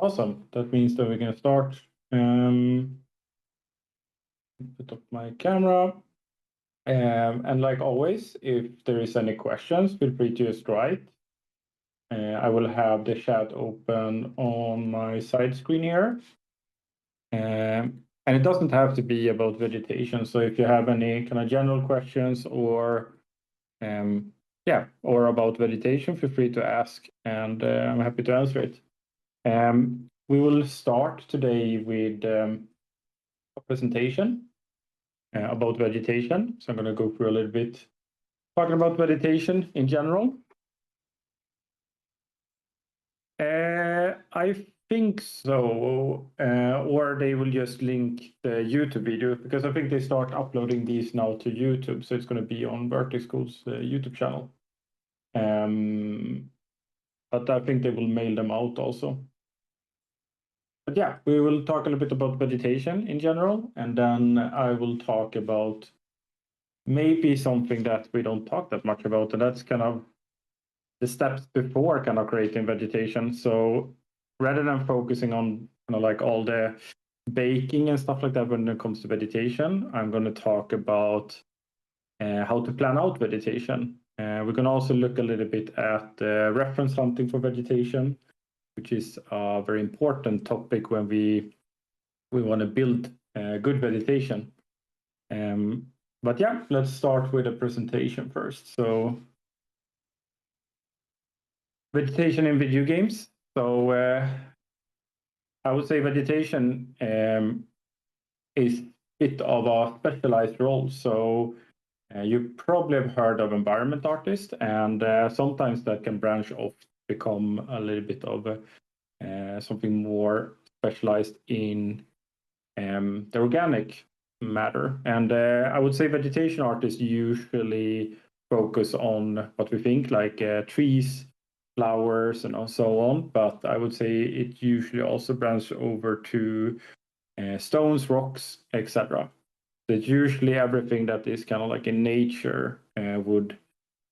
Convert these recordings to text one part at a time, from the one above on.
Awesome. That means that we can start. Put up my camera. And like always, if there is any questions, feel free to just write. I will have the chat open on my side screen here. And it doesn't have to be about vegetation. So if you have any kind of general questions or about vegetation, feel free to ask, and I'm happy to answer it. We will start today with a presentation about vegetation. So I'm going to go through a little bit talking about vegetation in general. I think so, or they will just link the YouTube video, because I think they start uploading these now to YouTube, so it's going to be on Vertex School's YouTube channel. But I think they will mail them out also. But yeah, we will talk a little bit about vegetation in general, and then I will talk about maybe something that we don't talk that much about, and that's kind of the steps before kind of creating vegetation. So rather than focusing on kind of like all the baking and stuff like that when it comes to vegetation, I'm going to talk about how to plan out vegetation. We can also look a little bit at reference hunting for vegetation, which is a very important topic when we want to build good vegetation. But yeah, let's start with a presentation first. So vegetation in video games. So I would say vegetation is a bit of a specialized role. So you probably have heard of environment artist, and sometimes that can branch off, become a little bit of something more specialized in the organic matter. And I would say vegetation artists usually focus on what we think like trees, flowers, and so on. But I would say it usually also branches over to stones, rocks, etc. That usually everything that is kind of like in nature would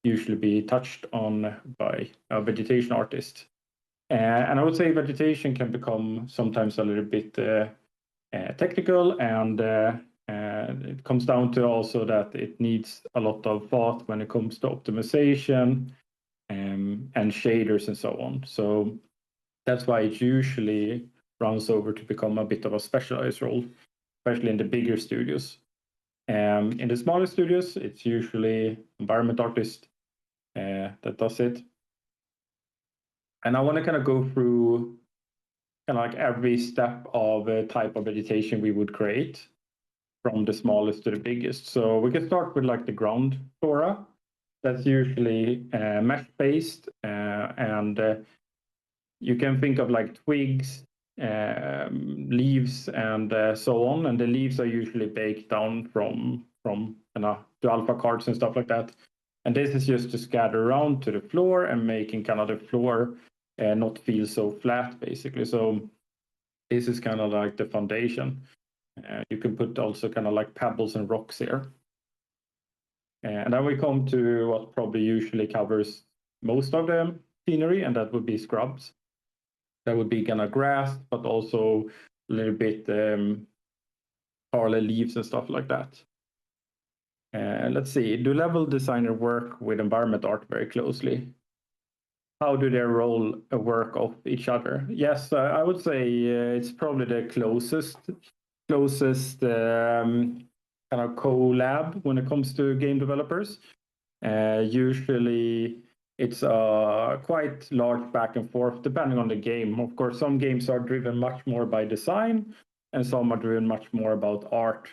usually be touched on by a vegetation artist. And I would say vegetation can become sometimes a little bit technical, and it comes down to also that it needs a lot of thought when it comes to optimization and shaders and so on. So that's why it usually runs over to become a bit of a specialized role, especially in the bigger studios. In the smaller studios, it's usually environment artist that does it. And I want to kind of go through kind of like every step of a type of vegetation we would create, from the smallest to the biggest. So we can start with like the ground flora. That's usually mesh-based, and you can think of like twigs, leaves, and so on. And the leaves are usually baked down from to alpha cards and stuff like that. And this is just to scatter around to the floor and making kind of the floor not feel so flat, basically. So this is kind of like the foundation. You can put also kind of like pebbles and rocks here. And then we come to what probably usually covers most of the scenery, and that would be scrubs. That would be kind of grass, but also a little bit parlor leaves and stuff like that. Let's see, do level designer work with environment art very closely? How do they roll work off each other? Yes, I would say it's probably the closest kind of collab when it comes to game developers. Usually it's quite large back and forth depending on the game. Of course, some games are driven much more by design and some are driven much more about art.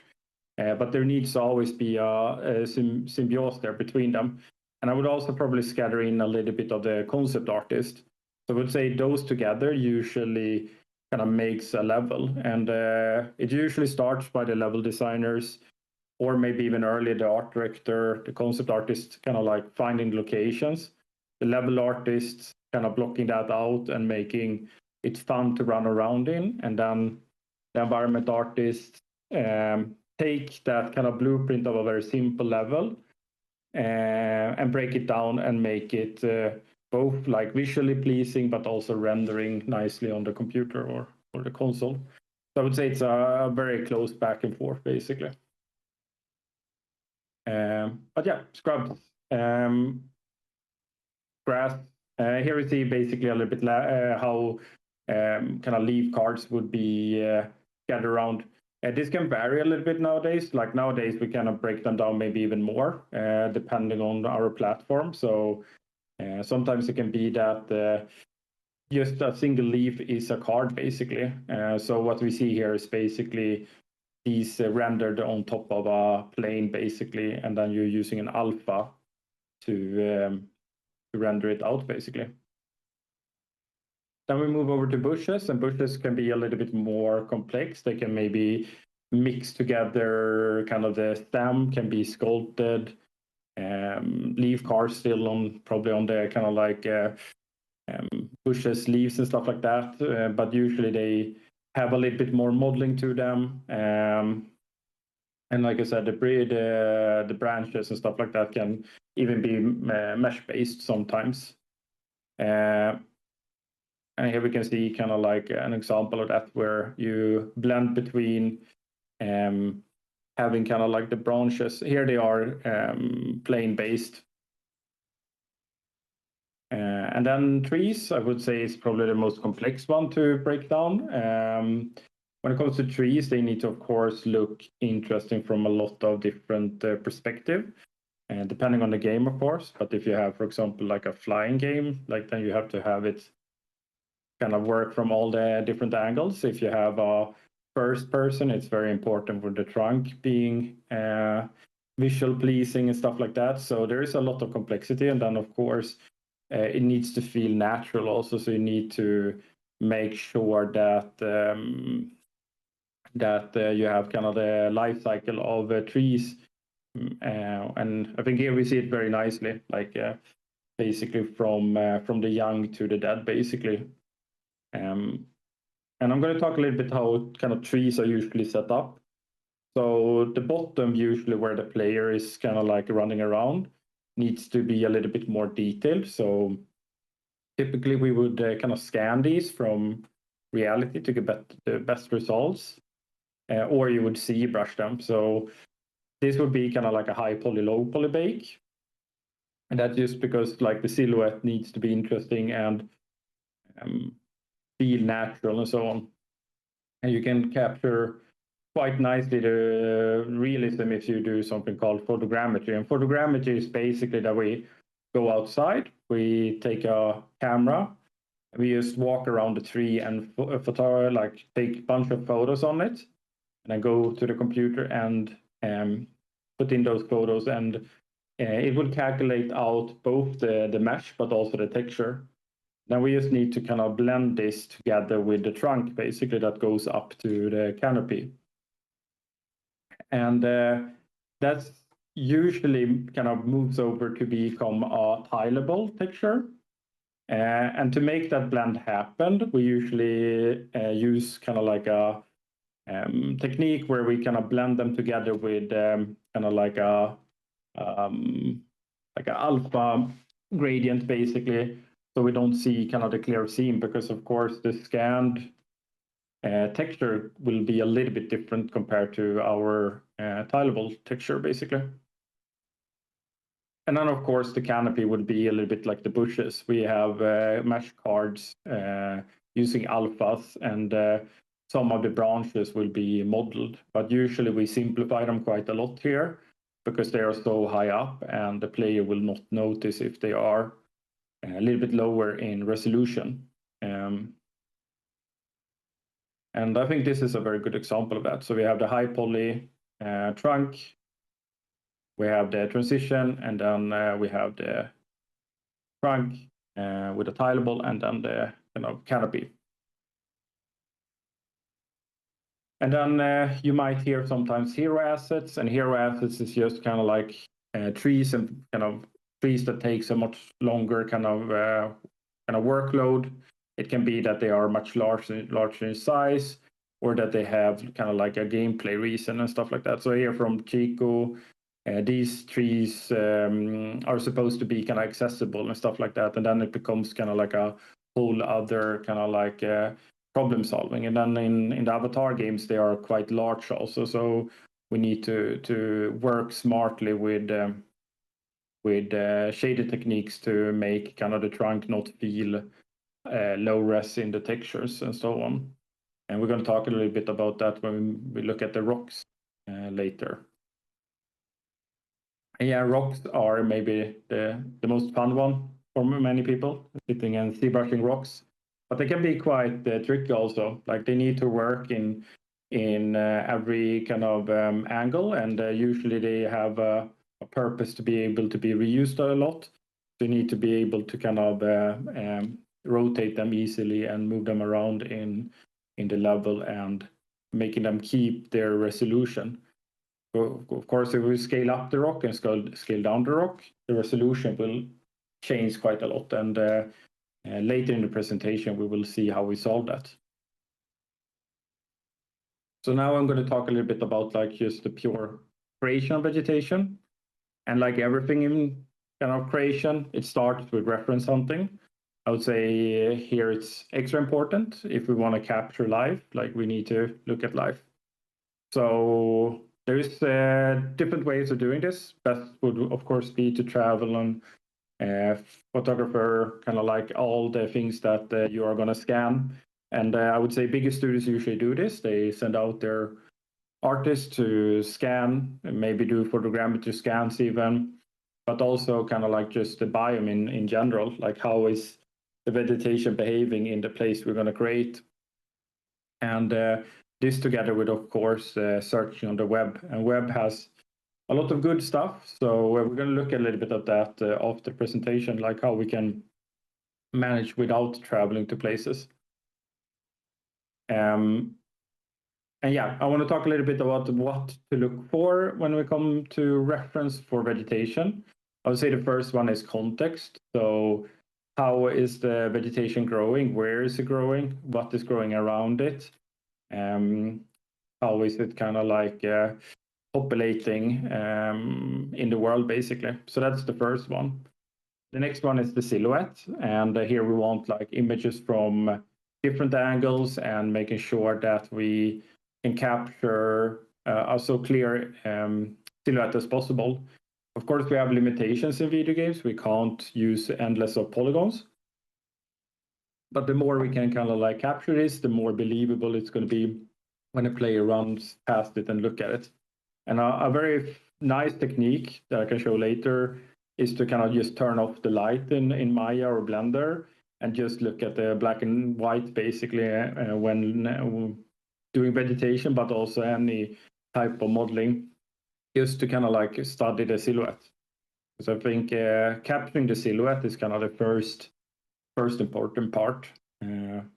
But there needs to always be a symbiosis there between them. And I would also probably scatter in a little bit of the concept artist. So I would say those together usually kind of makes a level. And it usually starts by the level designers, or maybe even earlier the art director, the concept artist, kind of like finding locations. The level artists kind of blocking that out and making it fun to run around in. And then the environment artists take that kind of blueprint of a very simple level and break it down and make it both like visually pleasing, but also rendering nicely on the computer or the console. So I would say it's a very close back and forth, basically. But yeah, scrubs, grass. Here we see basically a little bit how kind of leaf cards would be gathered around. This can vary a little bit nowadays. Like nowadays, we kind of break them down maybe even more, depending on our platform. So sometimes it can be that just a single leaf is a card, basically. So what we see here is basically these rendered on top of a plane, basically, and then you're using an alpha to render it out, basically. Then we move over to bushes, and bushes can be a little bit more complex. They can maybe mix together, kind of the stem can be sculpted, leaf cards still on probably on the kind of like bushes, leaves and stuff like that. But usually they have a little bit more modeling to them. And like I said, the branches and stuff like that can even be mesh-based sometimes. And here we can see kind of like an example of that where you blend between having kind of like the branches. Here they are plane-based. And then trees, I would say, is probably the most complex one to break down. When it comes to trees, they need to, of course, look interesting from a lot of different perspectives, depending on the game, of course. But if you have, for example, like a flying game, like then you have to have it kind of work from all the different angles. If you have a first person, it's very important for the trunk being visual pleasing and stuff like that. So there is a lot of complexity. And then, of course, it needs to feel natural also. So you need to make sure that you have kind of the life cycle of trees. And I think here we see it very nicely, like basically from the young to the dead, basically. And I'm going to talk a little bit how kind of trees are usually set up. So the bottom, usually where the player is kind of like running around, needs to be a little bit more detailed. So typically we would kind of scan these from reality to get the best results, or you would ZBrush them. So this would be kind of like a high poly, low poly bake. And that's just because like the silhouette needs to be interesting and feel natural and so on. And you can capture quite nicely the realism if you do something called photogrammetry. And photogrammetry is basically that we go outside, we take a camera, we just walk around the tree and like take a bunch of photos on it, and then go to the computer and put in those photos, and it will calculate out both the mesh but also the texture. Then we just need to kind of blend this together with the trunk, basically, that goes up to the canopy. And that's usually kind of moves over to become a tileable texture. And to make that blend happen, we usually use kind of like a technique where we kind of blend them together with kind of like a alpha gradient, basically. So we don't see kind of the clear seam, because of course the scanned texture will be a little bit different compared to our tileable texture, basically. And then, of course, the canopy would be a little bit like the bushes. We have mesh cards using alphas, and some of the branches will be modeled. But usually we simplify them quite a lot here because they are so high up, and the player will not notice if they are a little bit lower in resolution. And I think this is a very good example of that. So we have the high poly trunk, we have the transition, and then we have the trunk with the tileable, and then the kind of canopy. And then you might hear sometimes hero assets, and hero assets is just kind of like trees, and kind of trees that takes a much longer kind of workload. It can be that they are much larger in size, or that they have kind of like a gameplay reason and stuff like that. So here from Chico, these trees are supposed to be kind of accessible and stuff like that, and then it becomes kind of like a whole other kind of like problem solving. And then in the avatar games, they are quite large also, so we need to work smartly with shaded techniques to make kind of the trunk not feel low res in the textures and so on. And we're going to talk a little bit about that when we look at the rocks later. And yeah, rocks are maybe the most fun one for many people, sitting and sea-brushing rocks. But they can be quite tricky also. Like they need to work in every kind of angle, and usually they have a purpose to be able to be reused a lot. So you need to be able to kind of rotate them easily and move them around in the level and making them keep their resolution. Of course, if we scale up the rock and scale down the rock, the resolution will change quite a lot. And later in the presentation, we will see how we solve that. So now I'm going to talk a little bit about like just the pure creation of vegetation. And like everything in kind of creation, it starts with reference hunting. I would say here it's extra important if we want to capture life, like we need to look at life. So there's different ways of doing this. Best would, of course, be to travel and photographer, kind of like all the things that you are going to scan. And I would say bigger studios usually do this. They send out their artists to scan, and maybe do photogrammetry scans even, but also kind of like just the biome in general, like how is the vegetation behaving in the place we're going to create. And this together with, of course, searching on the web. And web has a lot of good stuff. So we're going to look a little bit at that after the presentation, like how we can manage without traveling to places. And yeah, I want to talk a little bit about what to look for when we come to reference for vegetation. I would say the first one is context. So how is the vegetation growing? Where is it growing? What is growing around it? How is it kind of like populating in the world, basically? So that's the first one. The next one is the silhouette. And here we want like images from different angles and making sure that we can capture a so clear silhouette as possible. Of course, we have limitations in video games. We can't use endless of polygons. But the more we can kind of like capture this, the more believable it's going to be when a player runs past it and look at it. And a very nice technique that I can show later is to kind of just turn off the light in Maya or Blender and just look at the black and white basically when doing vegetation, but also any type of modeling, just to kind of like study the silhouette. So I think capturing the silhouette is kind of the first important part. And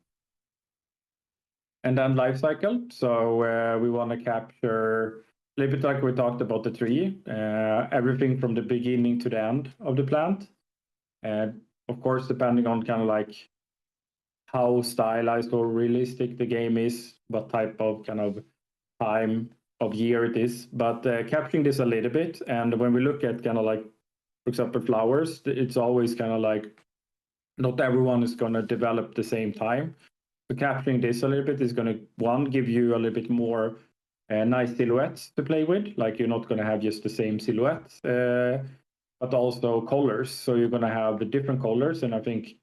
then life cycle. So we want to capture a little bit like we talked about the tree, everything from the beginning to the end of the plant. And of course, depending on kind of like how stylized or realistic the game is, what type of kind of time of year it is, but capturing this a little bit. And when we look at kind of like, for example, flowers, it's always kind of like not everyone is going to develop the same time. So capturing this a little bit is going to, one, give you a little bit more nice silhouettes to play with. Like you're not going to have just the same silhouettes, but also colors. So you're going to have the different colors. And I think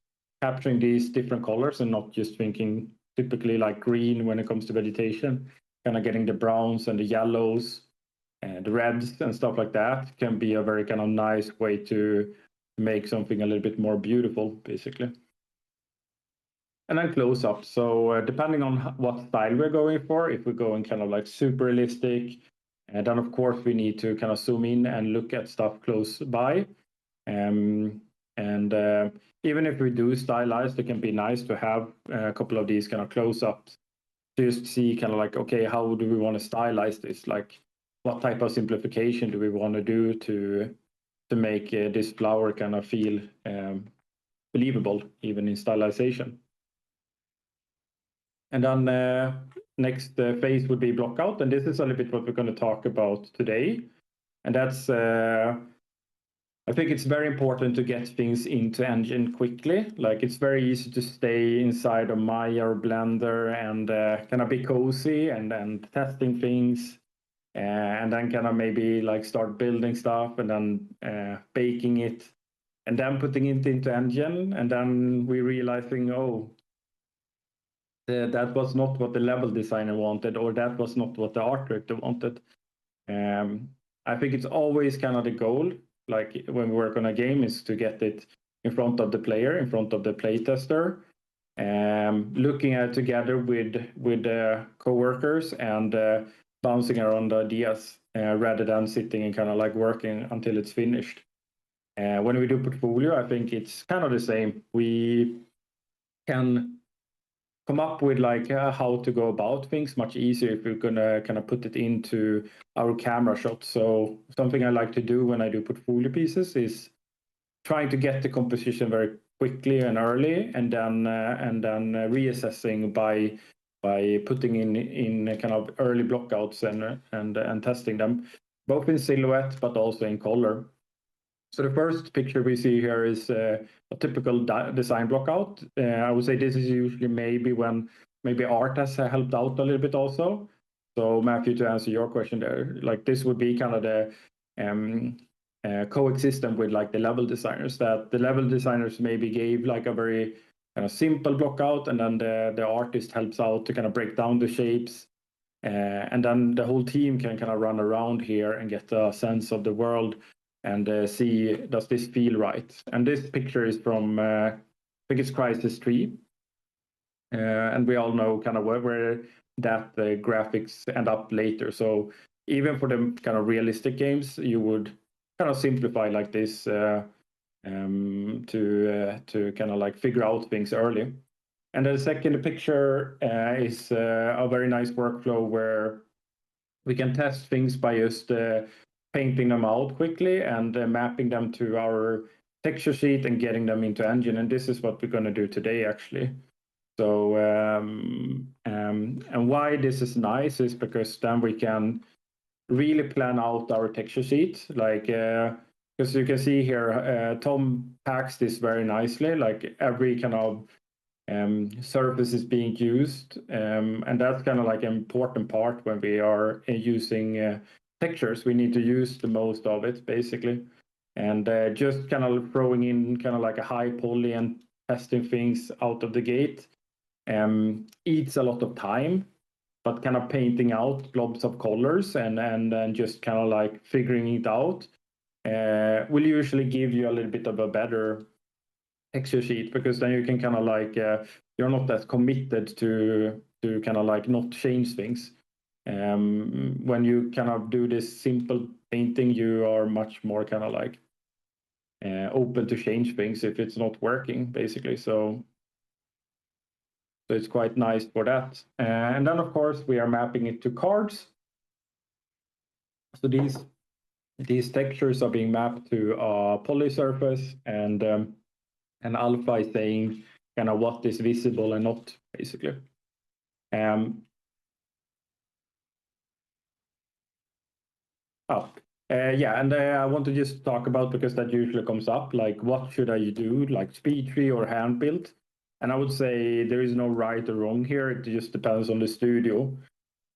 capturing these different colors and not just thinking typically like green when it comes to vegetation, kind of getting the browns and the yellows and the reds and stuff like that can be a very kind of nice way to make something a little bit more beautiful, basically. And then close up. So depending on what style we're going for, if we're going kind of like super realistic, and then of course we need to kind of zoom in and look at stuff close by. And even if we do stylize, it can be nice to have a couple of these kind of close-ups to just see kind of like, okay, how do we want to stylize this? Like what type of simplification do we want to do to make this flower kind of feel believable, even in stylization. And then next phase would be block out. And this is a little bit what we're going to talk about today. And that's I think it's very important to get things into engine quickly. Like it's very easy to stay inside of Maya or Blender and kind of be cozy and testing things, and then kind of maybe like start building stuff and then baking it and then putting it into engine, and then we realizing, oh, that was not what the level designer wanted, or that was not what the art director wanted. I think it's always kind of the goal, like when we work on a game, is to get it in front of the player, in front of the playtester, looking at it together with co-workers and bouncing around ideas rather than sitting and kind of like working until it's finished. When we do portfolio, I think it's kind of the same. We can come up with like how to go about things much easier if we're gonna kind of put it into our camera shot. So something I like to do when I do portfolio pieces is trying to get the composition very quickly and early, and then reassessing by putting in kind of early blockouts and testing them, both in silhouette but also in color. So the first picture we see here is a typical design blockout. I would say this is usually maybe when art has helped out a little bit also. So Matthew, to answer your question there, like this would be kind of the coexistent with like the level designers, that the level designers maybe gave like a very kind of simple blockout, and then the artist helps out to kind of break down the shapes. And then the whole team can kind of run around here and get a sense of the world and see, does this feel right? And this picture is from, I think it's Crisis 3. And we all know kind of where that graphics end up later. So even for the kind of realistic games, you would kind of simplify like this to kind of like figure out things early. And the second picture is a very nice workflow where we can test things by just painting them out quickly and mapping them to our texture sheet and getting them into engine. And this is what we're going to do today, actually. So, and why this is nice is because then we can really plan out our texture sheet. Like, because you can see here, Tom packs this very nicely, like every kind of surface is being used. And that's kind of like an important part when we are using textures. We need to use the most of it, basically. And just kind of throwing in kind of like a high poly and testing things out of the gate eats a lot of time, but kind of painting out globs of colors and just kind of like figuring it out will usually give you a little bit of a better texture sheet, because then you can kind of like you're not that committed to kind of like not change things. When you kind of do this simple painting, you are much more kind of like open to change things if it's not working, basically. So it's quite nice for that. And then, of course, we are mapping it to cards. So these textures are being mapped to a poly surface, and alpha is saying kind of what is visible and not, basically. Yeah, and I want to just talk about, because that usually comes up, like what should I do, like speed tree or hand built? And I would say there is no right or wrong here. It just depends on the studio.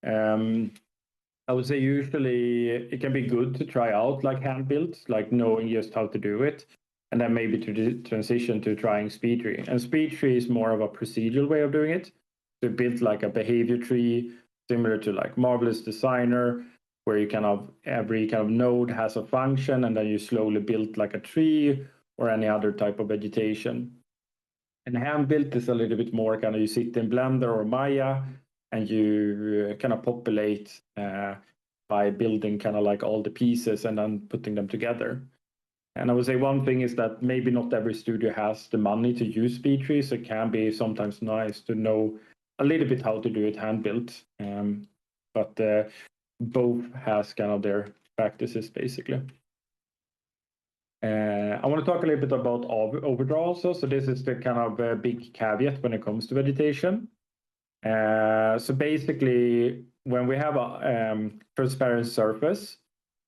I would say usually it can be good to try out like hand built, like knowing just how to do it, and then maybe to transition to trying speed tree. And speed tree is more of a procedural way of doing it. To build like a behavior tree similar to like Marvelous Designer, where you kind of every kind of node has a function, and then you slowly build like a tree or any other type of vegetation. And hand built is a little bit more kind of, you sit in Blender or Maya and you kind of populate by building kind of like all the pieces and then putting them together. And I would say one thing is that maybe not every studio has the money to use speed trees. So it can be sometimes nice to know a little bit how to do it hand built. But both has kind of their practices, basically. I want to talk a little bit about overdraw also. So this is the kind of big caveat when it comes to vegetation. So basically, when we have a transparent surface,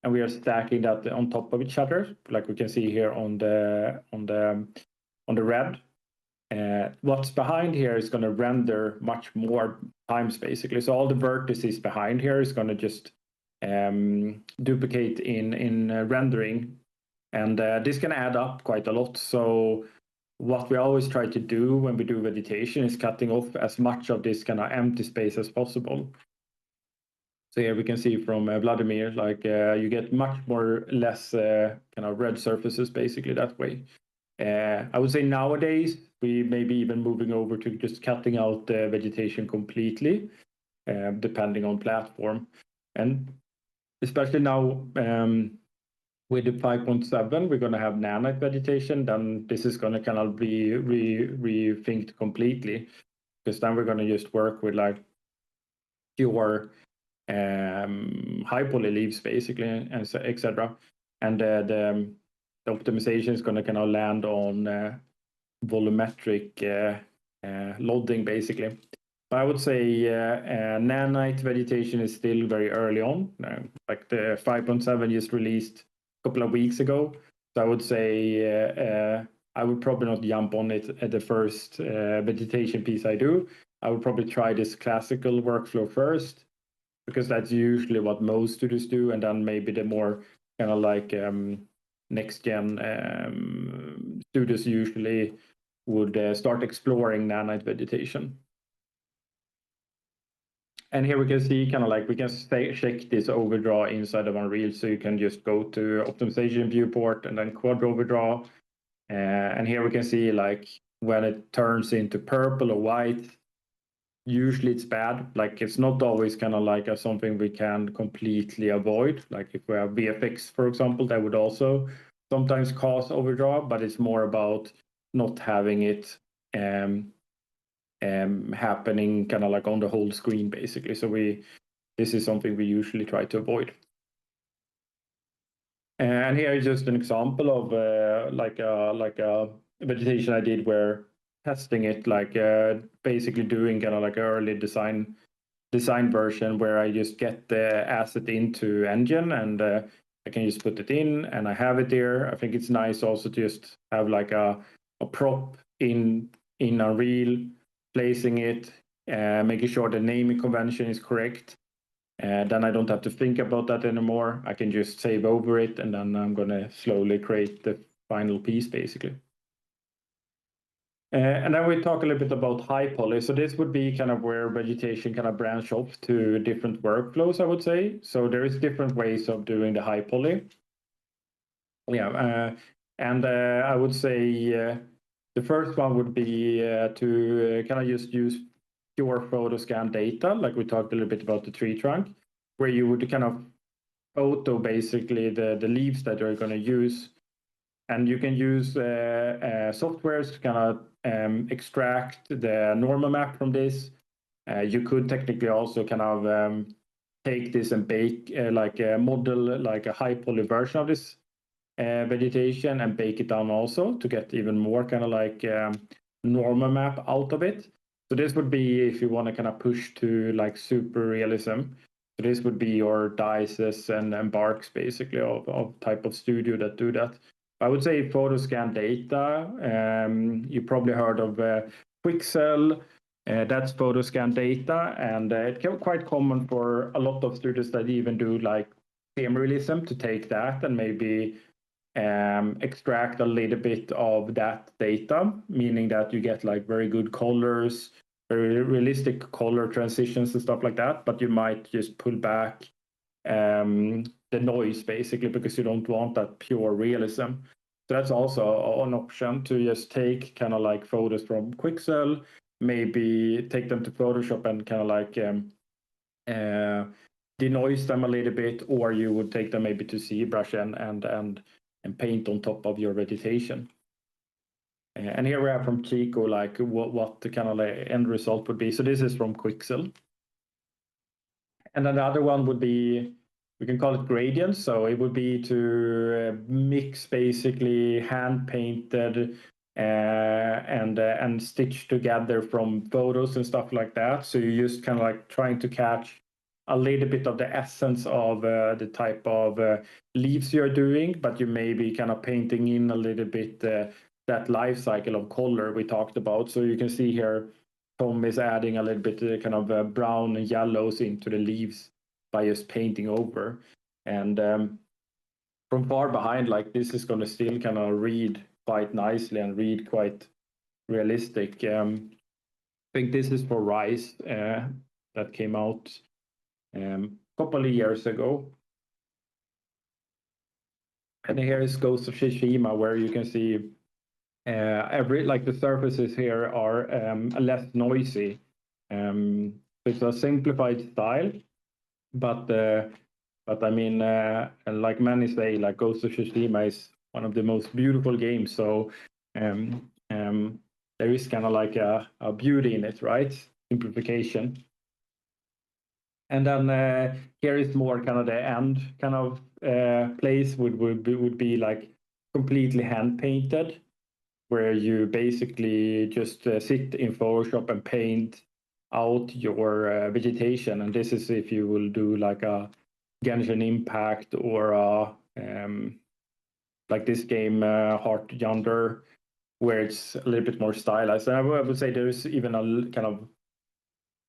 and we are stacking that on top of each other, like we can see here on the red. What's behind here is going to render much more times, basically. So all the vertices behind here is going to just duplicate in rendering, and this can add up quite a lot. So what we always try to do when we do vegetation is cutting off as much of this kind of empty space as possible. So here we can see from Vladimir, like you get much more less kind of red surfaces basically that way. I would say nowadays we may be even moving over to just cutting out the vegetation completely, depending on platform. And especially now with the 5.7, we're going to have nanite vegetation. Then this is going to kind of be rethinked completely, because then we're going to just work with like pure high poly leaves basically, and so, etc. And the optimization is going to kind of land on volumetric loading basically. But I would say nanite vegetation is still very early on. Like the 5.7 just released a couple of weeks ago. So I would say I would probably not jump on it at the first vegetation piece I do. I would probably try this classical workflow first, because that's usually what most studios do, and then maybe the more kind of like next gen studios usually would start exploring nanite vegetation. And here we can see kind of like we can check this overdraw inside of Unreal, so you can just go to optimization viewport and then quad overdraw, and here we can see like when it turns into purple or white, usually it's bad. Like it's not always kind of like something we can completely avoid. Like if we have VFX, for example, that would also sometimes cause overdraw, but it's more about not having it happening kind of like on the whole screen basically. So this is something we usually try to avoid. And here is just an example of like a vegetation I did where testing it, like basically doing kind of like an early design version where I just get the asset into engine, and I can just put it in and I have it there. I think it's nice also to just have like a prop in Unreal, placing it, making sure the naming convention is correct. Then I don't have to think about that anymore. I can just save over it, and then I'm going to slowly create the final piece basically. And then we talk a little bit about high poly. So this would be kind of where vegetation kind of branch off to different workflows, I would say. So there is different ways of doing the high poly. Yeah, and I would say the first one would be to kind of just use pure photo scan data, like we talked a little bit about the tree trunk, where you would kind of photo basically the leaves that you're going to use. And you can use softwares to kind of extract the normal map from this. You could technically also kind of take this and bake like a model, like a high poly version of this vegetation, and bake it down also to get even more kind of like normal map out of it. So this would be if you want to kind of push to like super realism. So this would be your Dices and Barks basically of type of studio that do that. I would say photo scan data. You probably heard of Quixel. That's photo scan data, and it's quite common for a lot of studios that even do like semi-realism to take that and maybe extract a little bit of that data, meaning that you get like very good colors, very realistic color transitions and stuff like that, but you might just pull back the noise basically because you don't want that pure realism. So that's also an option to just take kind of like photos from Quixel, maybe take them to Photoshop and kind of like denoise them a little bit, or you would take them maybe to ZBrush and paint on top of your vegetation. And here we have from Chico like what the kind of like end result would be. So this is from Quixel. And then the other one would be, we can call it gradients. So it would be to mix basically hand painted and stitch together from photos and stuff like that. So you just kind of like trying to catch a little bit of the essence of the type of leaves you're doing, but you may be kind of painting in a little bit that life cycle of color we talked about. So you can see here, Tom is adding a little bit kind of brown and yellows into the leaves by just painting over. And from far behind, like this is going to still kind of read quite nicely and read quite realistic. I think this is for Rise that came out couple of years ago. And here is Ghost of Tsushima, where you can see the surfaces here are less noisy. It's a simplified style, but I mean, like many say, like Ghost of Tsushima is one of the most beautiful games. So there is kind of like a beauty in it, right? Simplification. And then here is more kind of the end kind of place would be like completely hand painted, where you basically just sit in Photoshop and paint out your vegetation. And this is if you will do like a Genshin Impact or like this game Heart Yonder, where it's a little bit more stylized. And I would say there's even a kind of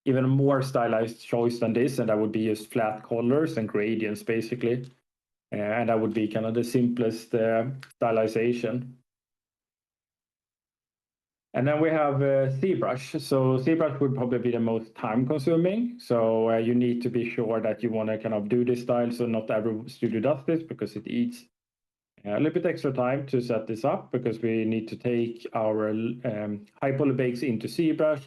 even more stylized choice than this, and that would be just flat colors and gradients basically. And that would be kind of the simplest stylization. And then we have ZBrush. So ZBrush would probably be the most time consuming. So you need to be sure that you want to kind of do this style. So not every studio does this because it eats a little bit extra time to set this up, because we need to take our high poly bakes into ZBrush,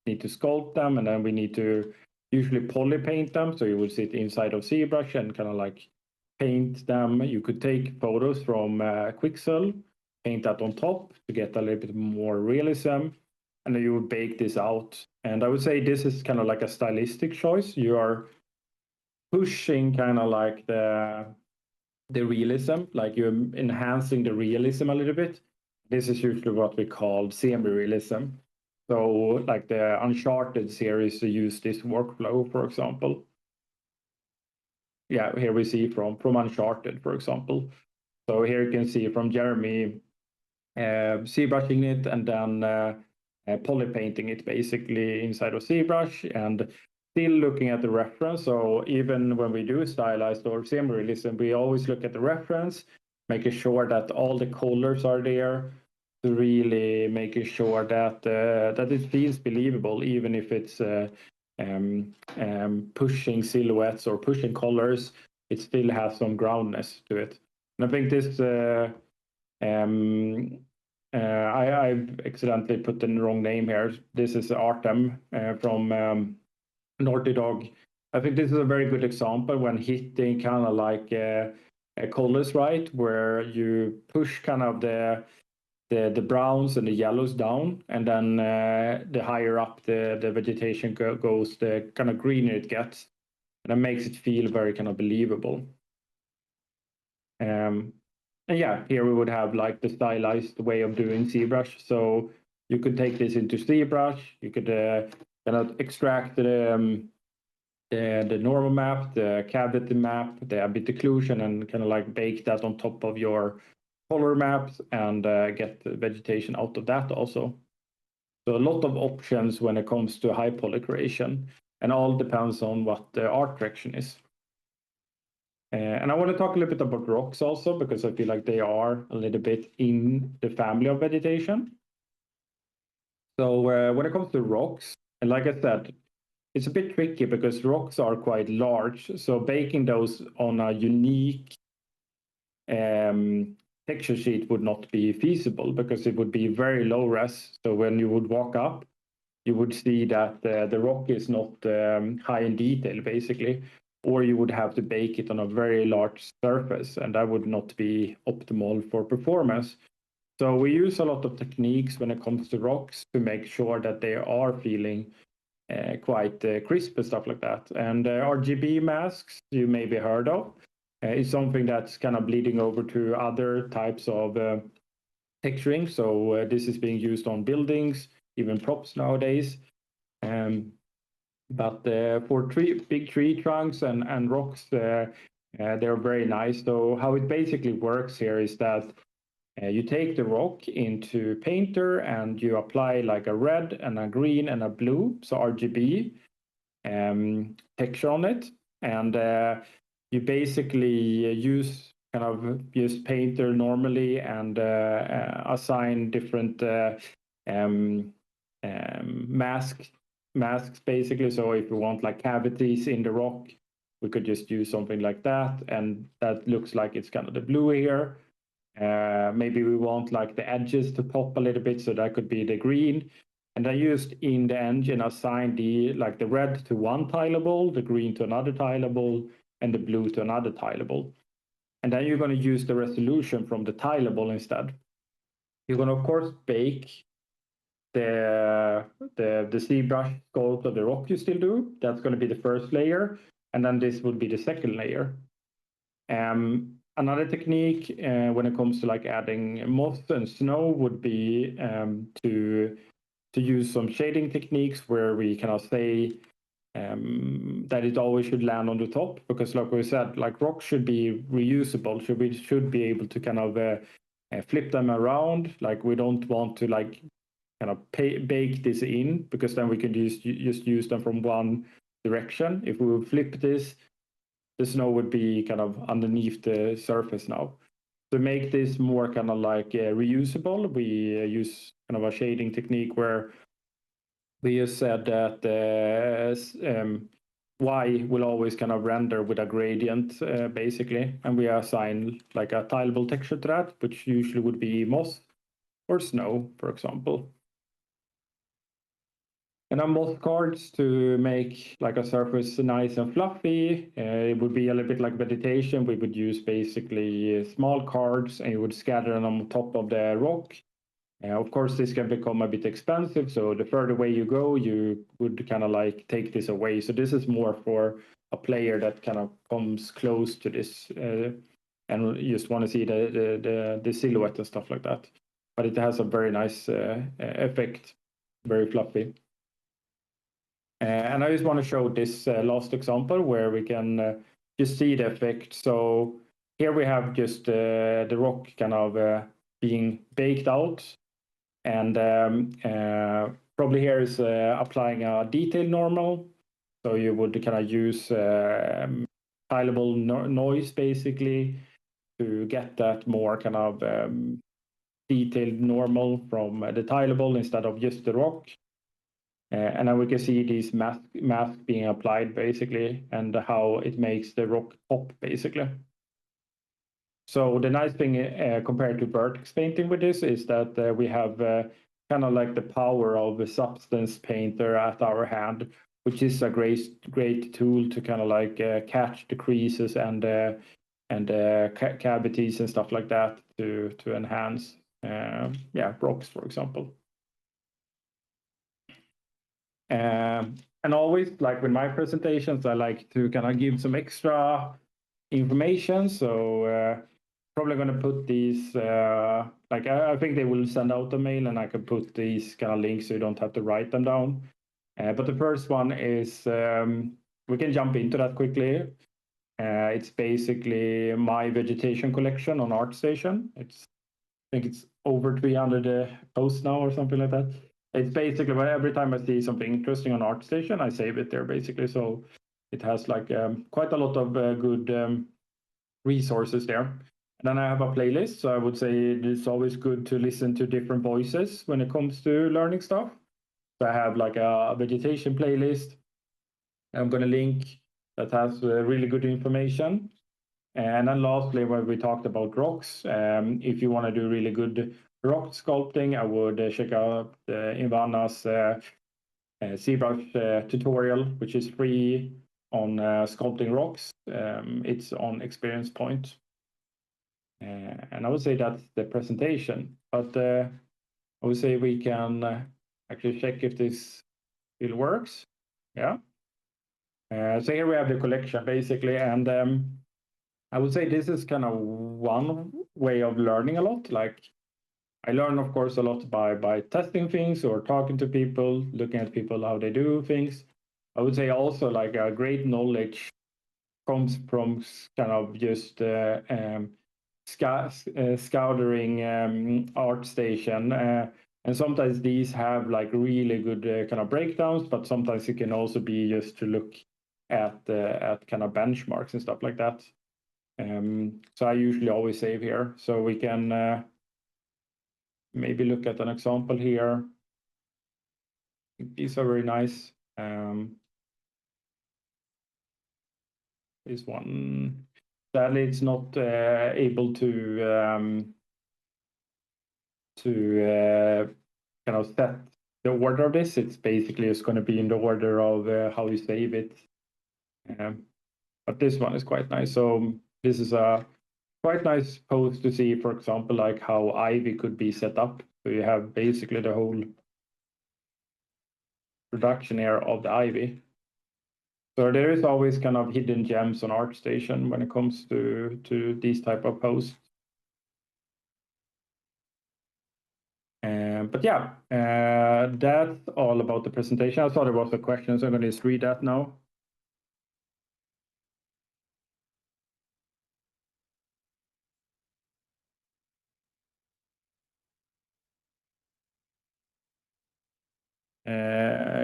need to sculpt them, and then we need to usually poly paint them. So you would sit inside of ZBrush and kind of like paint them. You could take photos from Quixel, paint that on top to get a little bit more realism, and then you would bake this out. And I would say this is kind of like a stylistic choice. You are pushing kind of like the realism, like you're enhancing the realism a little bit. This is usually what we call semi-realism. So like the Uncharted series use this workflow, for example. Yeah, here we see from Uncharted, for example. So here you can see from Jeremy ZBrushing it and then poly painting it basically inside of ZBrush, and still looking at the reference. So even when we do stylized or semi-realism, we always look at the reference, making sure that all the colors are there, to really making sure that that it feels believable, even if it's pushing silhouettes or pushing colors, it still has some groundness to it. And I think this I've accidentally put the wrong name here. This is Artem from Naughty Dog. I think this is a very good example when hitting kind of like colors, right, where you push kind of the browns and the yellows down, and then the higher up the vegetation goes, the kind of greener it gets, and that makes it feel very kind of believable. And yeah, here we would have like the stylized way of doing ZBrush. So you could take this into ZBrush, you could kind of extract the normal map, the cavity map, the ambient occlusion, and kind of like bake that on top of your color maps and get the vegetation out of that also. So a lot of options when it comes to high poly creation, and all depends on what the art direction is. And I want to talk a little bit about rocks also, because I feel like they are a little bit in the family of vegetation. So when it comes to rocks, and like I said, it's a bit tricky because rocks are quite large. So baking those on a unique texture sheet would not be feasible, because it would be very low res. So when you would walk up, you would see that the rock is not high in detail, basically, or you would have to bake it on a very large surface, and that would not be optimal for performance. So we use a lot of techniques when it comes to rocks to make sure that they are feeling quite crisp and stuff like that. And RGB masks, you maybe heard of, is something that's kind of bleeding over to other types of texturing. So this is being used on buildings, even props nowadays. But for big tree trunks and rocks, they're very nice. So how it basically works here is that you take the rock into Painter and you apply like a red and a green and a blue, so RGB texture on it, and you basically use Painter normally and assign different masks basically. So if we want like cavities in the rock, we could just use something like that, and that looks like it's kind of the blue here. Maybe we want like the edges to pop a little bit, so that could be the green. And I used in the engine assigned the red to one tileable, the green to another tileable, and the blue to another tileable. And then you're going to use the resolution from the tileable instead. You're going to of course bake the ZBrush sculpt of the rock you still do. That's going to be the first layer, and then this would be the second layer. Another technique when it comes to like adding moss and snow would be to use some shading techniques where we kind of say that it always should land on the top, because like we said, like rocks should be reusable. We should be able to kind of flip them around. Like we don't want to like kind of bake this in, because then we can just use them from one direction. If we would flip this, the snow would be kind of underneath the surface now. To make this more kind of like reusable, we use kind of a shading technique where we just said that Y will always kind of render with a gradient, basically, and we assign like a tileable texture to that, which usually would be moss or snow, for example. And then moss cards to make like a surface nice and fluffy. It would be a little bit like vegetation. We would use basically small cards, and you would scatter them on top of the rock. Of course, this can become a bit expensive. So the further away you go, you would kind of like take this away. So this is more for a player that kind of comes close to this and you just want to see the silhouette and stuff like that. But it has a very nice effect, very fluffy. And I just want to show this last example where we can just see the effect. So here we have just the rock kind of being baked out. And probably here is applying a detail normal. So you would kind of use tileable noise basically to get that more kind of detailed normal from the tileable instead of just the rock. And then we can see these masks being applied basically, and how it makes the rock pop basically. So the nice thing compared to Vertex painting with this is that we have kind of like the power of the Substance Painter at our hand, which is a great tool to kind of like catch the creases and cavities and stuff like that to enhance rocks, for example. And always, like with my presentations, I like to kind of give some extra information. So probably going to put these, I think they will send out a mail, and I can put these kind of links so you don't have to write them down. But the first one is, we can jump into that quickly. It's basically my vegetation collection on ArtStation. I think it's over 300 posts now or something like that. It's basically every time I see something interesting on ArtStation, I save it there basically. So it has like quite a lot of good resources there. And then I have a playlist. So I would say it's always good to listen to different voices when it comes to learning stuff. So I have like a vegetation playlist I'm going to link that has really good information. And then lastly, when we talked about rocks, if you want to do really good rock sculpting, I would check out Ivana's ZBrush tutorial, which is free on sculpting rocks. It's on Experience Point. And I would say that's the presentation. But I would say we can actually check if this still works. Yeah. So here we have the collection basically, and I would say this is kind of one way of learning a lot. Like I learn, of course, a lot by testing things or talking to people, looking at people how they do things. I would say also like a great knowledge comes from kind of just scouting ArtStation. And sometimes these have like really good kind of breakdowns, but sometimes it can also be just to look at kind of benchmarks and stuff like that. So I usually always save here, so we can maybe look at an example here. These are very nice. This one, sadly, it's not able to kind of set the order of this. It's basically just going to be in the order of how you save it. But this one is quite nice. So this is a quite nice post to see, for example, like how Ivy could be set up. So you have basically the whole production here of the Ivy. So there is always kind of hidden gems on ArtStation when it comes to these type of posts. But yeah, that's all about the presentation. I thought there was a question, so I'm going to just read that now.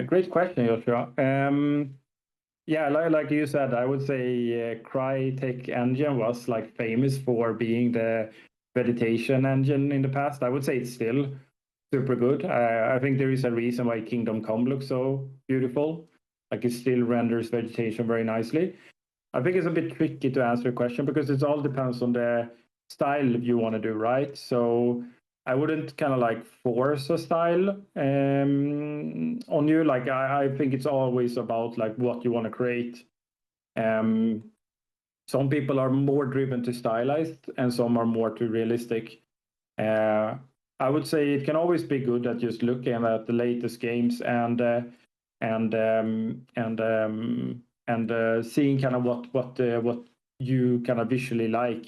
Great question, Joshua. Yeah, like you said, I would say Crytek engine was like famous for being the meditation engine in the past. I would say it's still super good. I think there is a reason why Kingdom Come looks so beautiful. Like it still renders vegetation very nicely. I think it's a bit tricky to answer the question because it all depends on the style you want to do, right? So I wouldn't kind of like force a style on you. Like I think it's always about like what you want to create. Some people are more driven to stylized and some are more to realistic. I would say it can always be good at just looking at the latest games and seeing kind of what you kind of visually like.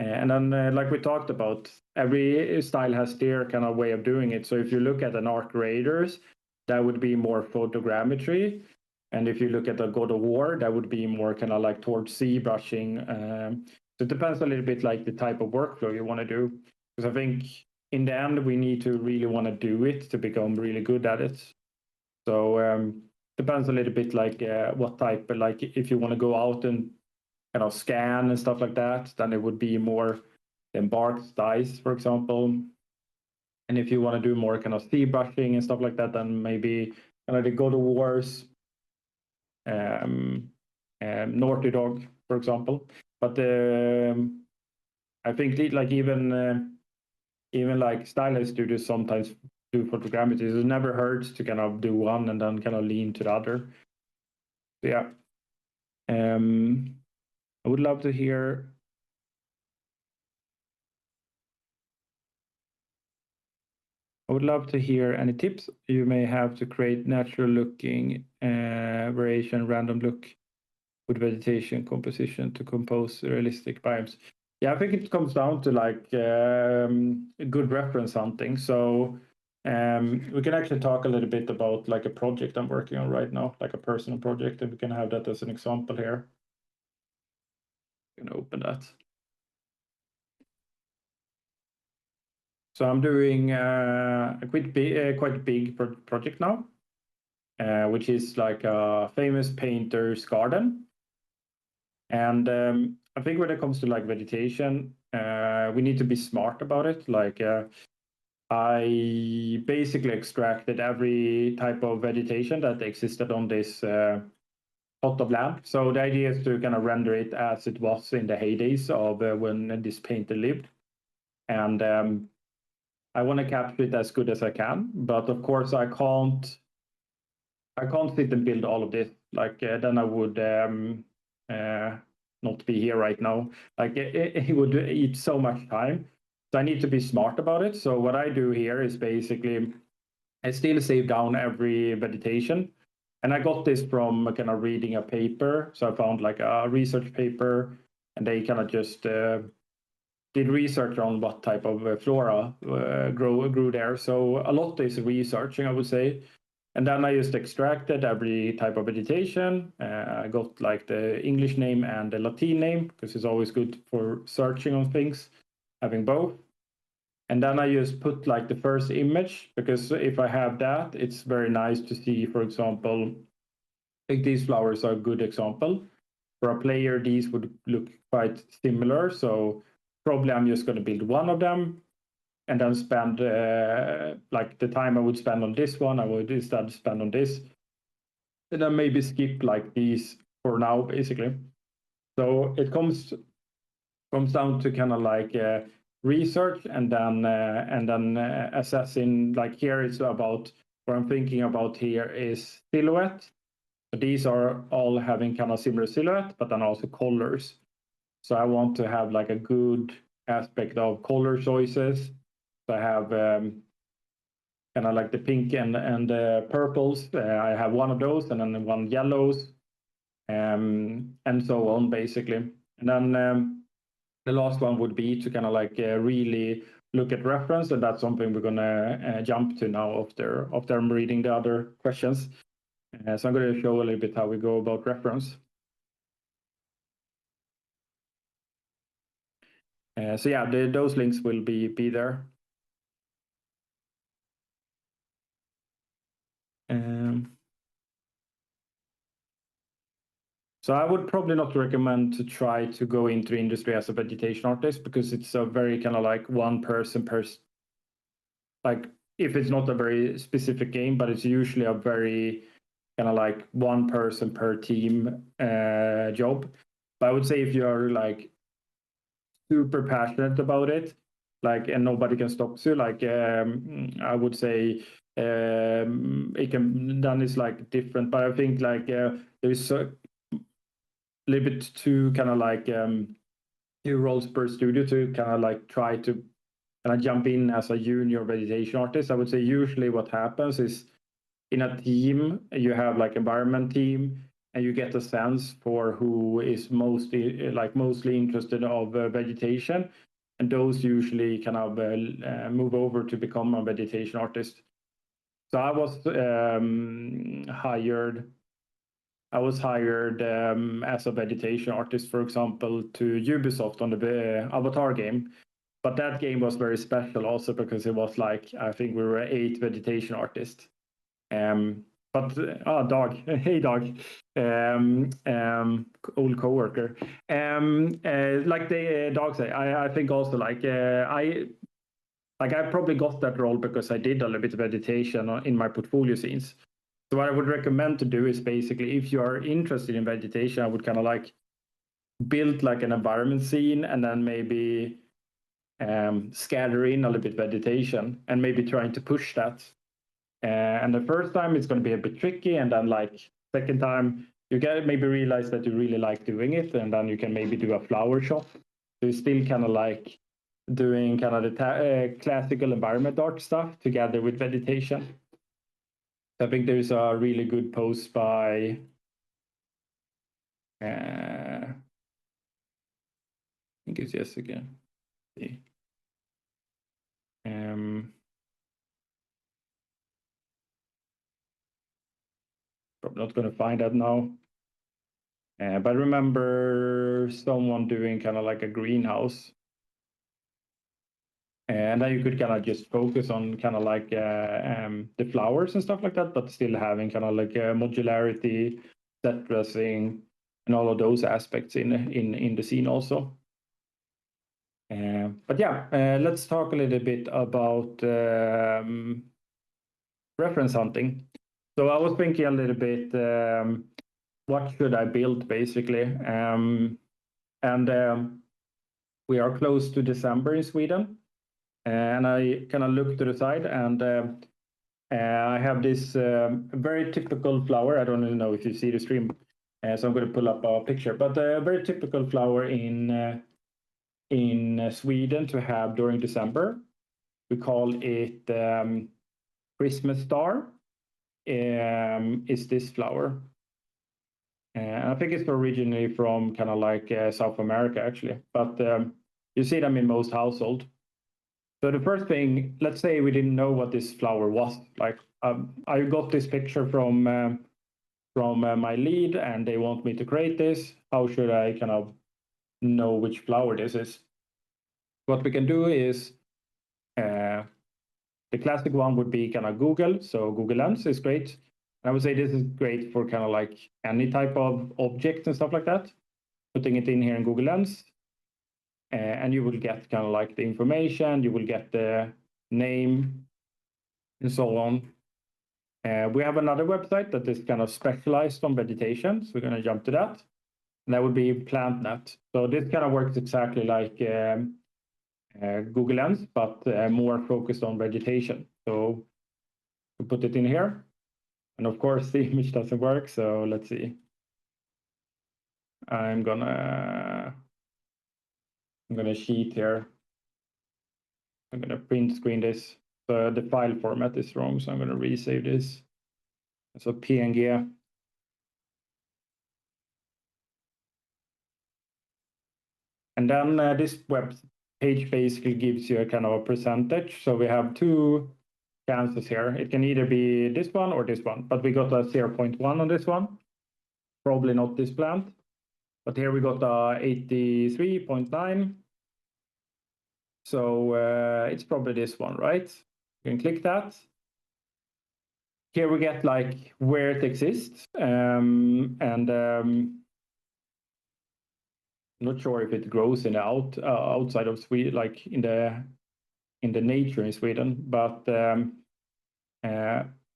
And then, like we talked about, every style has their kind of way of doing it. So if you look at an Arc Raiders, that would be more photogrammetry. And if you look at a God of War, that would be more kind of like towards ZBrushing. So it depends a little bit like the type of workflow you want to do. Because I think in the end, we need to really want to do it to become really good at it. So depends a little bit like what type, but like if you want to go out and kind of scan and stuff like that, then it would be more embarked dice, for example. And if you want to do more kind of ZBrushing and stuff like that, then maybe kind of the God of Wars, Naughty Dog, for example. But I think like even like stylized studios sometimes do photogrammetry. It never hurts to kind of do one and then kind of lean to the other. So yeah. I would love to hear. I would love to hear any tips you may have to create natural looking variation, random look with vegetation composition to compose realistic biomes. Yeah, I think it comes down to like good reference hunting. So we can actually talk a little bit about like a project I'm working on right now, like a personal project, and we can have that as an example here. I'm going to open that. So I'm doing a quite big project now, which is like a famous painter's garden. And I think when it comes to like vegetation, we need to be smart about it. Like I basically extracted every type of vegetation that existed on this plot of land. So the idea is to kind of render it as it was in the heydays of when this painter lived. And I want to capture it as good as I can, but of course I can't sit and build all of this. Like then I would not be here right now. Like it would eat so much time. So I need to be smart about it. So what I do here is basically I still save down every vegetation. And I got this from kind of reading a paper. So I found like a research paper and they kind of just did research on what type of flora grew there. So a lot is researching, I would say. And then I just extracted every type of vegetation. I got like the English name and the Latin name, because it's always good for searching on things, having both. And then I just put like the first image, because if I have that, it's very nice to see, for example, like these flowers are a good example. For a player, these would look quite similar. So probably I'm just going to build one of them and then spend like the time I would spend on this one, I would instead spend on this. And then maybe skip like these for now, basically. So it comes down to kind of like research and then assessing. Like here it's about, what I'm thinking about here is silhouette. So these are all having kind of similar silhouette, but then also colors. So I want to have like a good aspect of color choices. So I have kind of like the pink and purples. I have one of those, and then one yellows, and so on, basically. And then the last one would be to kind of like really look at reference, and that's something we're gonna jump to now after I'm reading the other questions. So I'm going to show a little bit how we go about reference. So yeah, those links will be there. So I would probably not recommend to try to go into industry as a vegetation artist, because it's a very kind of like one person per, like if it's not a very specific game, but it's usually a very kind of like one person per team job. But I would say if you're like super passionate about it, like, and nobody can stop you, like I would say it can, then it's like different. But I think like there's a little bit too kind of like 2 roles per studio to kind of like try to kind of jump in as a junior vegetation artist. I would say usually what happens is, in a team you have like environment team, and you get a sense for who is mostly interested of vegetation, and those usually kind of move over to become a vegetation artist. So I was hired as a vegetation artist, for example, to Ubisoft on the Avatar game. But that game was very special also because it was like, I think we were 8 vegetation artists. But dog, hey dog, old coworker. Like the dog say, I think also like I probably got that role because I did a little bit of vegetation in my portfolio scenes. So what I would recommend to do is basically, if you are interested in vegetation, I would kind of like build like an environment scene, and then maybe scatter in a little bit vegetation, and maybe trying to push that. And the first time it's going to be a bit tricky, and then like second time you get maybe realize that you really like doing it, and then you can maybe do a flower shop. So you still kind of like doing kind of the classical environment art stuff together with vegetation. I think there's a really good post by I think it's Jessica. Probably not going to find that now. But I remember someone doing kind of like a greenhouse. And then you could kind of just focus on kind of like the flowers and stuff like that, but still having kind of like modularity, set dressing, and all of those aspects in the scene also. But yeah, let's talk a little bit about reference hunting. So I was thinking a little bit, what should I build basically? We are close to December in Sweden. And I kind of look to the side, and I have this very typical flower. I don't even know if you see the stream, so I'm going to pull up a picture. But a very typical flower in Sweden to have during December. We call it Christmas star. Is this flower? I think it's originally from kind of like South America, actually. But you see them in most households. So the first thing, let's say we didn't know what this flower was. Like I got this picture from my lead, and they want me to create this. How should I kind of know which flower this is? What we can do is the classic one would be kind of Google. So Google Lens is great. I would say this is great for kind of like any type of object and stuff like that. Putting it in here in Google Lens, and you will get kind of like the information, you will get the name and so on. We have another website that is kind of specialized on vegetation. So we're going to jump to that. And that would be PlantNet. So this kind of works exactly like Google Lens, but more focused on vegetation. So we put it in here. And of course, the image doesn't work. So let's see. I'm gonna cheat here. I'm gonna print screen this. So the file format is wrong. So I'm gonna resave this. So PNG. And then this web page basically gives you a kind of a percentage. So we have two chances here. It can either be this one or this one, but we got a 0.1 on this one. Probably not this plant, but here we got a 83.9. So it's probably this one, right? You can click that. Here we get like where it exists, and not sure if it grows in the outside of Sweden, like in the nature in Sweden, but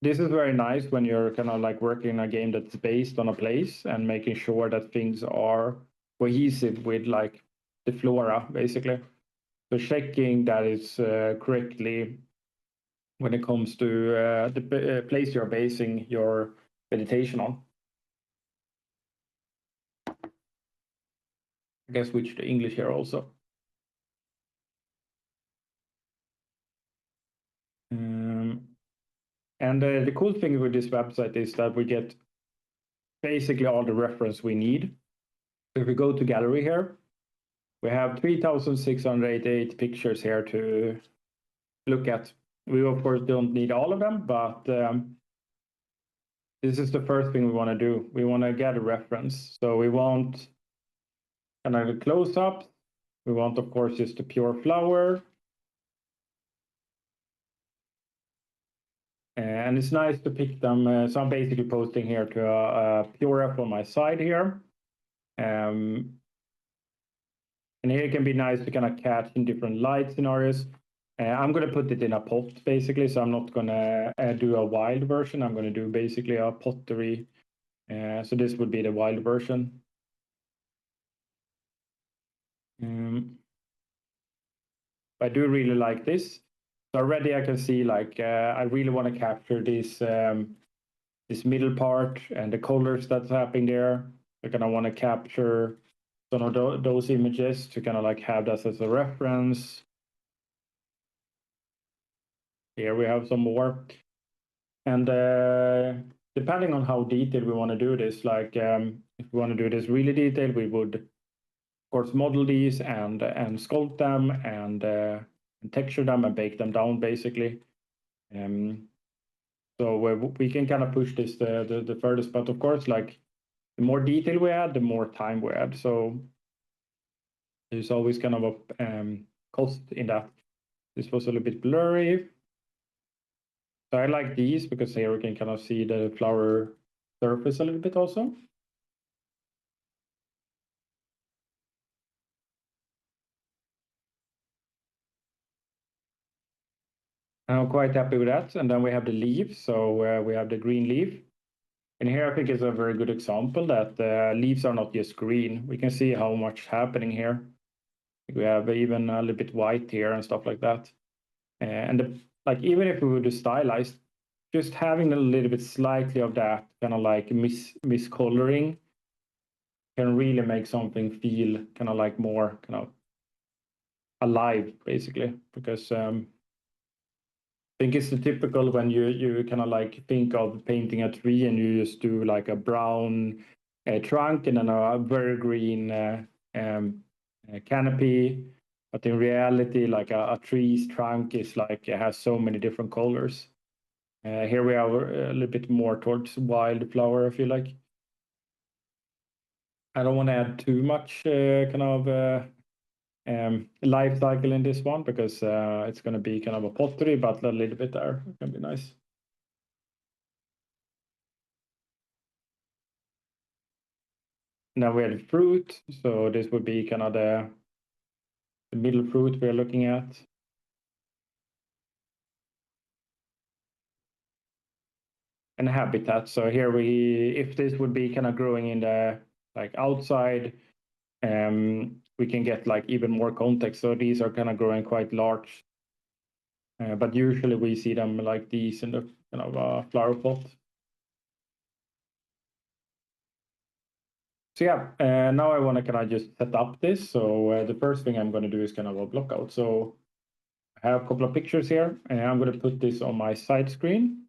this is very nice when you're kind of like working in a game that's based on a place and making sure that things are cohesive with like the flora, basically. So checking that it's correctly when it comes to the place you're basing your vegetation on. I guess switch to English here also. And the cool thing with this website is that we get basically all the reference we need. If we go to gallery here, we have 3,688 pictures here to look at. We of course don't need all of them, but this is the first thing we want to do. We want to get a reference. So we want kind of a close-up. We want, of course, just a pure flower. And it's nice to pick them. So I'm basically posting here to a pure on my side here. And here it can be nice to kind of catch in different light scenarios. I'm going to put it in a pot, basically. So I'm not going to do a wild version. I'm going to do basically a pottery. So this would be the wild version. I do really like this. So already I can see like I really want to capture this this middle part and the colors that's happening there. I kind of want to capture some of those images to kind of like have that as a reference. Here we have some more. And depending on how detailed we want to do this, like if we want to do this really detailed, we would of course model these and sculpt them and texture them and bake them down basically. So we can kind of push this the furthest, but of course, like the more detail we add, the more time we add. So there's always kind of a cost in that. This was a little bit blurry. So I like these because here we can kind of see the flower surface a little bit also. I'm quite happy with that. And then we have the leaf. So we have the green leaf. And here I think is a very good example that leaves are not just green. We can see how much happening here. We have even a little bit white here and stuff like that. And like even if we were to stylize, just having a little bit slightly of that kind of like miscoloring can really make something feel kind of like more kind of alive, basically. Because I think it's the typical when you kind of like think of painting a tree and you just do like a brown trunk and then a very green canopy. But in reality, like a tree's trunk is like it has so many different colors. Here we are a little bit more towards wildflower, I feel like. I don't want to add too much kind of life cycle in this one because it's going to be kind of a pottery, but a little bit there can be nice. Now we have fruit, so this would be kind of the middle fruit we're looking at. And habitat. So here if this would be kind of growing in the like outside, we can get like even more context. So these are kind of growing quite large, but usually we see them like these in the kind of flower pot. So yeah, now I want to kind of just set up this. So the first thing I'm going to do is kind of a block out. So I have a couple of pictures here, and I'm going to put this on my side screen.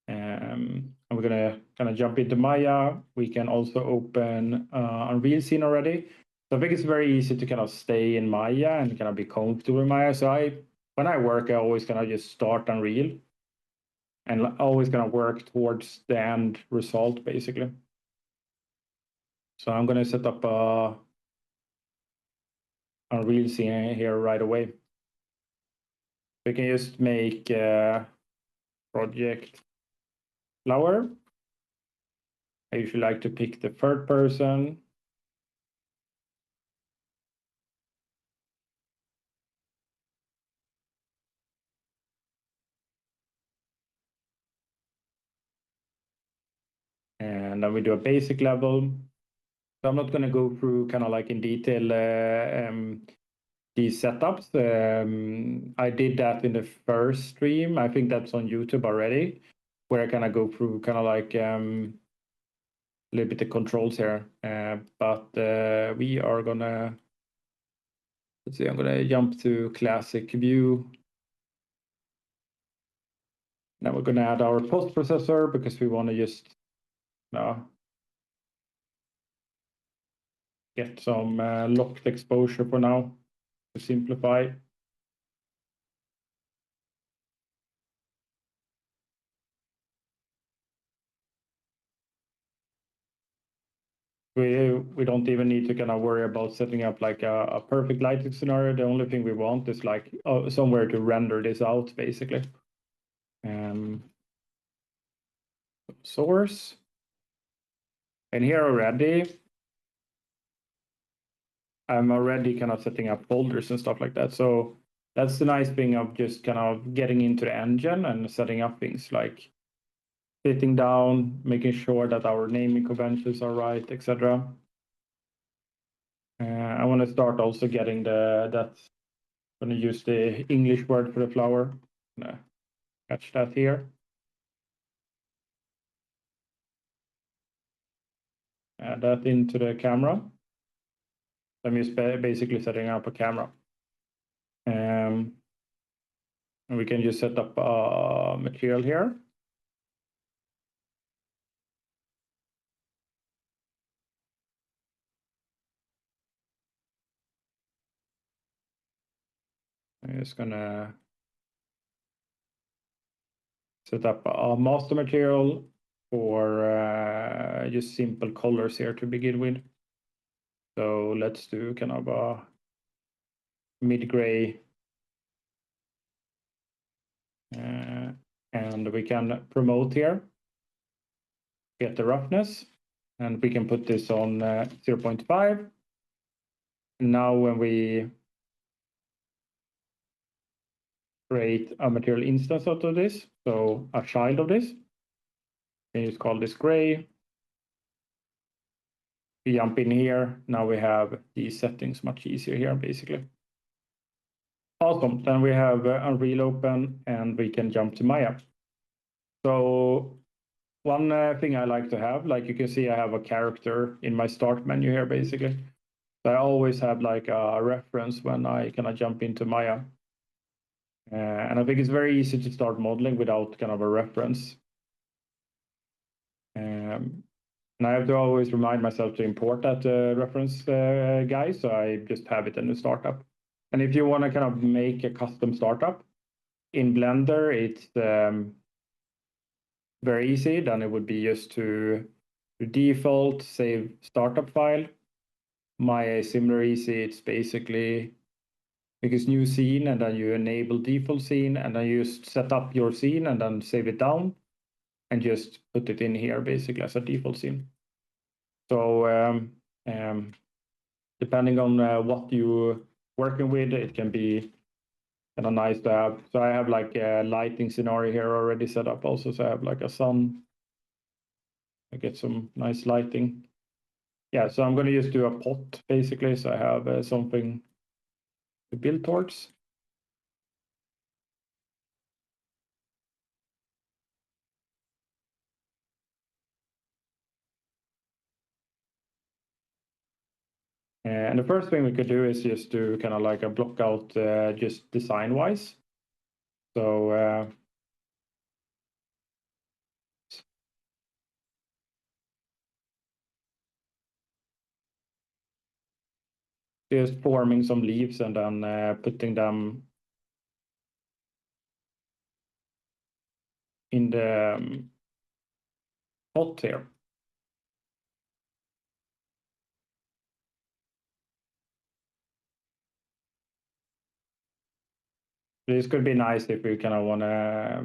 And we're going to kind of jump into Maya. We can also open Unreal Scene already. So I think it's very easy to kind of stay in Maya and kind of be comfortable in Maya. So when I work, I always kind of just start Unreal and always kind of work towards the end result, basically. So I'm going to set up a Unreal Scene here right away. We can just make project flower. I usually like to pick the third person. And then we do a basic level. So I'm not going to go through kind of like in detail these setups. I did that in the first stream. I think that's on YouTube already, where I kind of go through kind of like a little bit of controls here. But we are gonna, let's see, I'm gonna jump to classic view. Now we're gonna add our post processor because we want to just get some locked exposure for now to simplify. We don't even need to kind of worry about setting up like a perfect lighting scenario. The only thing we want is like somewhere to render this out, basically. Source. And here already, I'm already kind of setting up folders and stuff like that. So that's the nice thing of just kind of getting into the engine and setting up things like sitting down, making sure that our naming conventions are right, etc. I want to start also getting that's going to use the English word for the flower. Catch that here. Add that into the camera. I'm just basically setting up a camera. And we can just set up a material here. I'm just gonna set up a master material for just simple colors here to begin with. So let's do kind of a mid-gray. And we can promote here, get the roughness, and we can put this on 0.5. Now when we create a material instance out of this, so a child of this, we can just call this gray. We jump in here. Now we have these settings much easier here, basically. Awesome. Then we have Unreal open, and we can jump to Maya. So one thing I like to have, like you can see, I have a character in my start menu here, basically. So I always have like a reference when I kind of jump into Maya. And I think it's very easy to start modeling without kind of a reference. And I have to always remind myself to import that reference guy, so I just have it in the startup. And if you want to kind of make a custom startup in Blender, it's very easy. Then it would be just to default save startup file. My similar easy, it's basically because new scene, and then you enable default scene, and then you just set up your scene and then save it down and just put it in here basically as a default scene. So depending on what you're working with, it can be kind of nice to have. So I have like a lighting scenario here already set up also. So I have like a sun. I get some nice lighting. Yeah, so I'm going to just do a pot basically. So I have something to build towards. And the first thing we could do is just do kind of like a block out just design wise. So just forming some leaves and then putting them in the pot here. This could be nice if we kind of want to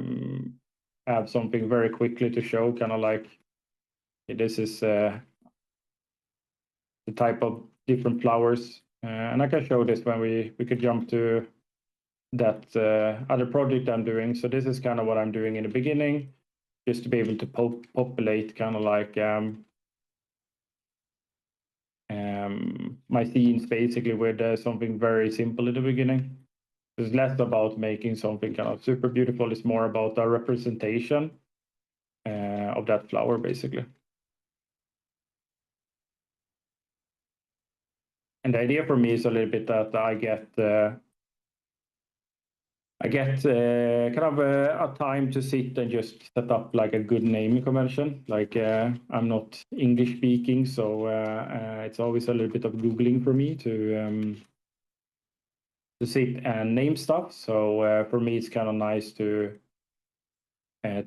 have something very quickly to show, kind of like this is the type of different flowers. And I can show this when we could jump to that other project I'm doing. So this is kind of what I'm doing in the beginning, just to be able to populate kind of like my scenes basically with something very simple in the beginning. It's less about making something kind of super beautiful. It's more about a representation of that flower, basically. And the idea for me is a little bit that I get kind of a time to sit and just set up like a good naming convention. Like I'm not English speaking, so it's always a little bit of Googling for me to sit and name stuff. So for me, it's kind of nice to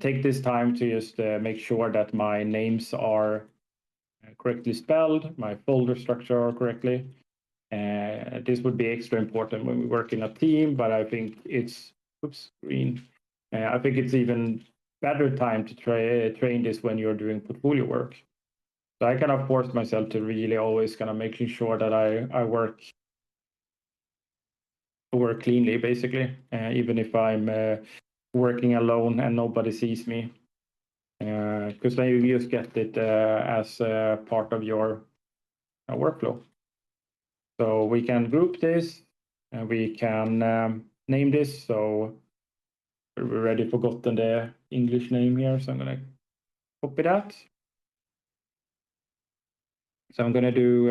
take this time to just make sure that my names are correctly spelled, my folder structure are correctly. This would be extra important when we work in a team, but I think it's, oops, green. I think it's even better time to train this when you're doing portfolio work. So I kind of forced myself to really always kind of making sure that I work cleanly, basically, even if I'm working alone and nobody sees me. Because then you just get it as part of your workflow. So we can group this and we can name this. So we already forgotten the English name here. So I'm going to copy that. So I'm going to do,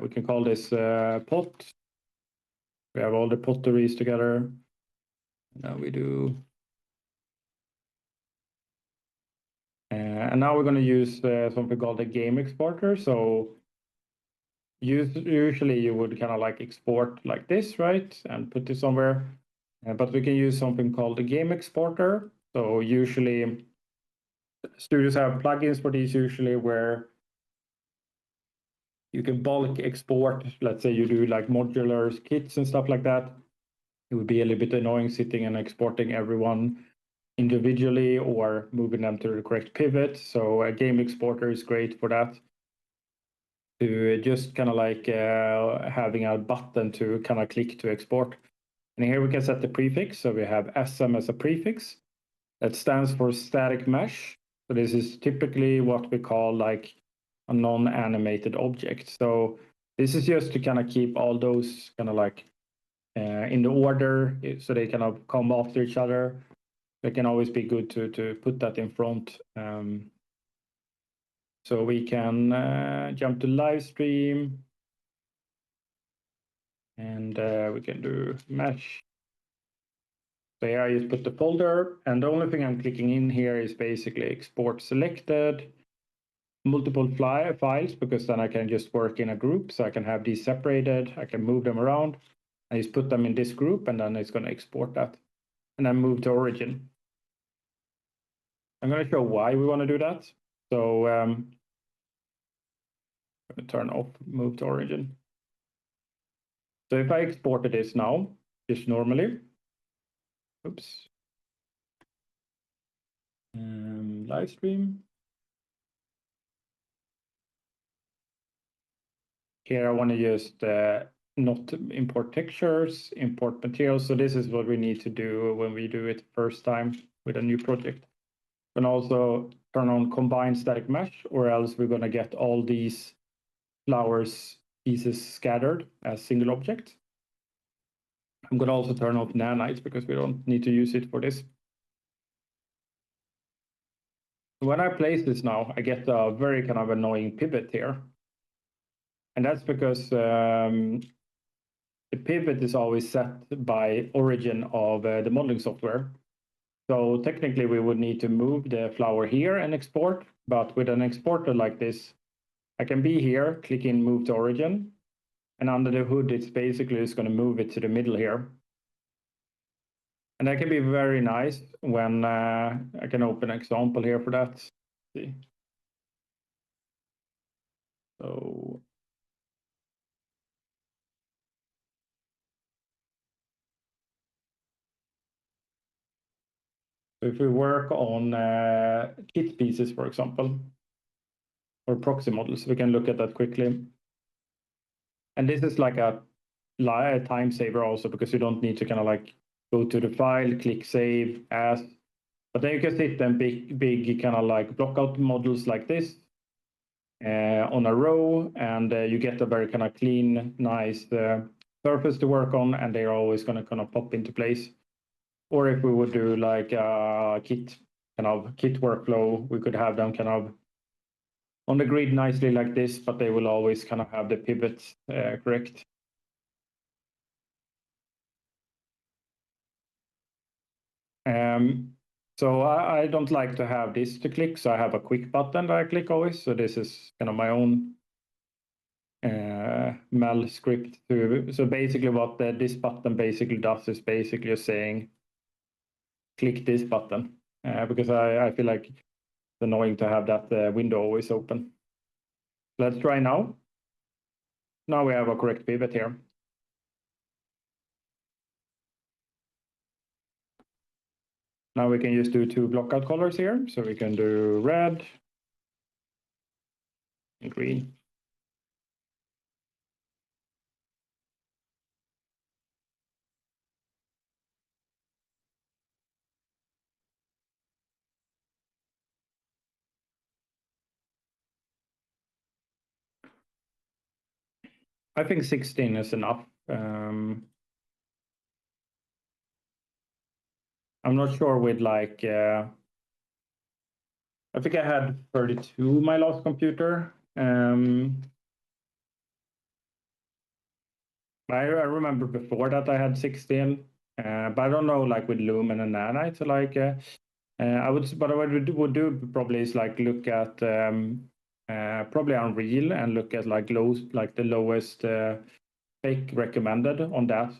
we can call this pot. We have all the potteries together. Now we do, and now we're going to use something called a game exporter. So usually you would kind of like export like this, right? And put this somewhere. But we can use something called a game exporter. So usually studios have plugins for these usually where you can bulk export. Let's say you do like modular kits and stuff like that. It would be a little bit annoying sitting and exporting everyone individually or moving them to the correct pivot. So a game exporter is great for that. To just kind of like having a button to kind of click to export. And here we can set the prefix. So we have SM as a prefix. That stands for static mesh. So this is typically what we call like a non-animated object. So this is just to kind of keep all those kind of like in the order, so they kind of come after each other. It can always be good to put that in front. So we can jump to live stream. And we can do mesh So here I just put the folder, and the only thing I'm clicking in here is basically export selected, multiple files, because then I can just work in a group. So I can have these separated, I can move them around. I just put them in this group, and then it's going to export that. And then move to origin. I'm going to show why we want to do that. So I'm going to turn off move to origin. So if I exported this now, just normally, oops, live stream. Here I want to just not import textures, import materials. So this is what we need to do when we do it first time with a new project. And also turn on combine static mesh, or else we're going to get all these flowers pieces scattered as single objects. I'm going to also turn off nanites because we don't need to use it for this. When I place this now, I get a very kind of annoying pivot here. And that's because the pivot is always set by origin of the modeling software. So technically we would need to move the flower here and export, but with an exporter like this, I can be here, click in move to origin, and under the hood, it's basically just going to move it to the middle here. And that can be very nice when I can open an example here for that. Let's see. So if we work on kit pieces, for example, or proxy models, we can look at that quickly. And this is like a time saver also, because you don't need to kind of like go to the file, click save as, but then you can sit them big kind of like blockout models like this on a row, and you get a very kind of clean, nice surface to work on, and they're always going to kind of pop into place. Or if we would do like a kit workflow, we could have them kind of on the grid nicely like this, but they will always kind of have the pivots correct. So I don't like to have this to click, so I have a quick button that I click always. So this is kind of my own Mel script. So basically what this button basically does is basically saying, click this button, because I feel like it's annoying to have that window always open. Let's try now. Now we have a correct pivot here. Now we can just do two blockout colors here. So we can do red and green. I think 16 is enough. I'm not sure with like, I think I had 32 my last computer. I remember before that I had 16, but I don't know like with Lumen and Nanite. So like, what I would do probably is like look at probably Unreal and look at like the lowest spec recommended on that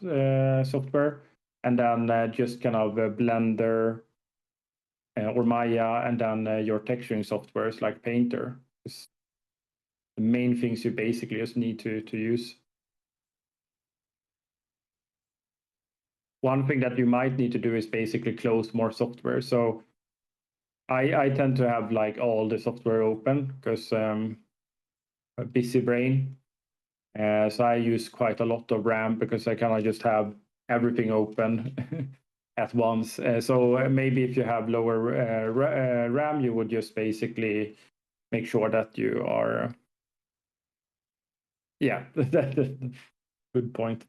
software, and then just kind of Blender or Maya, and then your texturing softwares like Painter. It's the main things you basically just need to use. One thing that you might need to do is basically close more software. So I tend to have like all the software open because a busy brain. So I use quite a lot of RAM because I kind of just have everything open at once. So maybe if you have lower RAM, you would just basically make sure that you are, yeah, that's a good point.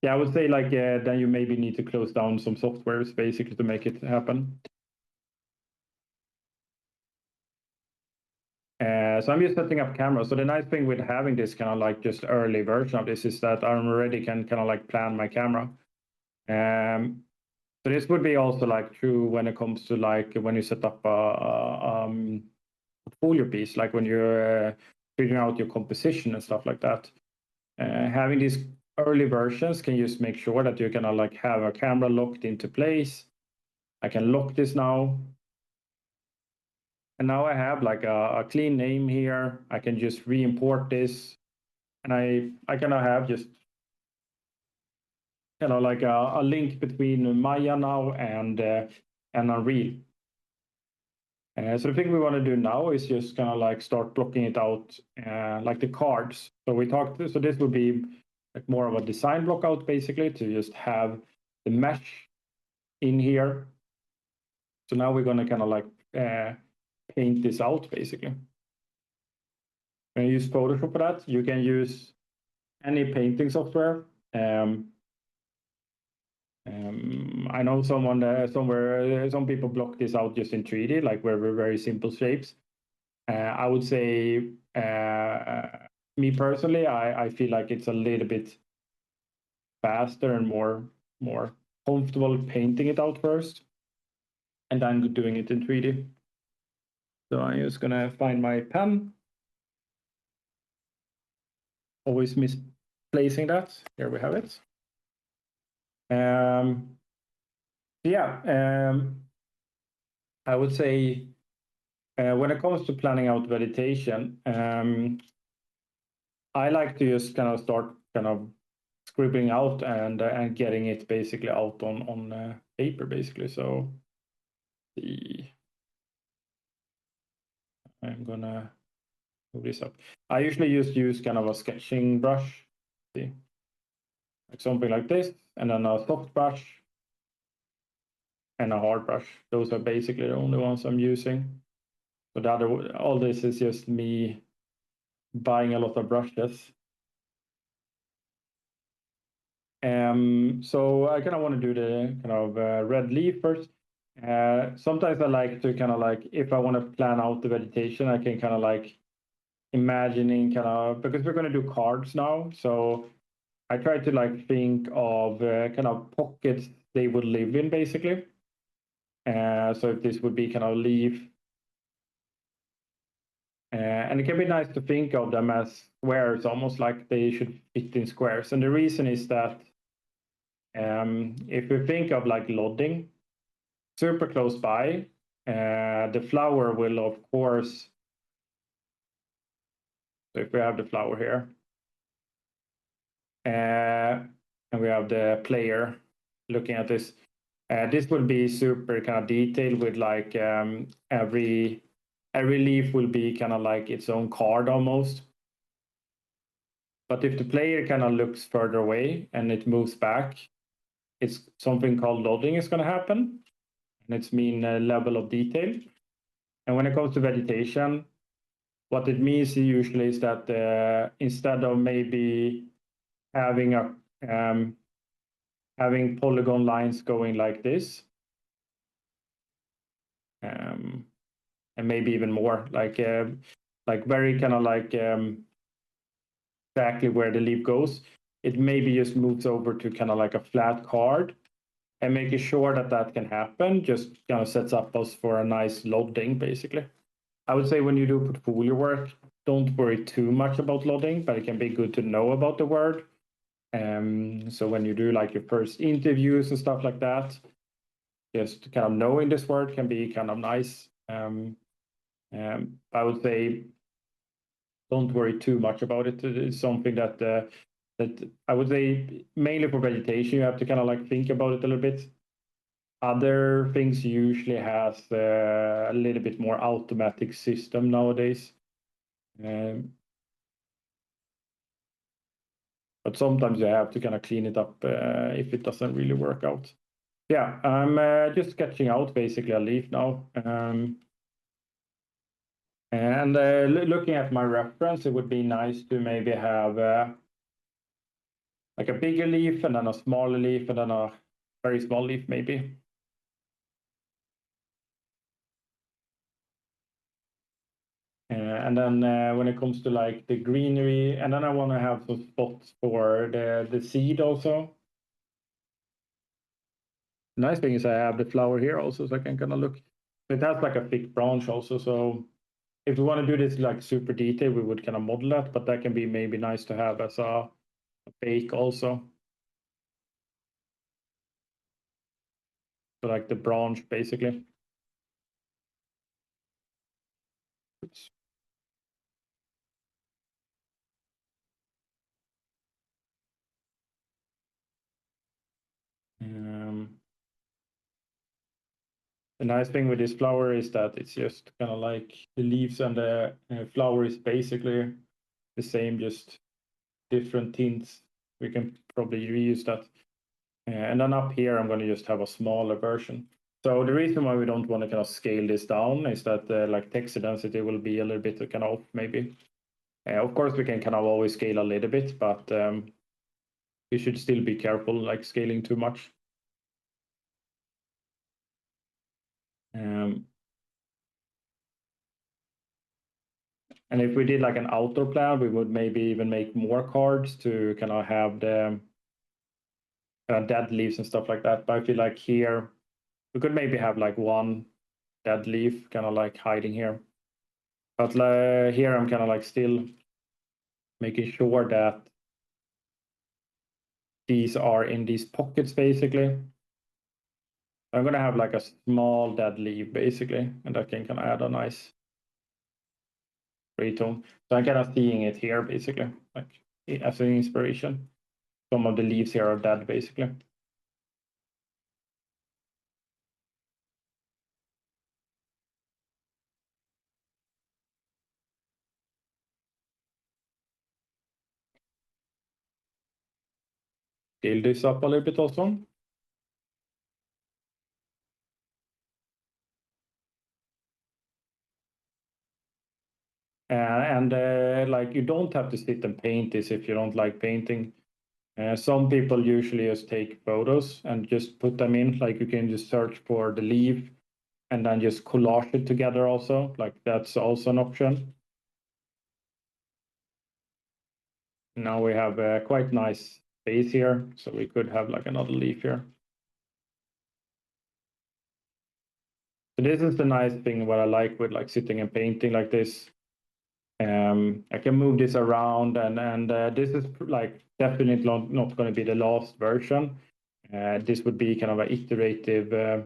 Yeah, I would say like then you maybe need to close down some softwares basically to make it happen. So I'm just setting up cameras. So the nice thing with having this kind of like just early version of this is that I already can kind of like plan my camera. So this would be also like true when it comes to like when you set up a portfolio piece, like when you're figuring out your composition and stuff like that. Having these early versions can just make sure that you can like have a camera locked into place. I can lock this now. And now I have like a clean name here. I can just re-import this. And I kind of have just like a link between Maya now and Unreal. So the thing we want to do now is just kind of like start blocking it out like the cards. So so this would be like more of a design block out basically to just have the mesh in here. So now we're going to kind of like paint this out basically. When you use Photoshop for that, you can use any painting software. I know some people block this out just in 3D, like very, very simple shapes. I would say, me personally, I feel like it's a little bit faster and more comfortable painting it out first, and then doing it in 3D. So I'm just gonna find my pen. Always misplacing that. Here we have it. I would say when it comes to planning out vegetation, I like to just kind of start kind of scribbling out and getting it basically out on paper basically. So I'm gonna move this up. I usually just use kind of a sketching brush, see, like something like this, and then a soft brush and a hard brush. Those are basically the only ones I'm using. So all this is just me buying a lot of brushes. So I kind of want to do the kind of red leaf first. Sometimes I like to kind of like, if I want to plan out the vegetation, I can kind of like imagining kind of, because we're going to do cards now. So I try to like think of kind of pockets they would live in basically. So if this would be kind of leaf, and it can be nice to think of them as squares, almost like they should fit in squares. And the reason is that if we think of like lodding, super close by, the flower will of course, so if we have the flower here, and we have the player looking at this, this will be super kind of detailed with like every leaf will be kind of like its own card almost. But if the player kind of looks further away and it moves back, it's something called loading is going to happen. And it's mean level of detail. And when it comes to vegetation, what it means usually is that instead of maybe having having polygon lines going like this, and maybe even more like very kind of like exactly where the leaf goes, it maybe just moves over to kind of like a flat card, and making sure that that can happen just kind of sets up us for a nice loading basically. I would say when you do portfolio work, don't worry too much about loading, but it can be good to know about the word. So when you do like your first interviews and stuff like that, just kind of knowing this word can be kind of nice. I would say don't worry too much about it. It's something that that I would say mainly for vegetation, you have to kind of like think about it a little bit. Other things usually has a little bit more automatic system nowadays. But sometimes you have to kind of clean it up if it doesn't really work out. Yeah, I'm just sketching out basically a leaf now. And looking at my reference, it would be nice to maybe have like a bigger leaf and then a smaller leaf and then a very small leaf maybe. And then when it comes to like the greenery, and then I want to have some spots for the seed also. The nice thing is I have the flower here also, so I can kind of look. It has like a thick branch also, so if we want to do this like super detailed, we would kind of model that, but that can be maybe nice to have as a bake also. So like the branch basically. Oops. The nice thing with this flower is that it's just kind of like the leaves and the flower is basically the same, just different tints. We can probably reuse that. And then up here, I'm going to just have a smaller version. So the reason why we don't want to kind of scale this down is that like texture density will be a little bit kind of off maybe. Of course, we can kind of always scale a little bit, but we should still be careful like scaling too much. And if we did like an outdoor plan, we would maybe even make more cards to kind of have the dead leaves and stuff like that. But I feel like here, we could maybe have like one dead leaf kind of like hiding here. But here I'm kind of like still making sure that these are in these pockets basically. I'm gonna have like a small dead leaf basically, and that can kind of add a nice tone. So I'm kind of seeing it here basically, like as an inspiration. Some of the leaves here are dead basically. Scale this up a little bit also. And like you don't have to sit and paint this if you don't like painting. Some people usually just take photos and just put them in. Like you can just search for the leaf and then just collage it together also. Like that's also an option. Now we have a quite nice space here, so we could have like another leaf here. So this is the nice thing what I like with like sitting and painting like this. I can move this around, and this is like definitely not going to be the last version. This would be kind of an iterative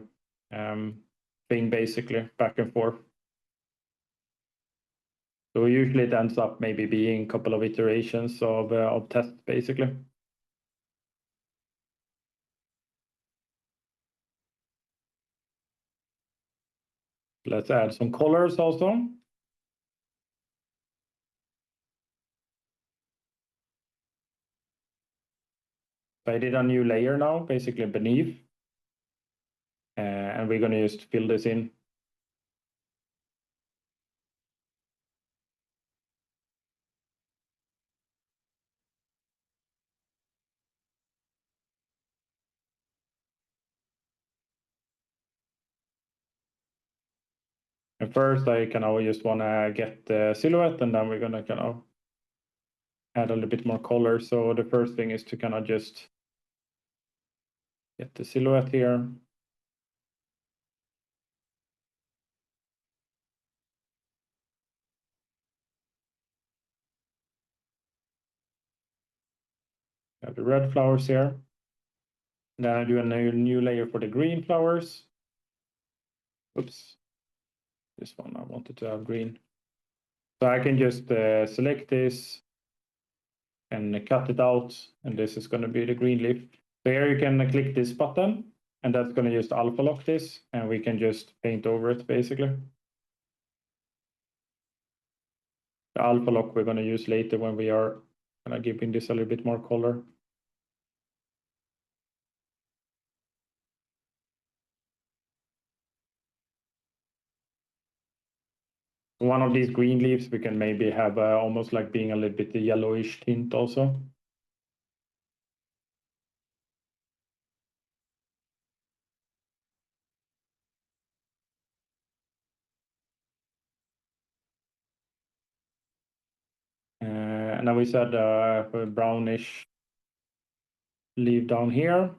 thing, basically back and forth. So usually it ends up maybe being a couple of iterations of tests, basically. Let's add some colors also. So I did a new layer now, basically beneath. And we're going to just fill this in. And first, I kind of just want to get the silhouette, and then we're going to kind of add a little bit more color. So the first thing is to kind of just get the silhouette here. Have the red flowers here. And then I do a new layer for the green flowers. Oops. This one I wanted to have green. So I can just select this and cut it out. And this is going to be the green leaf. So here you can click this button, and that's going to just alpha lock this, and we can just paint over it basically. The alpha lock we're going to use later when we are kind of giving this a little bit more color. One of these green leaves we can maybe have almost like being a little bit the yellowish tint also. And then we said a brownish leaf down here.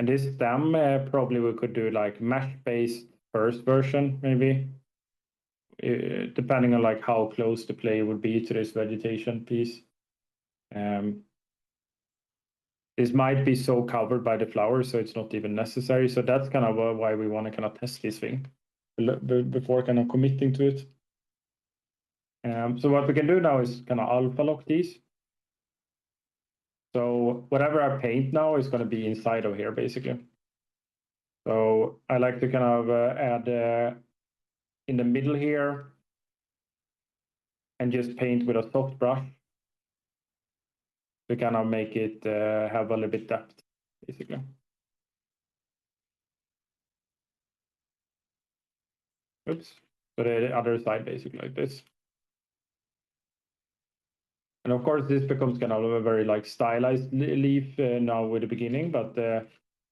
And this stem, probably we could do like mesh-based first version, maybe, depending on like how close the player would be to this vegetation piece. This might be so covered by the flowers, so it's not even necessary. So that's kind of why we want to kind of test this thing before kind of committing to it. So what we can do now is kind of alpha lock these. So whatever I paint now is going to be inside of here, basically. So I like to kind of add in the middle here and just paint with a soft brush to kind of make it have a little bit depth, basically. Oops. So the other side, basically like this. And of course, this becomes kind of a very like stylized leaf now with the beginning, but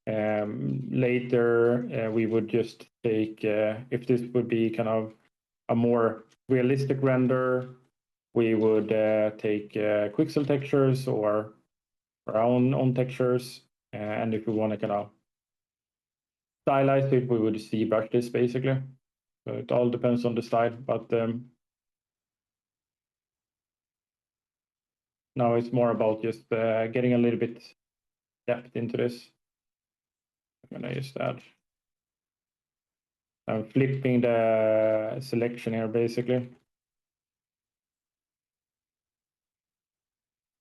later we would just take, if this would be kind of a more realistic render, we would take Quixel textures or our own textures. And if we want to kind of stylize it, we would ZBrush this basically. So it all depends on the style, but now it's more about just getting a little bit depth into this. I'm gonna just add. I'm flipping the selection here basically.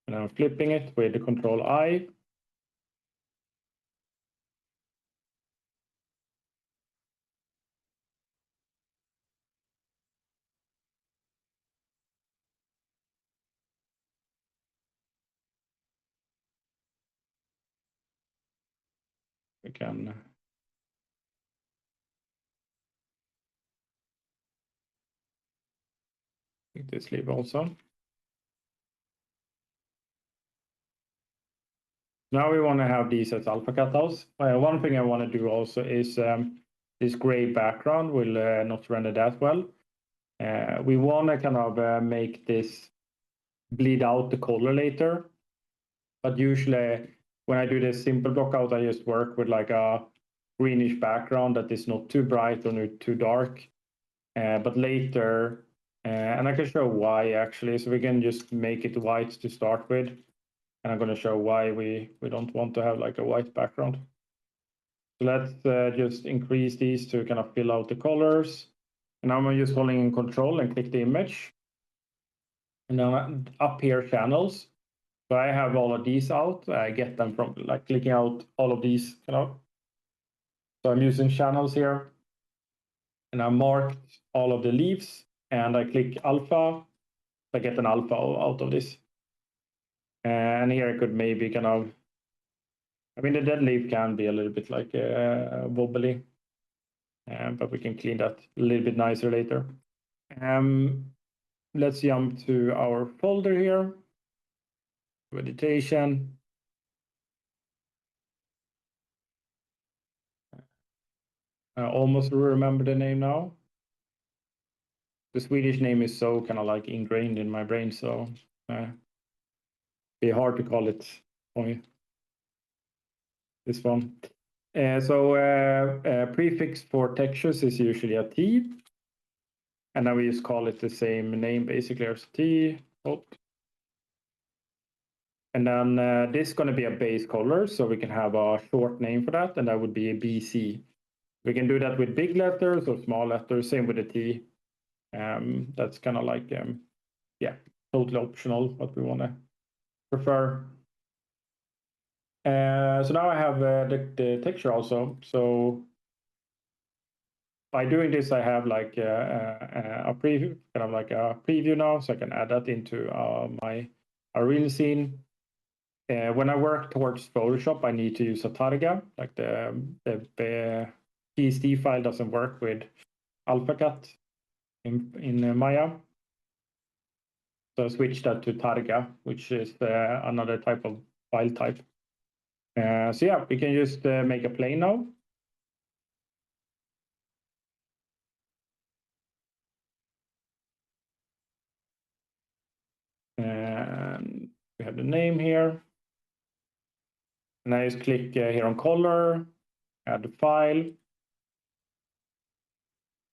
And I'm flipping it with the Control I. We can make this leave also. Now we want to have these as alpha cutouts. One thing I want to do also is this gray background will not render that well. We want to kind of make this bleed out the color later. But usually when I do this simple blockout, I just work with like a greenish background that is not too bright or not too dark. But later, and I can show why actually, so we can just make it white to start with. And I'm going to show why we don't want to have like a white background. So let's just increase these to kind of fill out the colors. And now I'm just holding in Control and click the image. And then up here, channels. So I have all of these out. I get them from like clicking out all of these, you know. So I'm using channels here. And I marked all of the leaves. And I click alpha. I get an alpha out of this. And here I could maybe kind of, I mean, the dead leaf can be a little bit like wobbly, but we can clean that a little bit nicer later. Let's jump to our folder here, vegetation. I almost remember the name now. The Swedish name is so kind of like ingrained in my brain, so be hard to call it only this one. Prefix for textures is usually a T, and then we just call it the same name basically as T. Oh. And then this is going to be a base color, so we can have a short name for that, and that would be a BC. We can do that with big letters or small letters, same with the T. That's kind of like, yeah, totally optional what we want to prefer. So now I have the texture also. So by doing this, I have like a preview, kind of like a preview now, so I can add that into my real scene. When I work towards Photoshop, I need to use a targa, like the PSD file doesn't work with AlphaCut in Maya. So I switched that to targa, which is another type of file type. So yeah, we can just make a plane now. And we have the name here. And I just click here on color, add the file.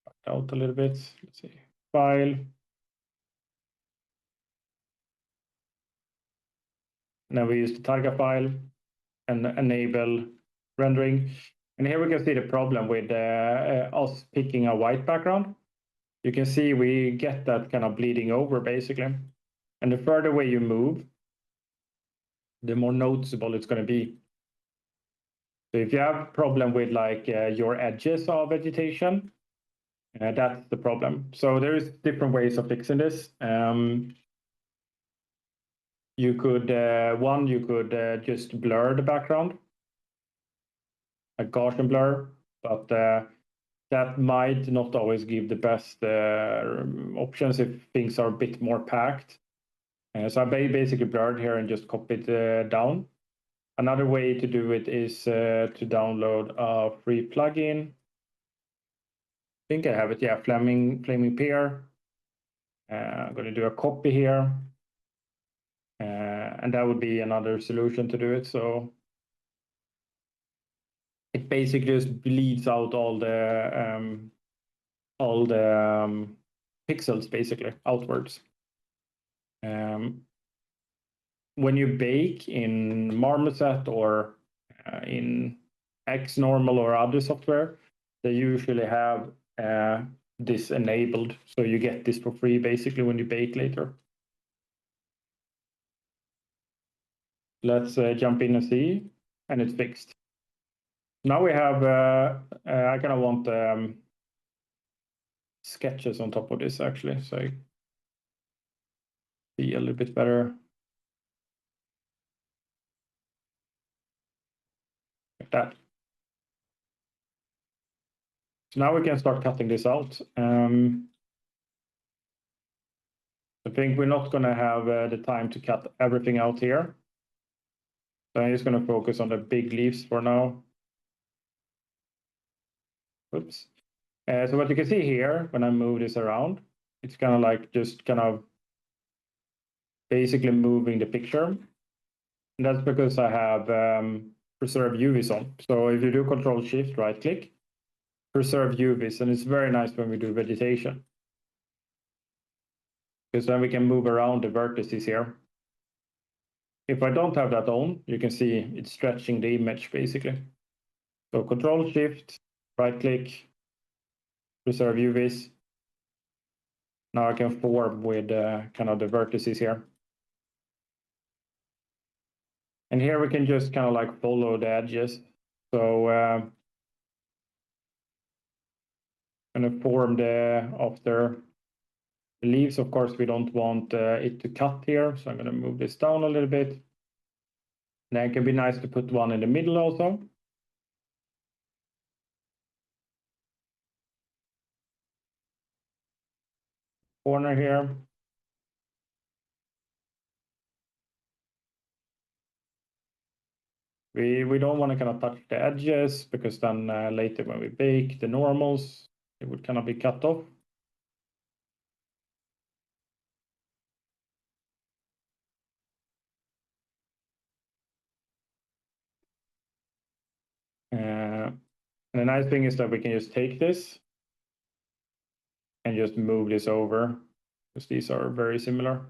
Back out a little bit. Let's see, file. Now we use the target file and enable rendering. And here we can see the problem with us picking a white background. You can see we get that kind of bleeding over basically. And the further away you move, the more noticeable it's going to be. So if you have a problem with like your edges of vegetation, that's the problem. So there's different ways of fixing this. You could, just blur the background, a Gaussian blur, but that might not always give the best options if things are a bit more packed. So I basically blurred here and just copied it down. Another way to do it is to download a free plugin. I think I have it, yeah, Flaming Pear. I'm going to do a copy here. And that would be another solution to do it. So it basically just bleeds out all the pixels basically outwards. When you bake in Marmoset or in Xnormal or other software, they usually have this enabled, so you get this for free basically when you bake later. Let's jump in and see, and it's fixed. Now we have, I kind of want sketches on top of this actually, so I see a little bit better. Like that. So now we can start cutting this out. I think we're not going to have the time to cut everything out here. So I'm just going to focus on the big leaves for now. Oops. So what you can see here, when I move this around, it's kind of like just kind of basically moving the picture. And that's because I have preserve UVs on. So if you do Control Shift, right click, preserve UVs, and it's very nice when we do vegetation. Because then we can move around the vertices here. If I don't have that on, you can see it's stretching the image basically. So Control Shift, right click, preserve UVs. Now I can form with kind of the vertices here. And here we can just kind of like follow the edges. So kind of form after the leaves. Of course, we don't want it to cut here. So I'm going to move this down a little bit. Then it can be nice to put one in the middle also. Corner here. We don't want to kind of touch the edges because then later when we bake the normals, it would kind of be cut off. And the nice thing is that we can just take this and just move this over because these are very similar.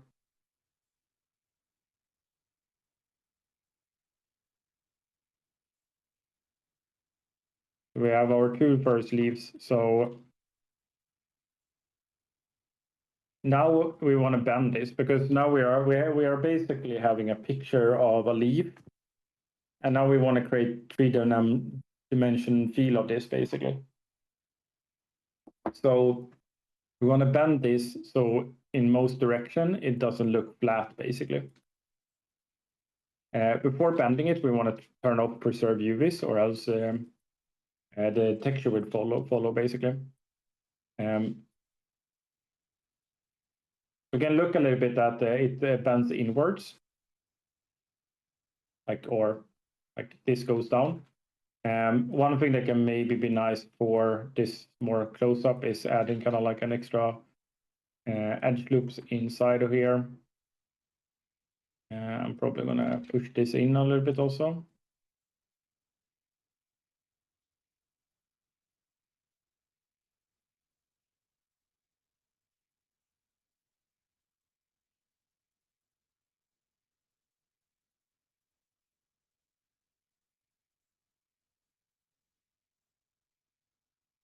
We have our two first leaves. So now we want to bend this because now we are basically having a picture of a leaf. And now we want to create three-dimension feel of this basically. So we want to bend this so in most direction it doesn't look flat basically. Before bending it, we want to turn off preserve UVs or else the texture would follow basically. We can look a little bit at it bends inwards, like this goes down. One thing that can maybe be nice for this more close up is adding kind of like an extra edge loops inside of here. I'm probably gonna push this in a little bit also.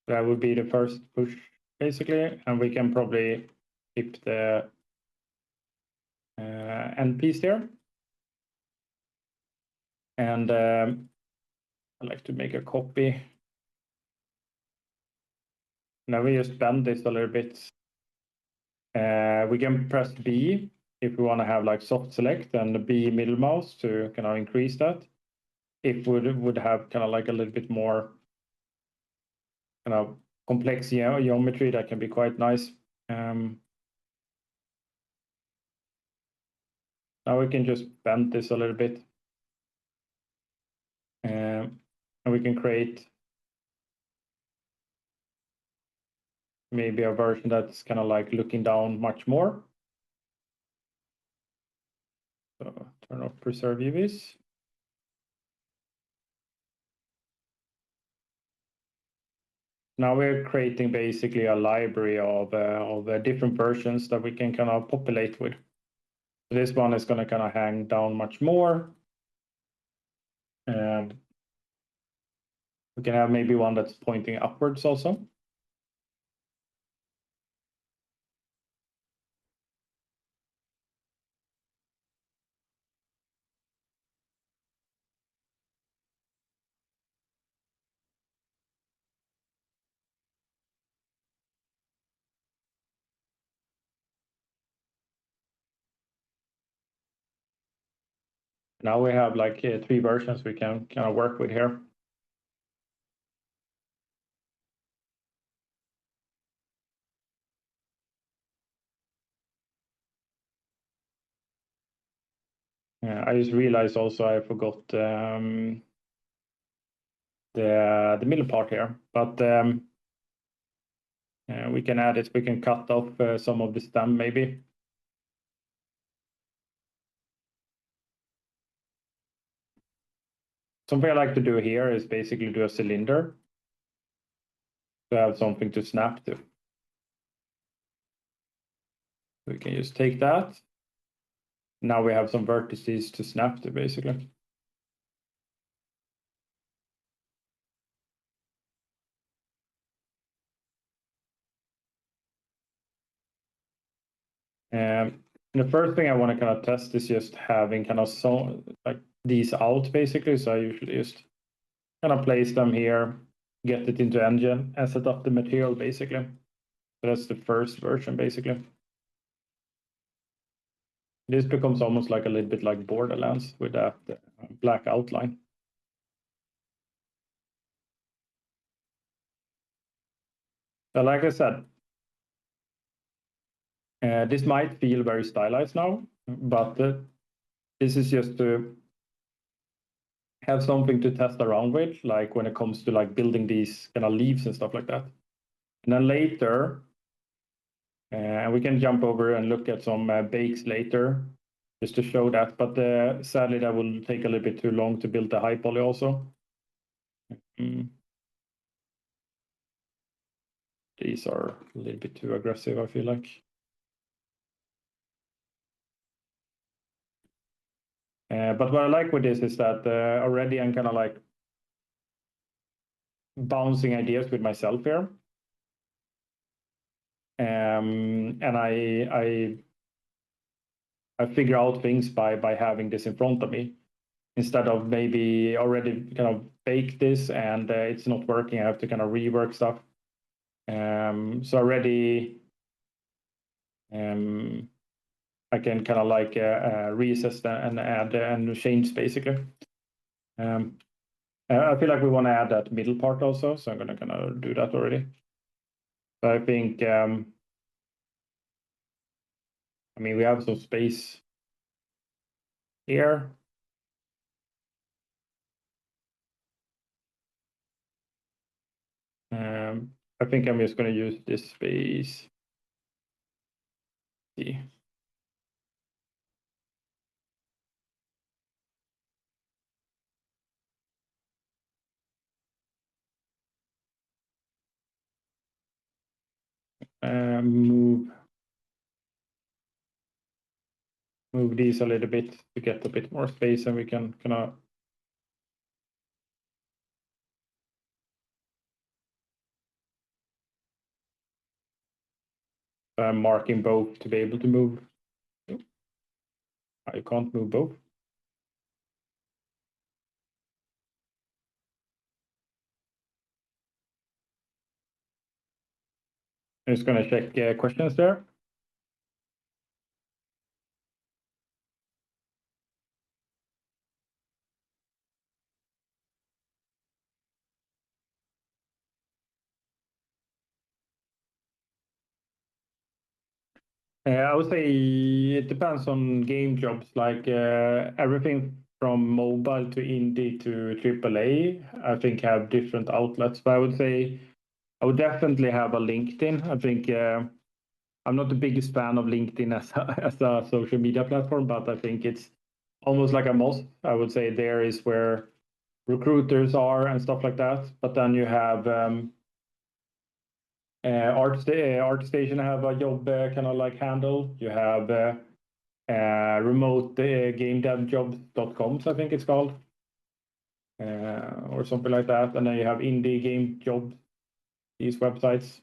That would be the first push, basically, and we can probably keep the end piece there. And I'd like to make a copy. Now we just bend this a little bit. We can press B if we want to have like soft select and the B middle mouse to kind of increase that. If we would have kind of like a little bit more kind of complex geometry, that can be quite nice. Now we can just bend this a little bit. And we can create maybe a version that's kind of like looking down much more. So turn off preserve UVs. Now we're creating basically a library of different versions that we can kind of populate with. So this one is going to kind of hang down much more. We can have maybe one that's pointing upwards also. Now we have like 3 versions we can kind of work with here. I just realized also I forgot the middle part here, but we can add it. We can cut off some of the stem maybe. Something I like to do here is basically do a cylinder to have something to snap to. We can just take that. Now we have some vertices to snap to basically. The first thing I want to kind of test is just having kind of so like these out basically. So I usually just kind of place them here, get it into engine, and set up the material basically. So that's the first version basically. This becomes almost like a little bit like Borderlands with that black outline. So like I said, this might feel very stylized now, but this is just to have something to test around with, like when it comes to like building these kind of leaves and stuff like that. And then later, we can jump over and look at some bakes later, just to show that. But sadly, that will take a little bit too long to build the high poly also. These are a little bit too aggressive, I feel like. But what I like with this is that already I'm kind of like bouncing ideas with myself here. And I figure out things by having this in front of me, instead of maybe already kind of bake this and it's not working. I have to kind of rework stuff. So already I can kind of like reassess and add and change basically. I feel like we want to add that middle part also, so I'm going to kind of do that already. So I think, I mean, we have some space here. I think I'm just going to use this space. See. Move these a little bit to get a bit more space, and we can kind of So I'm marking both to be able to move. I can't move both. I'm just going to check questions there. I would say it depends on game jobs, like everything from mobile to indie to AAA, I think have different outlets. But I would say I would definitely have a LinkedIn. I think I'm not the biggest fan of LinkedIn as a social media platform, but I think it's almost like a must. I would say there is where recruiters are and stuff like that. But then you have ArtStation have a job kind of like handle. You have remote gamedevjobs.com, I think it's called, or something like that. And then you have indie game jobs, these websites.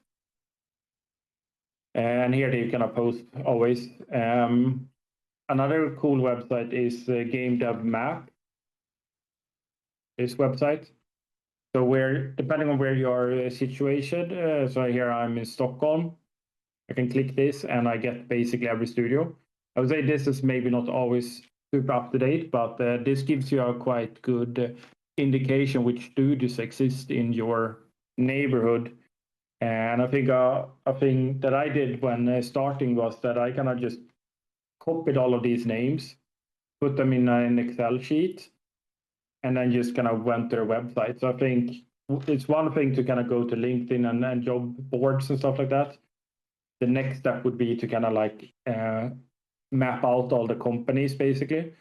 And here they kind of post always. Another cool website is Game Dev Map, this website. So where, depending on where you are situated, so here I'm in Stockholm, I can click this and I get basically every studio. I would say this is maybe not always super up to date, but this gives you a quite good indication which studios exist in your neighborhood. And I think a thing that I did when starting was that I kind of just copied all of these names, put them in an Excel sheet, and then just kind of went to their website. So I think it's one thing to kind of go to LinkedIn and job boards and stuff like that. The next step would be to kind of like map out all the companies basically.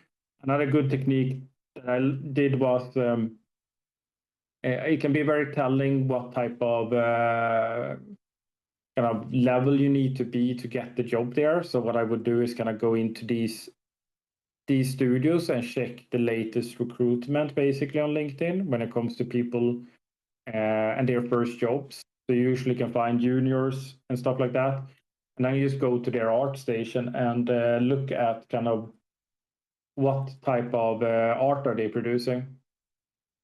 Another good technique that I did was it can be very telling what type of kind of level you need to be to get the job there. So what I would do is kind of go into these studios and check the latest recruitment basically on LinkedIn when it comes to people and their first jobs. So you usually can find juniors and stuff like that. And then you just go to their art station and look at kind of what type of art are they producing.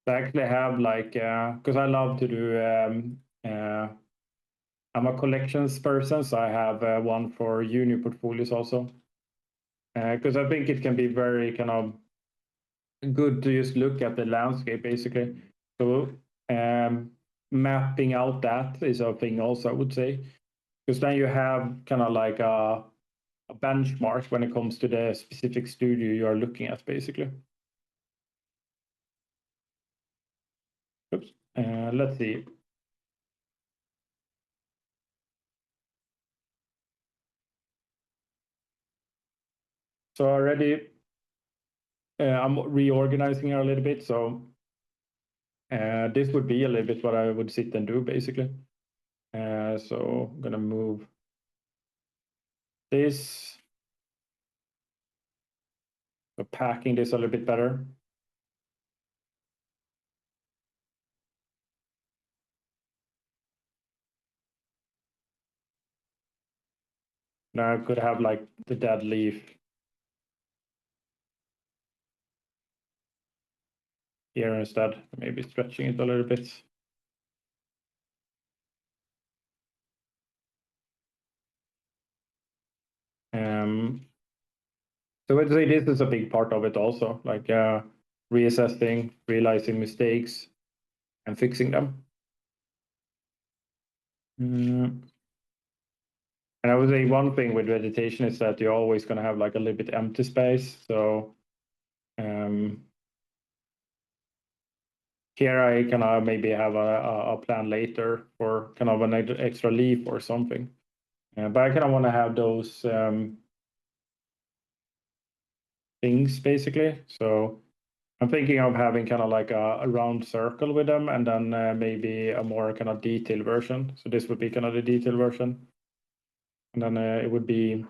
So I actually have like, because I love to do, I'm a collections person, so I have one for uni portfolios also. Because I think it can be very kind of good to just look at the landscape basically. So mapping out that is a thing also, I would say, because then you have kind of like a benchmark when it comes to the specific studio you are looking at basically. Oops. Let's see. So already I'm reorganizing a little bit. So this would be a little bit what I would sit and do basically. So I'm gonna move this. So packing this a little bit better. Now I could have like the dead leaf here instead, maybe stretching it a little bit. So I'd say this is a big part of it also, like reassessing, realizing mistakes, and fixing them. And I would say one thing with meditation is that you're always going to have like a little bit empty space. So here I kind of maybe have a plan later for kind of an extra leaf or something. But I kind of want to have those things basically. So I'm thinking of having kind of like a round circle with them and then maybe a more kind of detailed version. So this would be kind of the detailed version. And then it would be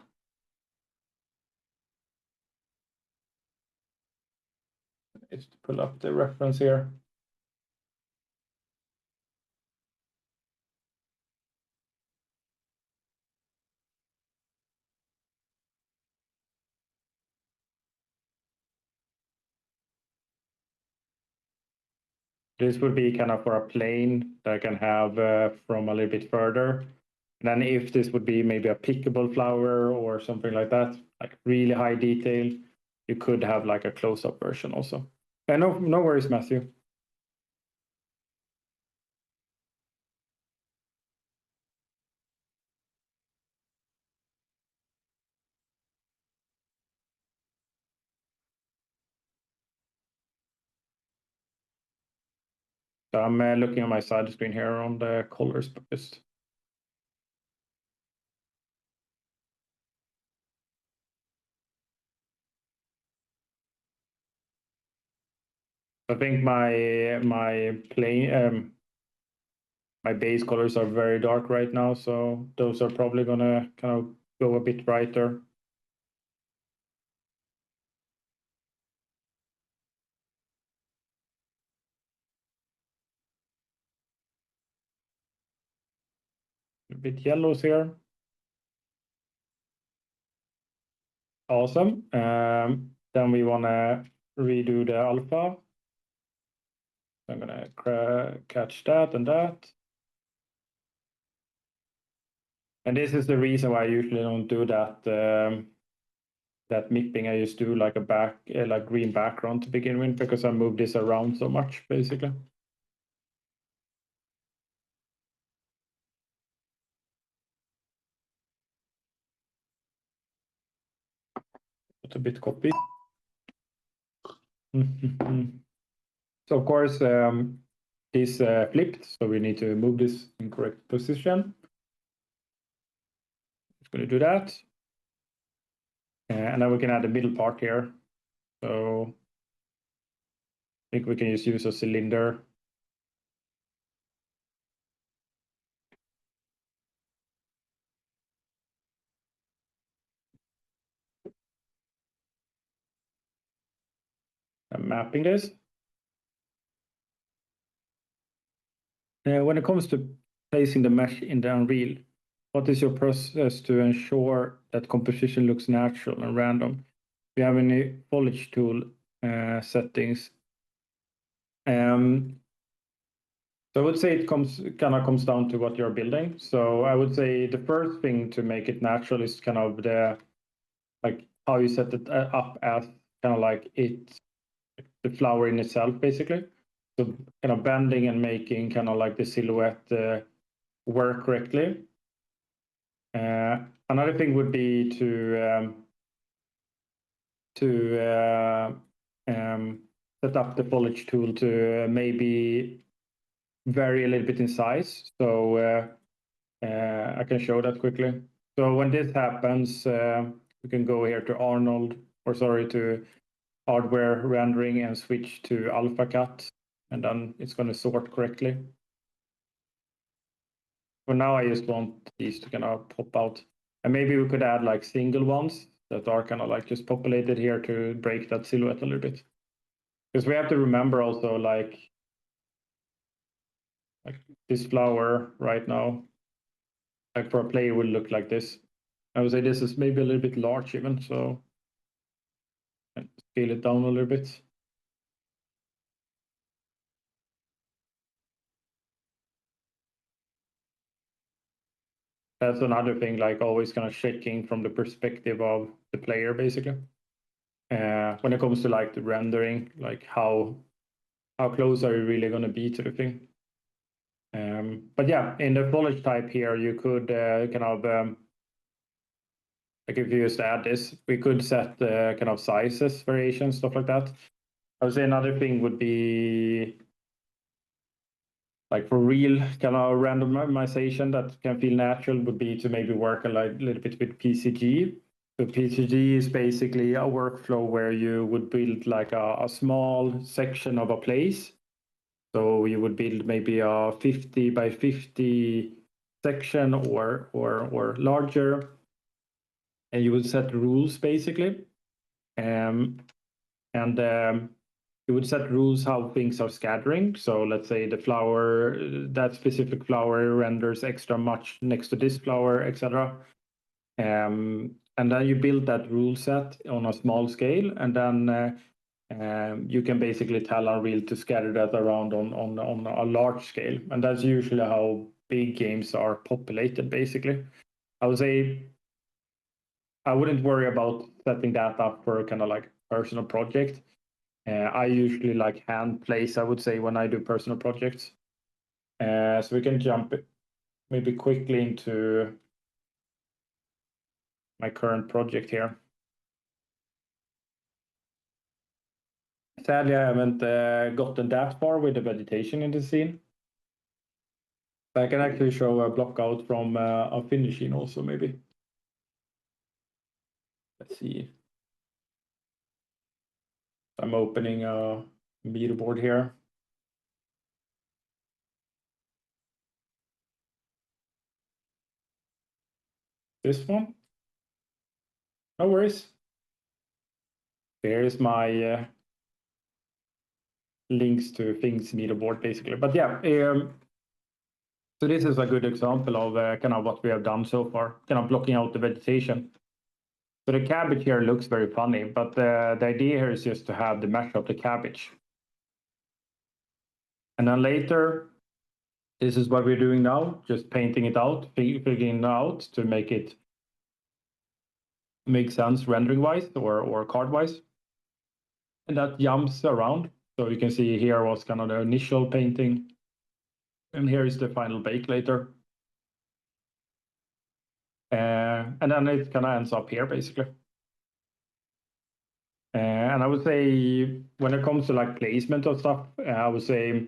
just to pull up the reference here. This would be kind of for a plane that I can have from a little bit further. And then if this would be maybe a pickable flower or something like that, like really high detail, you could have like a close-up version also. And no worries, Matthew. So I'm looking at my side screen here on the colors just. I think my plane my base colors are very dark right now, so those are probably gonna kind of go a bit brighter. A bit yellows here. Awesome. Then we wanna redo the alpha. I'm gonna catch that and that. And this is the reason why I usually don't do that that mipping. I just do like a like green background to begin with, because I move this around so much basically. It's a bit copy. So of course this flipped, so we need to move this in correct position. Just going to do that. And then we can add the middle part here. So I think we can just use a cylinder. I'm mapping this. When it comes to placing the mesh in the Unreal, what is your process to ensure that composition looks natural and random? Do you have any Foliage tool settings? So I would say it kind of comes down to what you're building. So I would say the first thing to make it natural is kind of like how you set it up as kind of like the flower in itself, basically. So kind of bending and making kind of like the silhouette work correctly. Another thing would be to set up the Foliage tool to maybe vary a little bit in size. So I can show that quickly. So when this happens, we can go here to to hardware rendering and switch to alpha cut, and then it's going to sort correctly. For now, I just want these to kind of pop out. And maybe we could add like single ones that are kind of like just populated here to break that silhouette a little bit. Because we have to remember also like this flower right now, like for a player will look like this. I would say this is maybe a little bit large even, so scale it down a little bit. That's another thing, like always kind of checking from the perspective of the player, basically. When it comes to like the rendering, like how close are you really going to be to the thing? But yeah, in the Foliage type here, you could kind of like if you just add this, we could set kind of sizes, variations, stuff like that. I would say another thing would be like for real kind of randomization that can feel natural would be to maybe work a little bit with PCG. So PCG is basically a workflow where you would build like a small section of a place. So you would build maybe a 50 by 50 section or larger, and you would set rules basically. And you would set rules how things are scattering. So let's say the flower, that specific flower renders extra much next to this flower, etc. And then you build that rule set on a small scale, and then you can basically tell Unreal to scatter that around on a large scale. And that's usually how big games are populated, basically. I would say I wouldn't worry about setting that up for kind of like personal project. I usually like hand place, I would say, when I do personal projects. So we can jump maybe quickly into my current project here. Sadly, I haven't gotten that far with the vegetation in the scene. But I can actually show a block out from a finishing also, maybe. Let's see. I'm opening a meter board here. This one. No worries. There's my links to things meter board, basically. But yeah, so this is a good example of kind of what we have done so far, kind of blocking out the vegetation. So the cabbage here looks very funny, but the idea here is just to have the mesh of the cabbage. And then later, this is what we're doing now, just painting it out, figuring it out to make it make sense rendering-wise or card-wise. And that jumps around. So you can see here was kind of the initial painting. And here is the final bake later. And then it kind of ends up here, basically. And I would say when it comes to like placement of stuff, I would say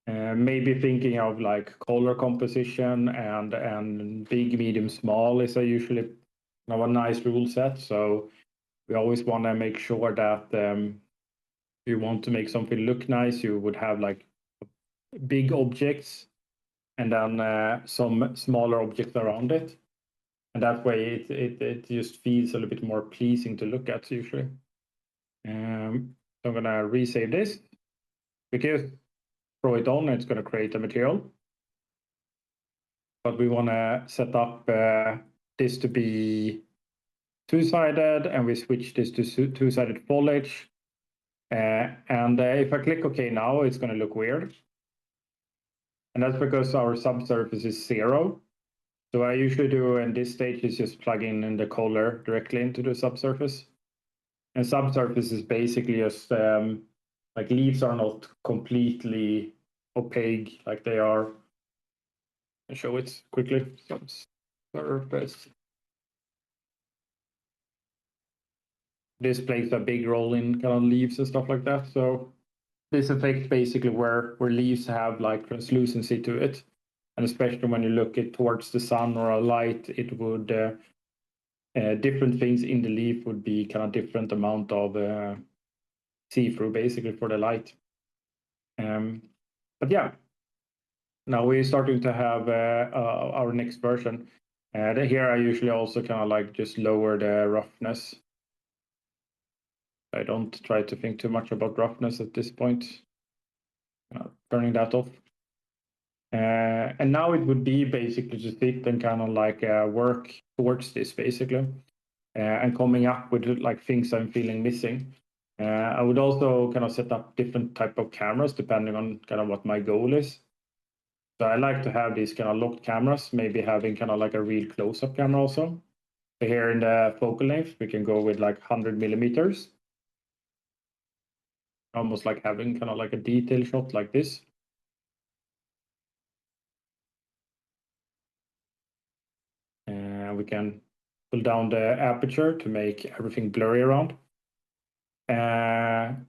maybe thinking of like color composition and big, medium, small is usually a nice rule set. So we always want to make sure that you want to make something look nice, you would have like big objects and then some smaller objects around it. And that way it just feels a little bit more pleasing to look at usually. So I'm going to resave this because throw it on, it's going to create a material. But we want to set up this to be two-sided, and we switch this to two-sided foliage. And if I click OK now, it's going to look weird. And that's because our subsurface is 0. So what I usually do in this stage is just plug in the color directly into the subsurface. And subsurface is basically just like leaves are not completely opaque like they are. I'll show it quickly. Subsurface. This plays a big role in kind of leaves and stuff like that. So this effect basically where leaves have like translucency to it. And especially when you look it towards the sun or a light, it would different things in the leaf would be kind of different amount of see-through basically for the light. But yeah, now we're starting to have our next version. Here I usually also kind of like just lower the roughness. I don't try to think too much about roughness at this point. Turning that off. And now it would be basically to sit and kind of like work towards this basically. And coming up with like things I'm feeling missing. I would also kind of set up different type of cameras depending on kind of what my goal is. So I like to have these kind of locked cameras, maybe having kind of like a real close-up camera also. So here in the focal length, we can go with like 100 millimeters. Almost like having kind of like a detail shot like this. We can pull down the aperture to make everything blurry around. And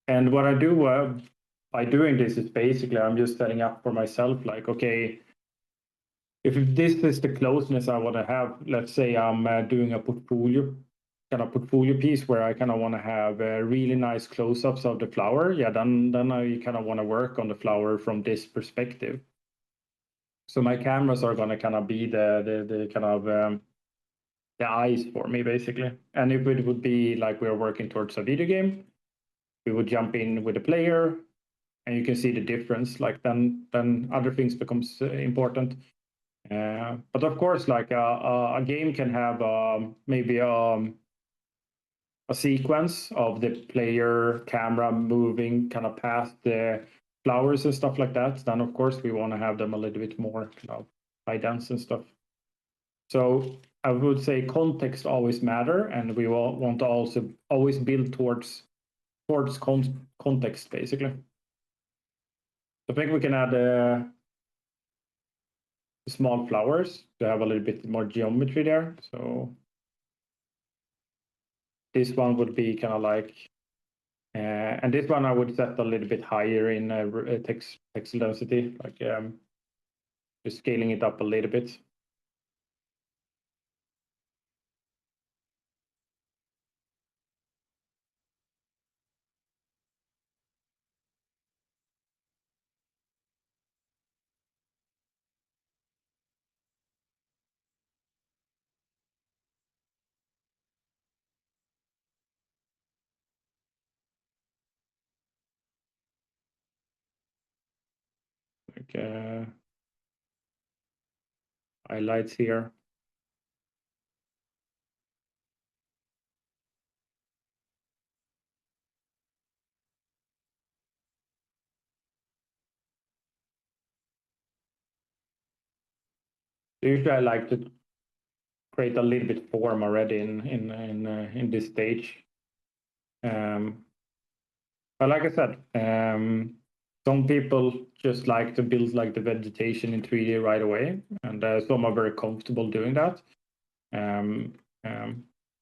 what I do by doing this is basically I'm just setting up for myself like, okay, if this is the closeness I want to have, let's say I'm doing a portfolio piece where I kind of want to have really nice close-ups of the flower, yeah, then I kind of want to work on the flower from this perspective. So my cameras are going to kind of be the kind of the eyes for me basically. And if it would be like we're working towards a video game, we would jump in with a player, and you can see the difference. Like then other things becomes important. But of course, like a game can have maybe a sequence of the player camera moving kind of past the flowers and stuff like that, then of course we want to have them a little bit more kind of high dense and stuff. So I would say context always matter, and we want to also always build towards context basically. I think we can add small flowers to have a little bit more geometry there. So this one would be kind of like, and this one I would set a little bit higher in pixel density, like just scaling it up a little bit. Like highlights here. Usually I like to create a little bit form already in this stage. But like I said, some people just like to build like the vegetation in 3D right away, and some are very comfortable doing that.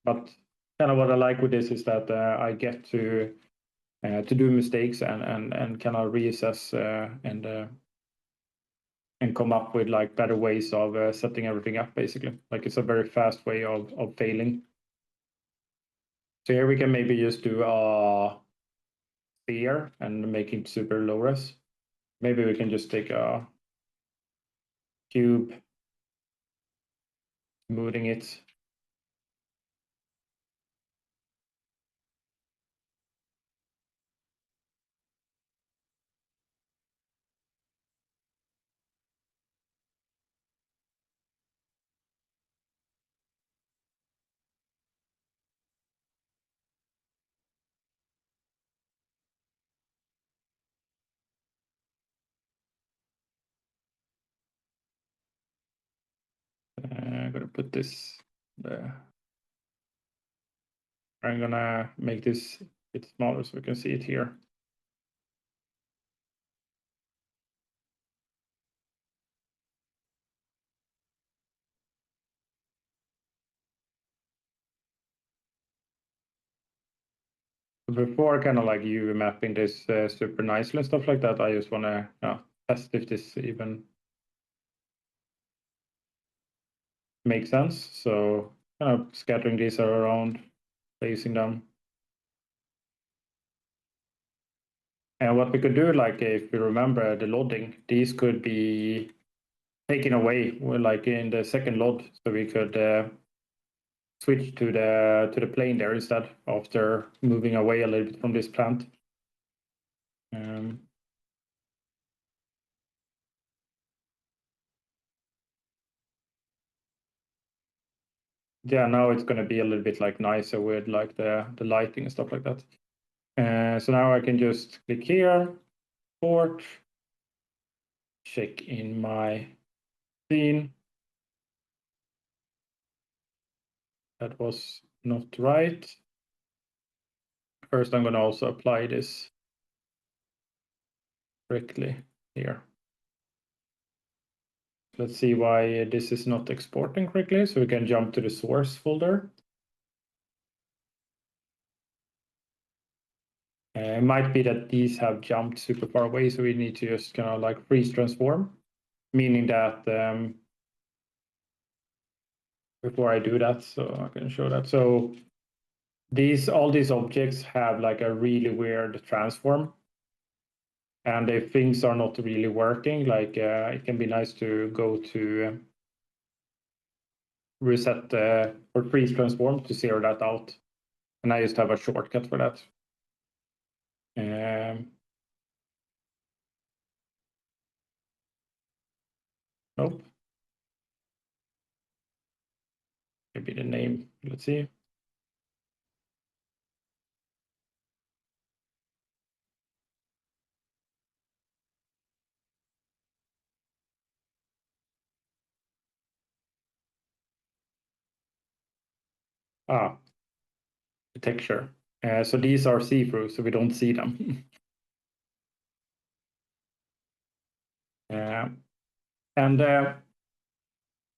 But kind of what I like with this is that I get to do mistakes and kind of reassess and come up with like better ways of setting everything up. Basically, like it's a very fast way of failing. So here we can maybe just do a sphere and make it super low res. Maybe we can just take a cube, smoothing it. I'm gonna put this there. I'm gonna make this a bit smaller so we can see it here. Before kind of like UV mapping this super nicely and stuff like that, I just want to test if this even makes sense. So kind of scattering these around, placing them. And what we could do, like if you remember the loading, these could be taken away, like in the second load, so we could switch to the plane there instead after moving away a little bit from this plant. Yeah, now it's going to be a little bit like nicer with like the lighting and stuff like that. So now I can just click here, port, check in my scene. That was not right. First, I'm going to also apply this correctly here. Let's see why this is not exporting correctly. So we can jump to the source folder. It might be that these have jumped super far away, so we need to just kind of like freeze transform, meaning that before I do that, so I can show that. So all these objects have like a really weird transform, and if things are not really working, like it can be nice to go to reset or freeze transform to zero that out, and I just have a shortcut for that. Nope. Maybe the name. Let's see. the texture. So these are see-through, so we don't see them. And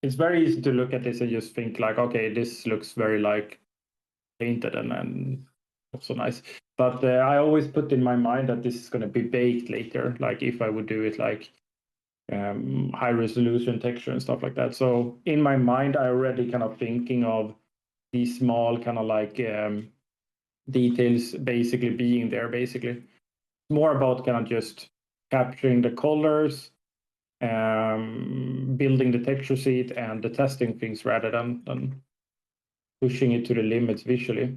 it's very easy to look at this and just think like, okay, this looks very like painted and not so nice. But I always put in my mind that this is going to be baked later, like if I would do it like high resolution texture and stuff like that. So in my mind, I already kind of thinking of these small kind of like details basically being there. Basically, more about kind of just capturing the colors, building the texture sheet, and the testing things rather than pushing it to the limits visually.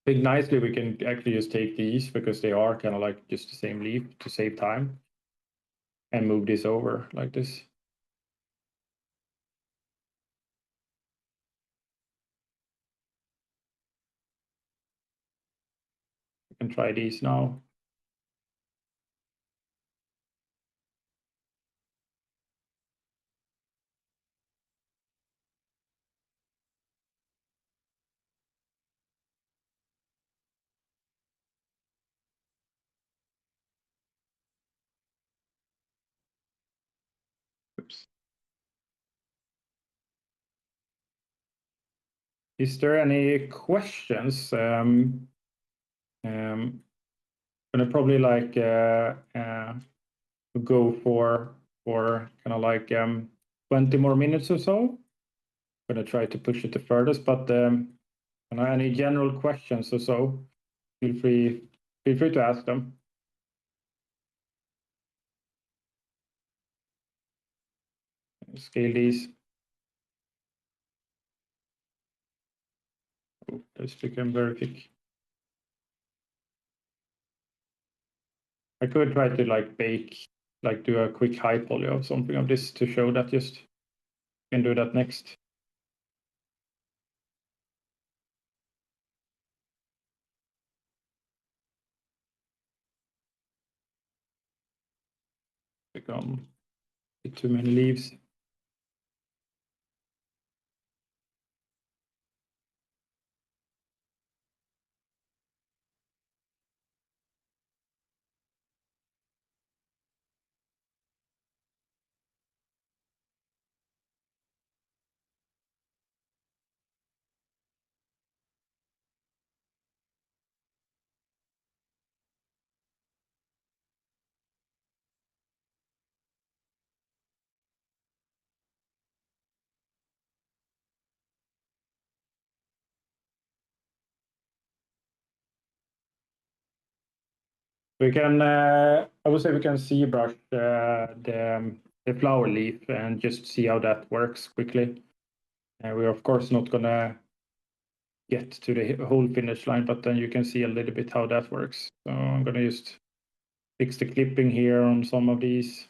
I think nicely we can actually just take these because they are kind of like just the same leaf to save time and move this over like this. We can try these now. Oops. Is there any questions? Gonna probably like go for kind of like 20 more minutes or so. Gonna try to push it the furthest, but any general questions or so, feel free to ask them. Scale these. Oh, this became very thick. I could try to like bake, like do a quick high poly or something of this to show that just can do that next. Become too many leaves. We can, I would say we can ZBrush the flower leaf and just see how that works quickly. We're of course not gonna get to the whole finish line, but then you can see a little bit how that works. So I'm gonna just fix the clipping here on some of these.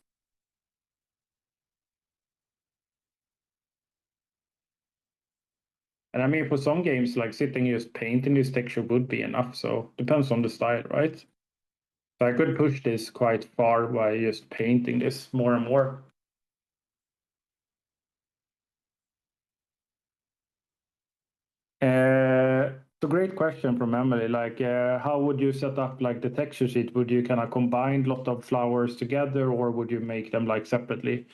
And I mean, for some games, like sitting just painting this texture would be enough. So depends on the style, right? So I could push this quite far by just painting this more and more. It's a great question from Emily. Like, how would you set up like the texture sheet? Would you kind of combine a lot of flowers together, or would you make them like separately?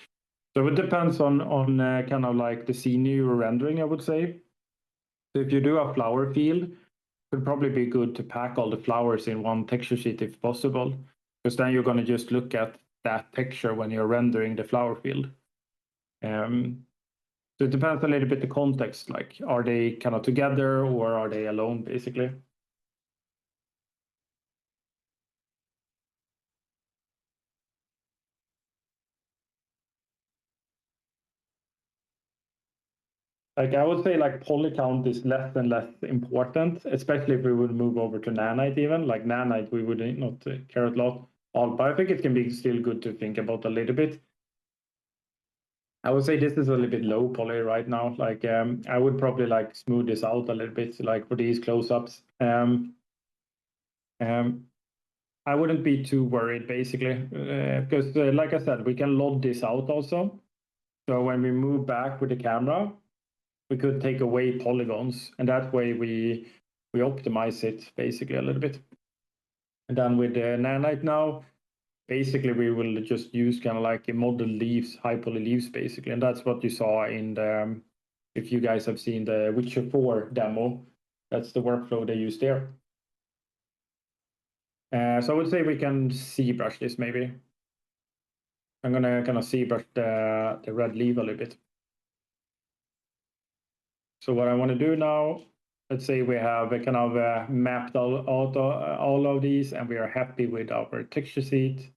So it depends on kind of like the scene you're rendering, I would say. So if you do a flower field, it would probably be good to pack all the flowers in one texture sheet if possible, because then you're going to just look at that texture when you're rendering the flower field. So it depends a little bit the context, like are they kind of together or are they alone, basically? Like I would say like poly count is less and less important, especially if we would move over to nanite even. Like nanite, we would not care a lot all, but I think it can be still good to think about a little bit. I would say this is a little bit low poly right now. Like I would probably like smooth this out a little bit, like for these close-ups. I wouldn't be too worried basically, because like I said, we can load this out also. So when we move back with the camera, we could take away polygons, and that way we optimize it basically a little bit. And then with the nanite now, basically we will just use kind of like a model leaves, high poly leaves basically, and that's what you saw in the, if you guys have seen the Witcher 4 demo, that's the workflow they use there. So I would say we can ZBrush this maybe. I'm gonna kind of ZBrush the red leaf a little bit. So what I want to do now, let's say we have kind of mapped all of these and we are happy with our texture sheet.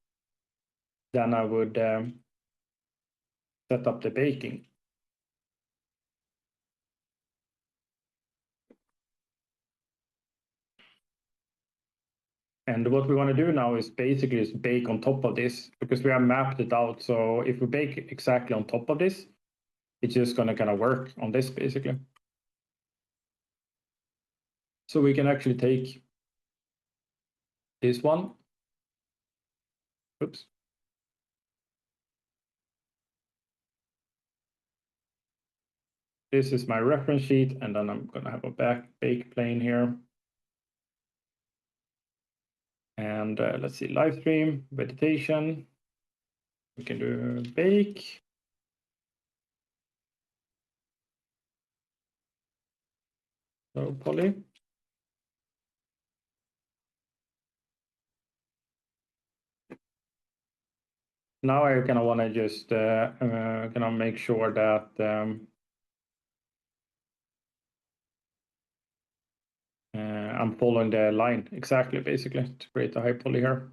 Then I would set up the baking. And what we want to do now is basically just bake on top of this because we have mapped it out. So if we bake exactly on top of this, it's just going to kind of work on this basically. So we can actually take this one. Oops. This is my reference sheet, and then I'm going to have a bake plane here. And let's see, live stream, vegetation. We can do bake. So poly. Now I kind of want to just kind of make sure that I'm following the line exactly, basically, to create a high poly here.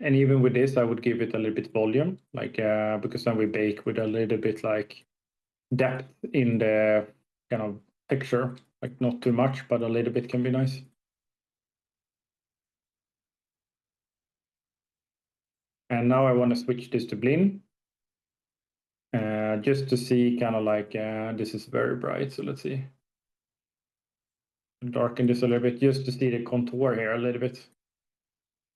And even with this, I would give it a little bit volume, like because then we bake with a little bit like depth in the kind of texture, like not too much, but a little bit can be nice. And now I want to switch this to Blinn, just to see kind of like, this is very bright, so let's see. Darken this a little bit, just to see the contour here a little bit.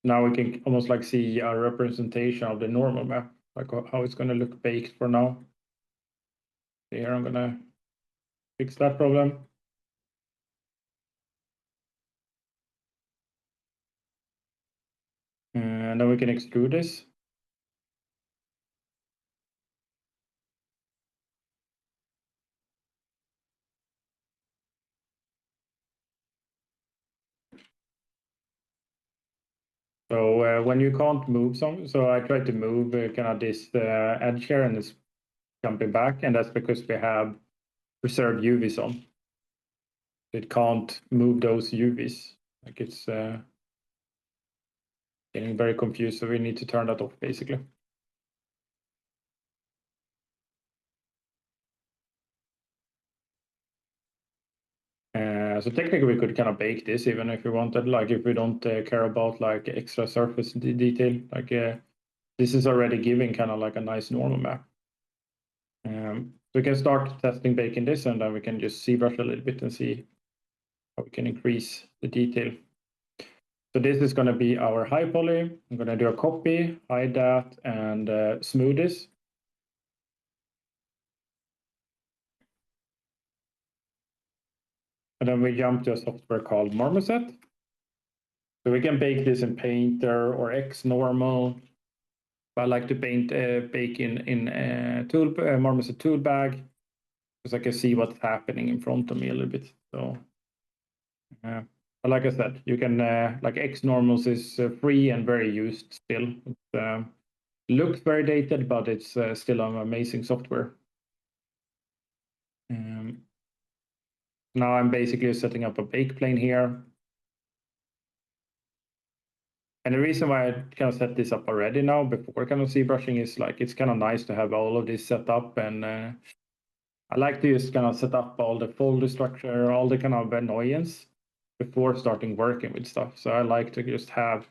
Now we can almost like see a representation of the normal map, like how it's going to look baked for now. Here I'm going to fix that problem. And then we can extrude this. So when you can't move some, so I tried to move kind of this edge here and it's jumping back, and that's because we have reserved UVs on. It can't move those UVs. Like it's getting very confused, so we need to turn that off basically. So technically we could kind of bake this even if we wanted, like if we don't care about like extra surface detail, like this is already giving kind of like a nice normal map. We can start testing baking this, and then we can just ZBrush a little bit and see how we can increase the detail. So this is going to be our high poly. I'm going to do a copy, hide that, and smooth this. And then we jump to a software called Marmoset. So we can bake this in Painter or X normal. But I like to bake in Marmoset tool bag, because I can see what's happening in front of me a little bit. So, but like I said, you can like X normals is free and very used still. It looks very dated, but it's still an amazing software. Now I'm basically setting up a bake plane here. And the reason why I kind of set this up already now before kind of ZBrushing is like it's kind of nice to have all of this set up, and I like to just kind of set up all the folder structure, all the kind of annoyance before starting working with stuff. So I like to just have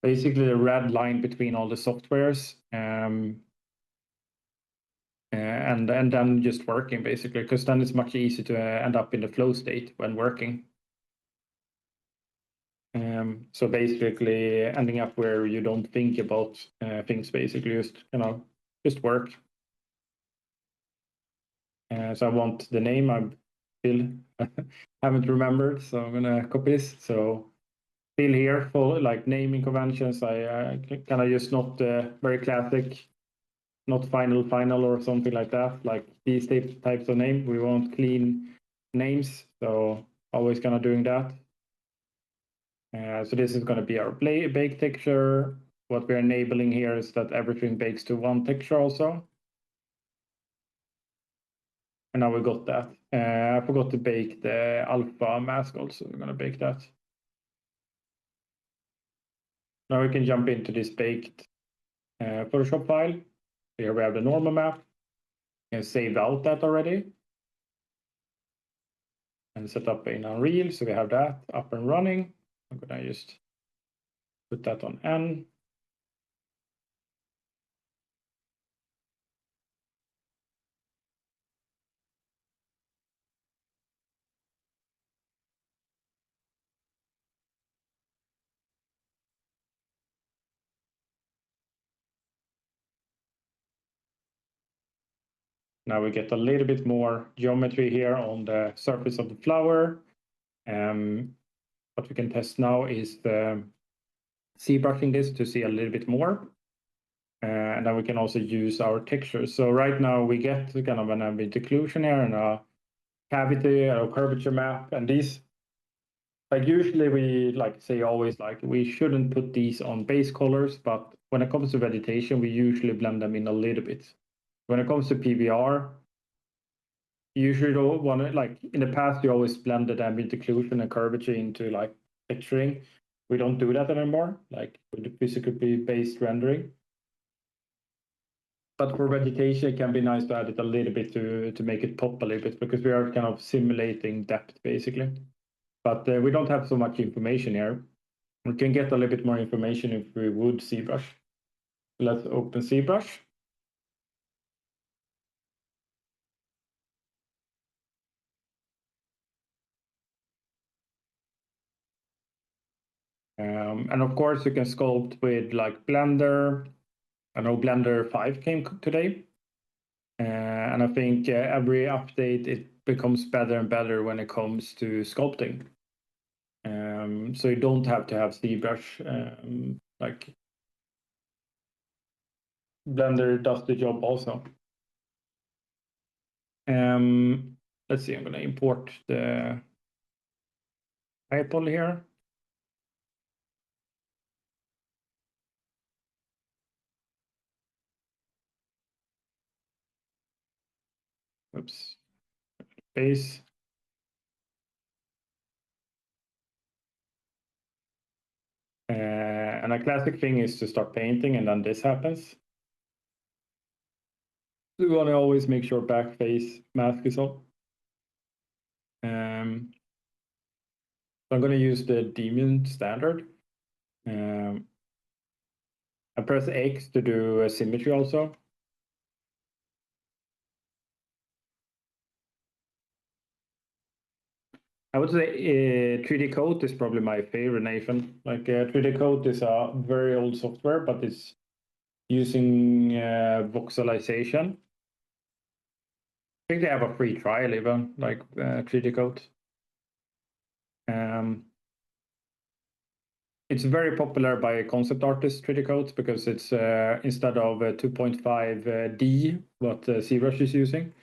basically a red line between all the softwares, and then just working basically, because then it's much easier to end up in the flow state when working. So basically ending up where you don't think about things, basically just work. So I want the name. I still haven't remembered, so I'm gonna copy this. So still here for like naming conventions. I kind of just not very classic, not final or something like that. Like these types of name, we want clean names. So always kind of doing that. So this is going to be our bake texture. What we're enabling here is that everything bakes to one texture also. And now we got that. I forgot to bake the alpha mask also. We're going to bake that. Now we can jump into this baked Photoshop file. Here we have the normal map. You can save out that already. And set up in Unreal. So we have that up and running. I'm going to just put that on N. Now we get a little bit more geometry here on the surface of the flower. What we can test now is the ZBrushing this to see a little bit more. And then we can also use our textures. So right now we get kind of an ambient occlusion here and a cavity or curvature map. And these, like usually we like say always like we shouldn't put these on base colors, but when it comes to vegetation, we usually blend them in a little bit. When it comes to PBR, you usually don't want to, like in the past, you always blended ambient occlusion and curvature into like texturing. We don't do that anymore, like with the physically based rendering. But for vegetation, it can be nice to add it a little bit to make it pop a little bit, because we are kind of simulating depth basically. But we don't have so much information here. We can get a little bit more information if we would ZBrush. Let's open ZBrush. And of course, you can sculpt with like Blender. I know Blender 5 came today. And I think every update, it becomes better and better when it comes to sculpting. So you don't have to have ZBrush. Like Blender does the job also. Let's see, I'm going to import the eyeball here. Oops, base. And a classic thing is to start painting and then this happens. We want to always make sure back face mask is on. So I'm going to use the Demon standard. I press X to do a symmetry also. I would say 3D Coat is probably my favorite, Nathan. Like 3D Coat is a very old software, but it's using voxelization. I think they have a free trial even, like 3D Coat. It's very popular by concept artists, 3D Coat, because it's instead of 2.5D, what ZBrush is using,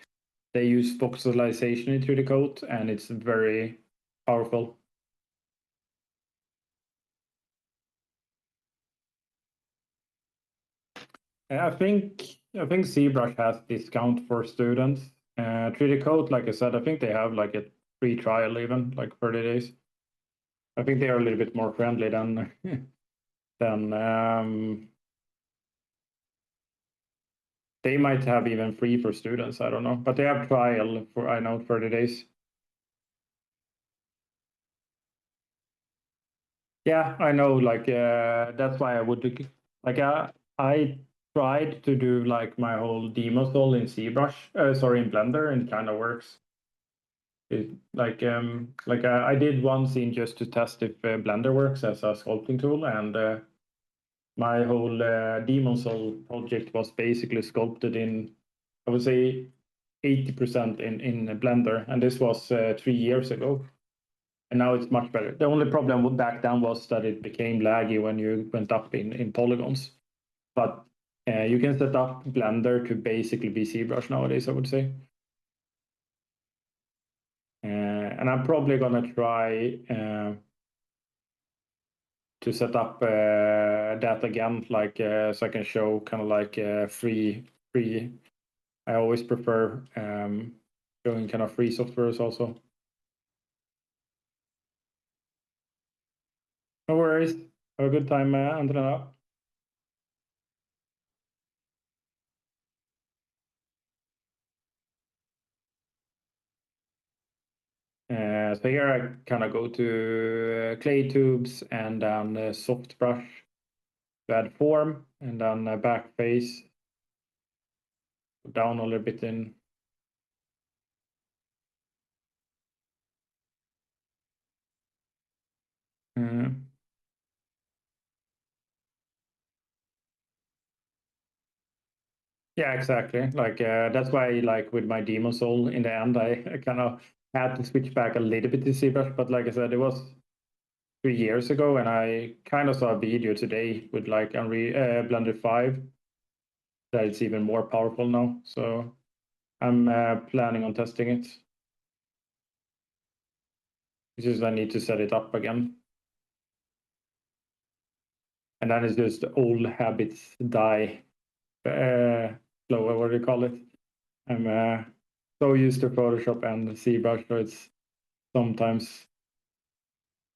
they use voxelization in 3D Coat, and it's very powerful. I think ZBrush has discount for students. 3D Coat, like I said, I think they have like a free trial even, like 30 days. I think they are a little bit more friendly than than They might have even free for students, I don't know, but they have trial for, I know, 30 days. Yeah, I know, like that's why I would like I tried to do like my whole demo stall in ZBrush, sorry, in Blender, and it kind of works. It, like I did one scene just to test if Blender works as a sculpting tool, and my whole Demon Soul project was basically sculpted in, I would say, 80% in Blender, and this was 3 years ago. And now it's much better. The only problem back then was that it became laggy when you went up in polygons. But you can set up Blender to basically be ZBrush nowadays, I would say. And I'm probably gonna try to set up that again, like so I can show kind of like free. I always prefer showing kind of free softwares also. No worries. Have a good time, Andrea. So here I kind of go to clay tubes and then soft brush to add form, and then back face down a little bit in. Uh, yeah, exactly. Like that's why, like with my Demon Soul, in the end, I kind of had to switch back a little bit to ZBrush. But like I said, it was 3 years ago, and I kind of saw a video today with like Unreal Blender 5 that it's even more powerful now. So I'm planning on testing it. It's just I need to set it up again. And then it's just old habits die slower, what do you call it? I'm so used to Photoshop and ZBrush, so it's sometimes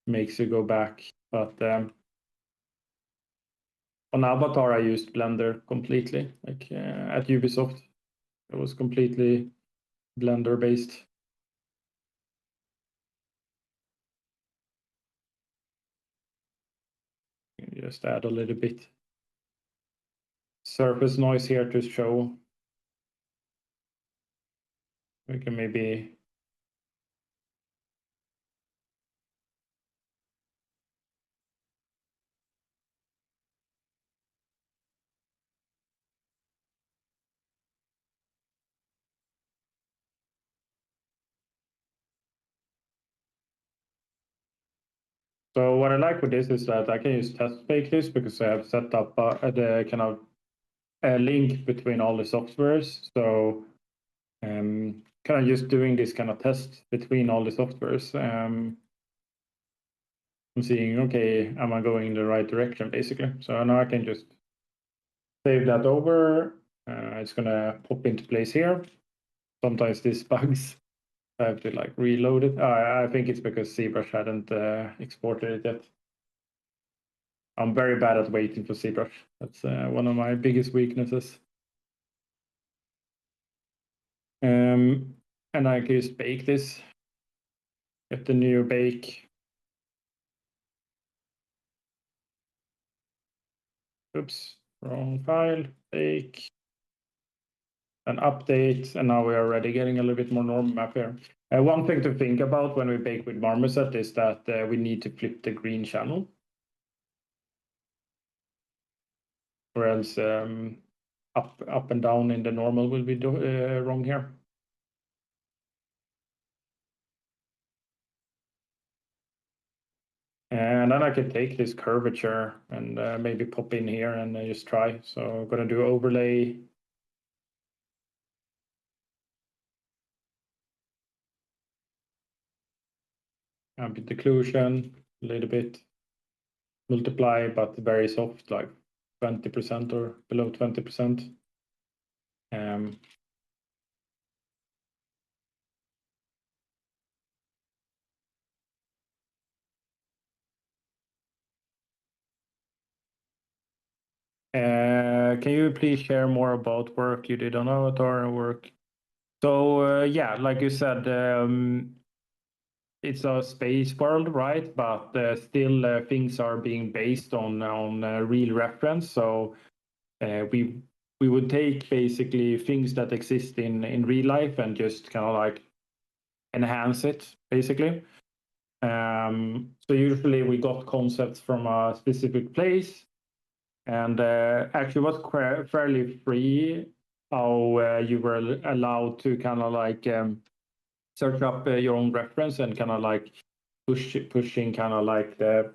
makes you go back. But on Avatar, I used Blender completely. Like at Ubisoft, it was completely Blender based. Just add a little bit surface noise here to show. We can maybe so what I like with this is that I can use test bake this because I have set up the kind of a link between all the softwares. So kind of just doing this kind of test between all the softwares. I'm seeing, okay, am I going in the right direction, basically? So now I can just save that over. It's gonna pop into place here. Sometimes this bugs. I have to like reload it. I think it's because ZBrush hadn't exported it yet. I'm very bad at waiting for ZBrush. That's one of my biggest weaknesses. And I can just bake this. Get the new bake. Oops, wrong file. Bake. An update, and now we are already getting a little bit more normal map here. One thing to think about when we bake with Marmoset is that we need to flip the green channel, or else up and down in the normal will be wrong here. And then I can take this curvature and maybe pop in here and just try. So I'm gonna do overlay. Ambient occlusion, a little bit. Multiply, but very soft, like 20% or below 20%. can you please share more about work you did on Avatar and work? So yeah, like you said, it's a space world, right? But still, things are being based on real reference. So we would take basically things that exist in real life and just kind of like enhance it, basically. So usually we got concepts from a specific place, and actually was fairly free how you were allowed to kind of like search up your own reference and kind of like pushing kind of like the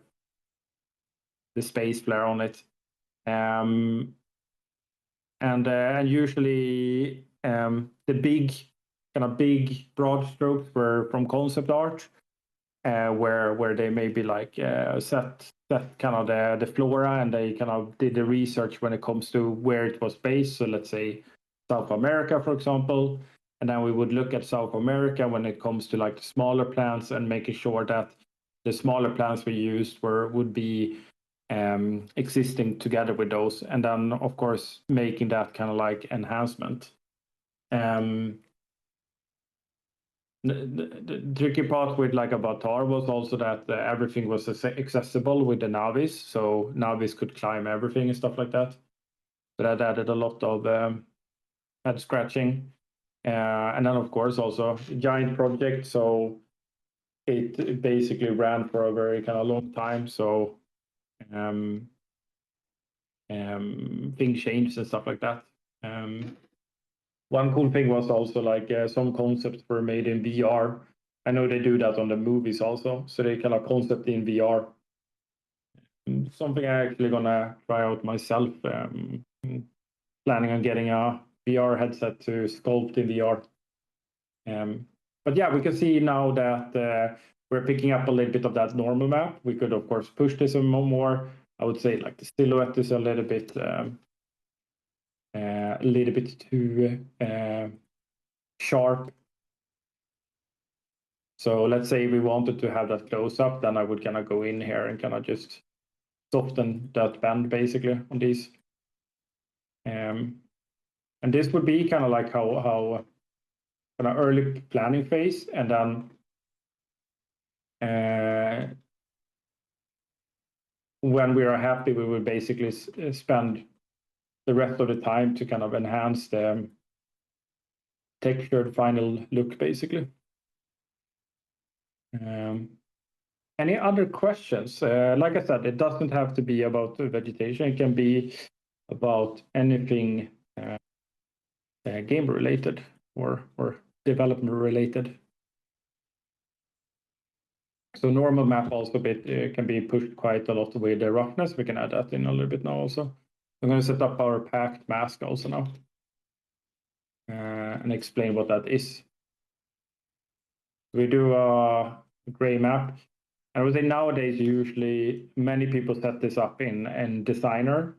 space flare on it. And usually the big broad strokes were from concept art, where they maybe like set kind of the flora, and they kind of did the research when it comes to where it was based. So let's say South America, for example, and then we would look at South America when it comes to like the smaller plants and making sure that the smaller plants we used would be existing together with those, and then of course making that kind of like enhancement. The tricky part with like Avatar was also that everything was accessible with the Navis, so Navis could climb everything and stuff like that. So that added a lot of head scratching, and then of course also a giant project, so it basically ran for a very kind of long time. So things changed and stuff like that. One cool thing was also like some concepts were made in VR. I know they do that on the movies also, so they kind of concept in VR. Something I actually gonna try out myself. Planning on getting a VR headset to sculpt in VR. But yeah, we can see now that we're picking up a little bit of that normal map. We could of course push this a more. I would say like the silhouette is a little bit too sharp. So let's say we wanted to have that close up, then I would kind of go in here and kind of just soften that bend basically on these. And this would be kind of like how kind of early planning phase, and then when we are happy, we will basically spend the rest of the time to kind of enhance the textured final look basically. Any other questions? Like I said, it doesn't have to be about vegetation. It can be about anything game related or development related. So normal map also can be pushed quite a lot with the roughness. We can add that in a little bit now also. I'm going to set up our packed mask also now and explain what that is. We do a gray map. I would say nowadays, usually many people set this up in Designer.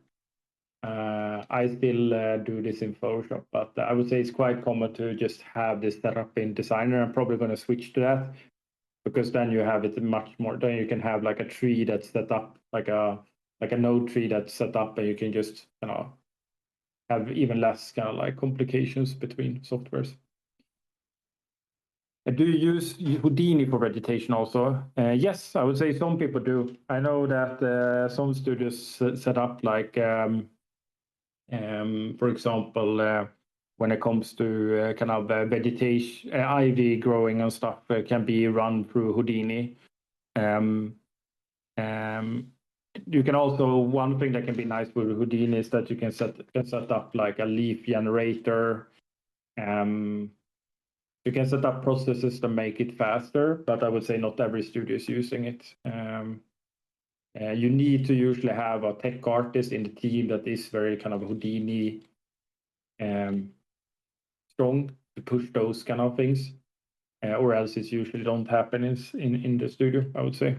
I still do this in Photoshop, but I would say it's quite common to just have this set up in Designer. I'm probably going to switch to that, because then you have it much more. Then you can have like a tree that's set up, like a node tree that's set up, and you can just have even less kind of like complications between softwares. Do you use Houdini for vegetation also? Yes, I would say some people do. I know that some studios set up like, for example, when it comes to kind of vegetation, ivy growing and stuff can be run through Houdini. You can also, one thing that can be nice with Houdini is that you can set up like a leaf generator. You can set up processes to make it faster, but I would say not every studio is using it. You need to usually have a tech artist in the team that is very kind of Houdini strong to push those kind of things, or else it usually don't happen in the studio, I would say.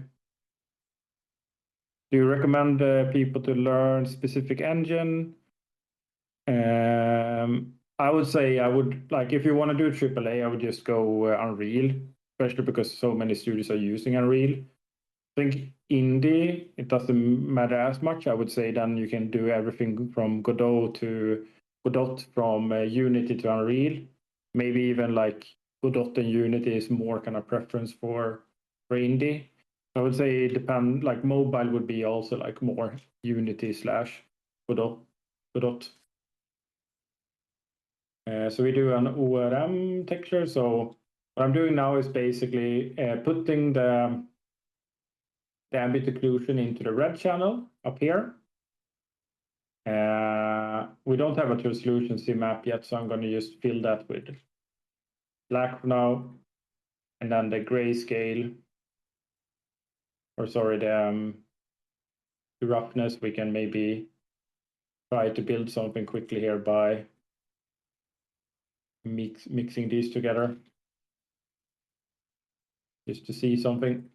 Do you recommend people to learn specific engine? I would say if you want to do AAA, I would just go Unreal, especially because so many studios are using Unreal. I think indie, it doesn't matter as much. I would say then you can do everything from Godot from Unity to Unreal. Maybe even like Godot and Unity is more kind of preference for indie. I would say it depend, like mobile would be also like more Unity slash Godot. So we do an ORM texture. So what I'm doing now is basically putting the ambient occlusion into the red channel up here. We don't have a translucency map yet, so I'm going to just fill that with black for now. And then the grayscale, or sorry, the roughness, we can maybe try to build something quickly here by mixing these together, just to see something.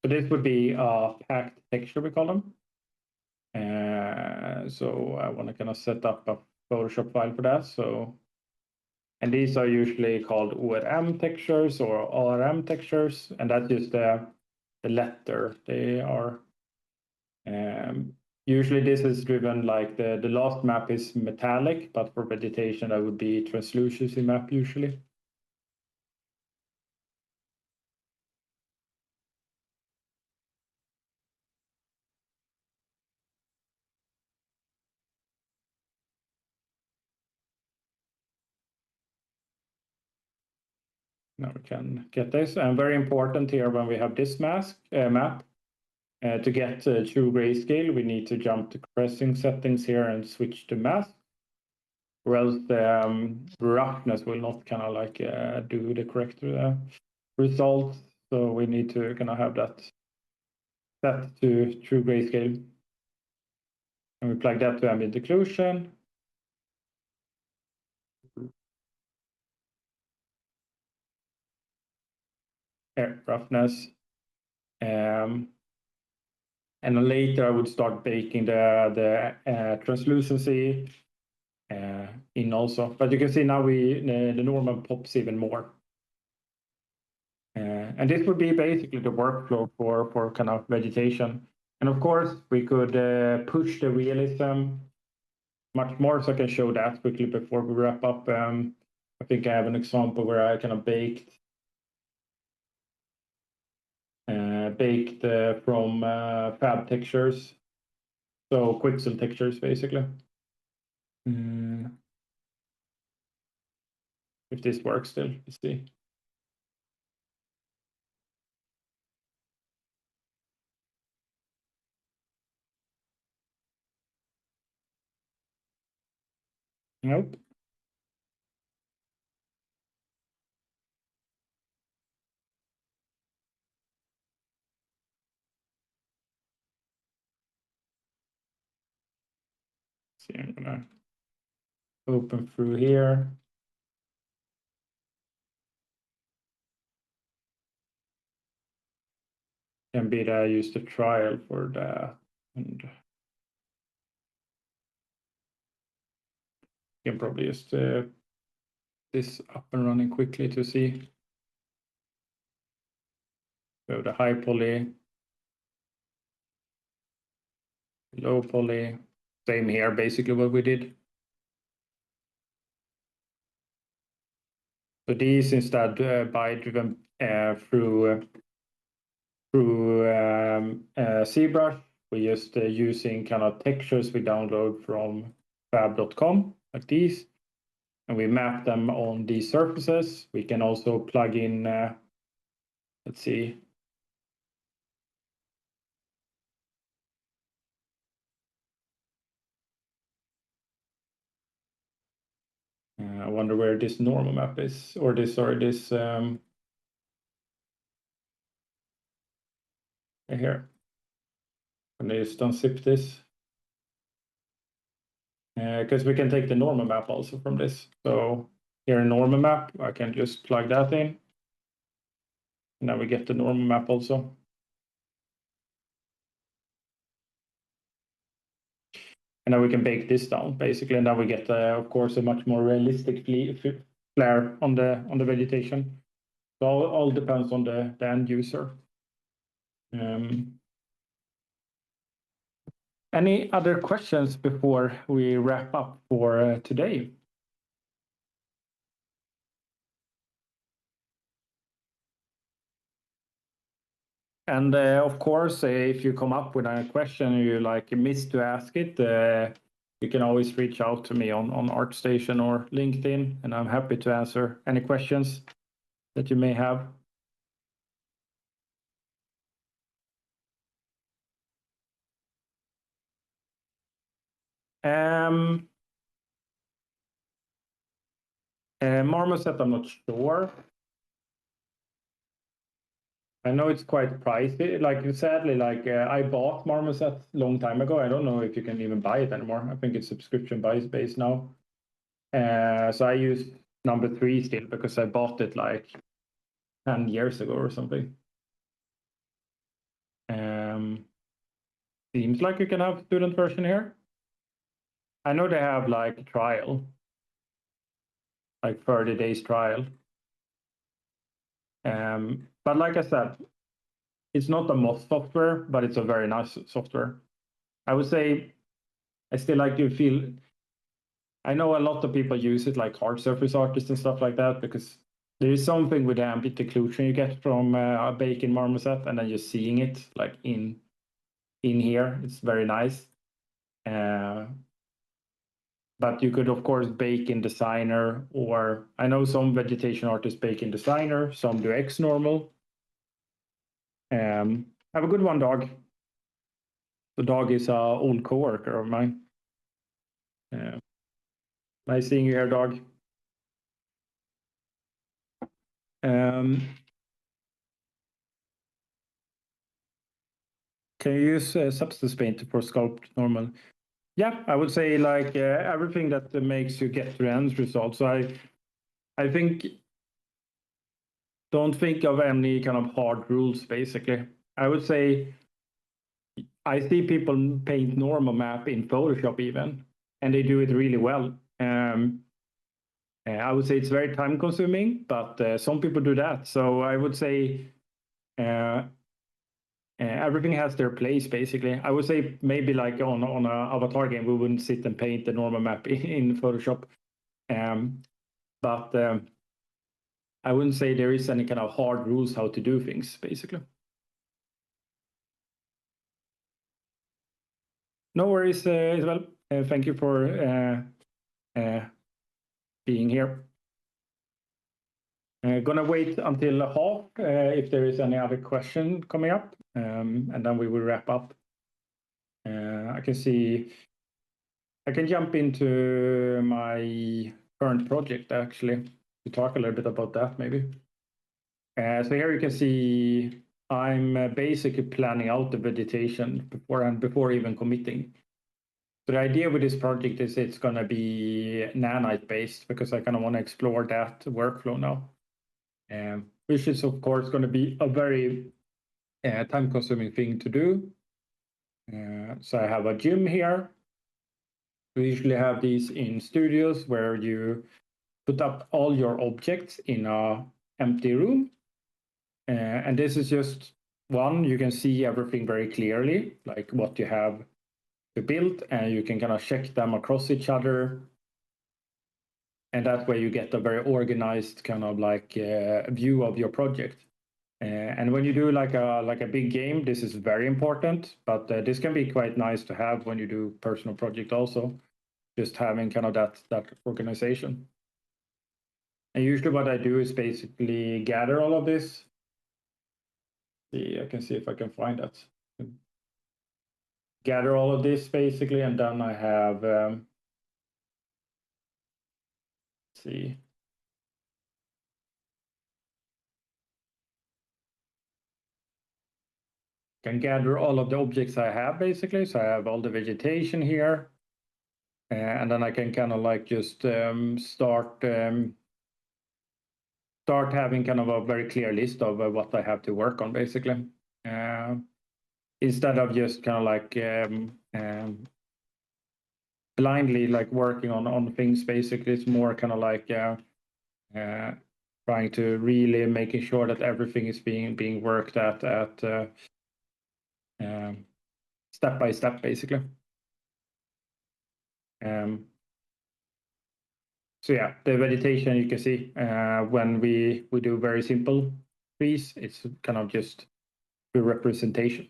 So this would be a packed texture, we call them. So I want to kind of set up a Photoshop file for that. So, and these are usually called ORM textures or ORM textures, and that's just the letter. They are usually this is driven like the last map is metallic, but for vegetation that would be translucency map usually. Now we can get this, and very important here when we have this map, to get true grayscale, we need to jump to compressing settings here and switch to mask, or else the roughness will not kind of like do the correct result. So we need to kind of have that set to true grayscale. And we plug that to ambient occlusion. Here, roughness. And then later I would start baking the translucency in also. But you can see now the normal pops even more. And this would be basically the workflow for kind of vegetation. And of course, we could push the realism much more, so I can show that quickly before we wrap up. I think I have an example where I kind of baked from fab textures, so Quixel textures basically. If this works still, let's see. Nope. See, I'm gonna open through here. Can be that I used a trial for that, and you can probably just this up and running quickly to see. We have the high poly, low poly, same here, basically what we did. So these instead by driven through ZBrush. We just using kind of textures we download from fab.com, like these, and we map them on these surfaces. We can also plug in, let's see. I wonder where this normal map is, or this, here. And I just unzip this. Because we can take the normal map also from this. So here in normal map, I can just plug that in. And now we get the normal map also. And now we can bake this down basically, and now we get, of course, a much more realistic flare on the vegetation. So all depends on the end user. Any other questions before we wrap up for today? And of course, if you come up with a question you like missed to ask it, you can always reach out to me on ArtStation or LinkedIn, and I'm happy to answer any questions that you may have. Marmoset, I'm not sure. I know it's quite pricey. Like sadly, like I bought Marmoset long time ago. I don't know if you can even buy it anymore. I think it's subscription based now. So I use number 3 still because I bought it like 10 years ago or something. Seems like you can have student version here. I know they have like trial, like 30 days trial. But like I said, it's not a must software, but it's a very nice software. I would say I still like to feel. I know a lot of people use it like hard surface artists and stuff like that because there is something with the ambient occlusion you get from a bake in Marmoset, and then just seeing it like in here, it's very nice. But you could of course bake in Designer, or I know some vegetation artists bake in Designer, some do X normal. Have a good one, dog. The dog is an old coworker of mine. Nice seeing you here, dog. Can you use Substance Paint for sculpt normal? Yeah, I would say like everything that makes you get to the end result. So I think don't think of any kind of hard rules. Basically, I would say I see people paint normal map in Photoshop even, and they do it really well. I would say it's very time consuming, but some people do that. So I would say everything has their place, basically. I would say maybe like on an avatar game, we wouldn't sit and paint the normal map in Photoshop. But I wouldn't say there is any kind of hard rules how to do things, basically. No worries, Isabel. Thank you for being here. Gonna wait until half if there is any other question coming up, and then we will wrap up. I can see I can jump into my current project actually to talk a little bit about that maybe. So here you can see I'm basically planning out the vegetation before even committing. So the idea with this project is it's going to be nanite based because I kind of want to explore that workflow now, which is of course going to be a very time consuming thing to do. So I have a gym here. We usually have these in studios where you put up all your objects in a empty room. And this is just one, you can see everything very clearly, like what you have to build, and you can kind of check them across each other. And that way you get a very organized kind of like view of your project. And when you do like a big game, this is very important, but this can be quite nice to have when you do personal project also, just having kind of that organization. And usually what I do is basically gather all of this. See, I can see if I can find that. Gather all of this basically, and then I have, see. Can gather all of the objects I have basically. So I have all the vegetation here. And then I can kind of like just start having kind of a very clear list of what I have to work on basically. Instead of just kind of like blindly like working on things basically. It's more kind of like trying to really making sure that everything is being worked at step by step basically. So yeah, the vegetation you can see when we do very simple trees, it's kind of just a representation.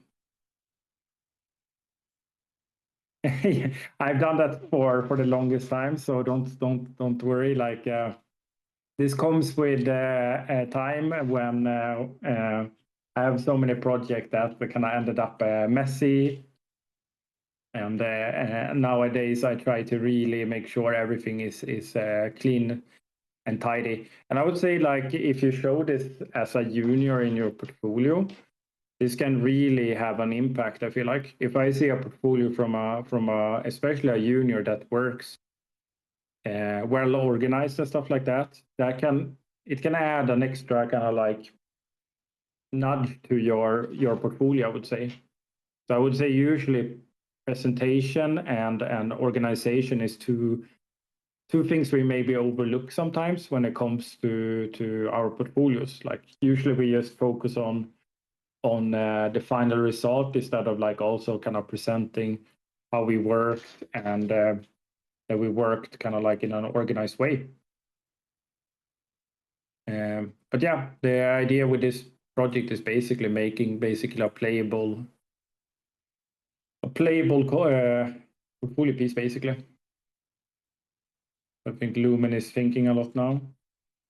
I've done that for the longest time, so don't worry. Like this comes with a time when I have so many projects that we kind of ended up messy. And nowadays I try to really make sure everything is clean and tidy. And I would say, like, if you show this as a junior in your portfolio, this can really have an impact. I feel like if I see a portfolio from a especially a junior that works well organized and stuff like that, it can add an extra kind of like nudge to your portfolio, I would say. So I would say usually presentation and organization is two things we maybe overlook sometimes when it comes to our portfolios. Like usually we just focus on the final result instead of like also kind of presenting how we worked and that we worked kind of like in an organized way. But yeah, the idea with this project is basically making a playable portfolio piece basically. I think Lumen is thinking a lot now.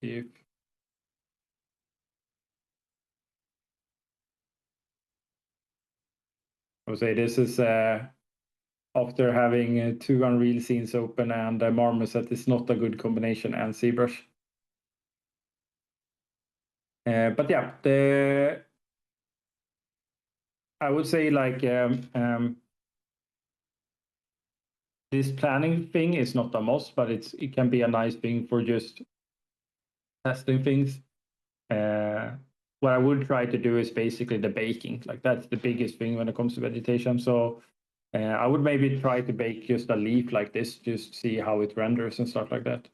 If I would say this is after having two Unreal scenes open and Marmoset is not a good combination, and ZBrush. But yeah, I would say like this planning thing is not a must, but it can be a nice thing for just testing things. What I would try to do is basically the baking. Like that's the biggest thing when it comes to vegetation. So I would maybe try to bake just a leaf like this, just see how it renders and stuff like that.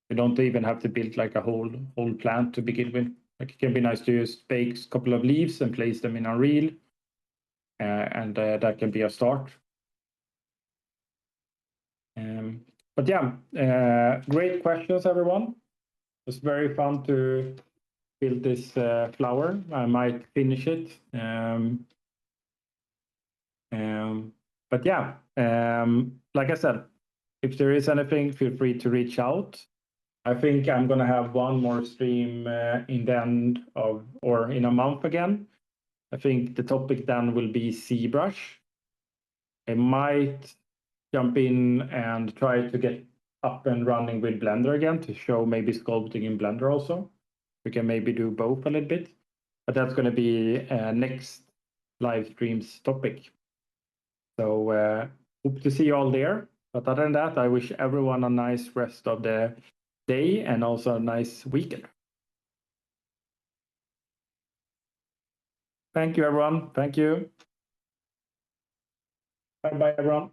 You don't even have to build like a whole plant to begin with. Like it can be nice to just bake a couple of leaves and place them in Unreal, and that can be a start. But yeah, great questions, everyone. It was very fun to build this flower. I might finish it. But yeah, like I said, if there is anything, feel free to reach out. I think I'm gonna have one more stream in the end of, or in a month again. I think the topic then will be ZBrush. I might jump in and try to get up and running with Blender again to show maybe sculpting in Blender also. We can maybe do both a little bit, but that's going to be next live stream's topic. So hope to see you all there. But other than that, I wish everyone a nice rest of the day and also a nice weekend. Thank you, everyone. Thank you. Bye-bye, everyone.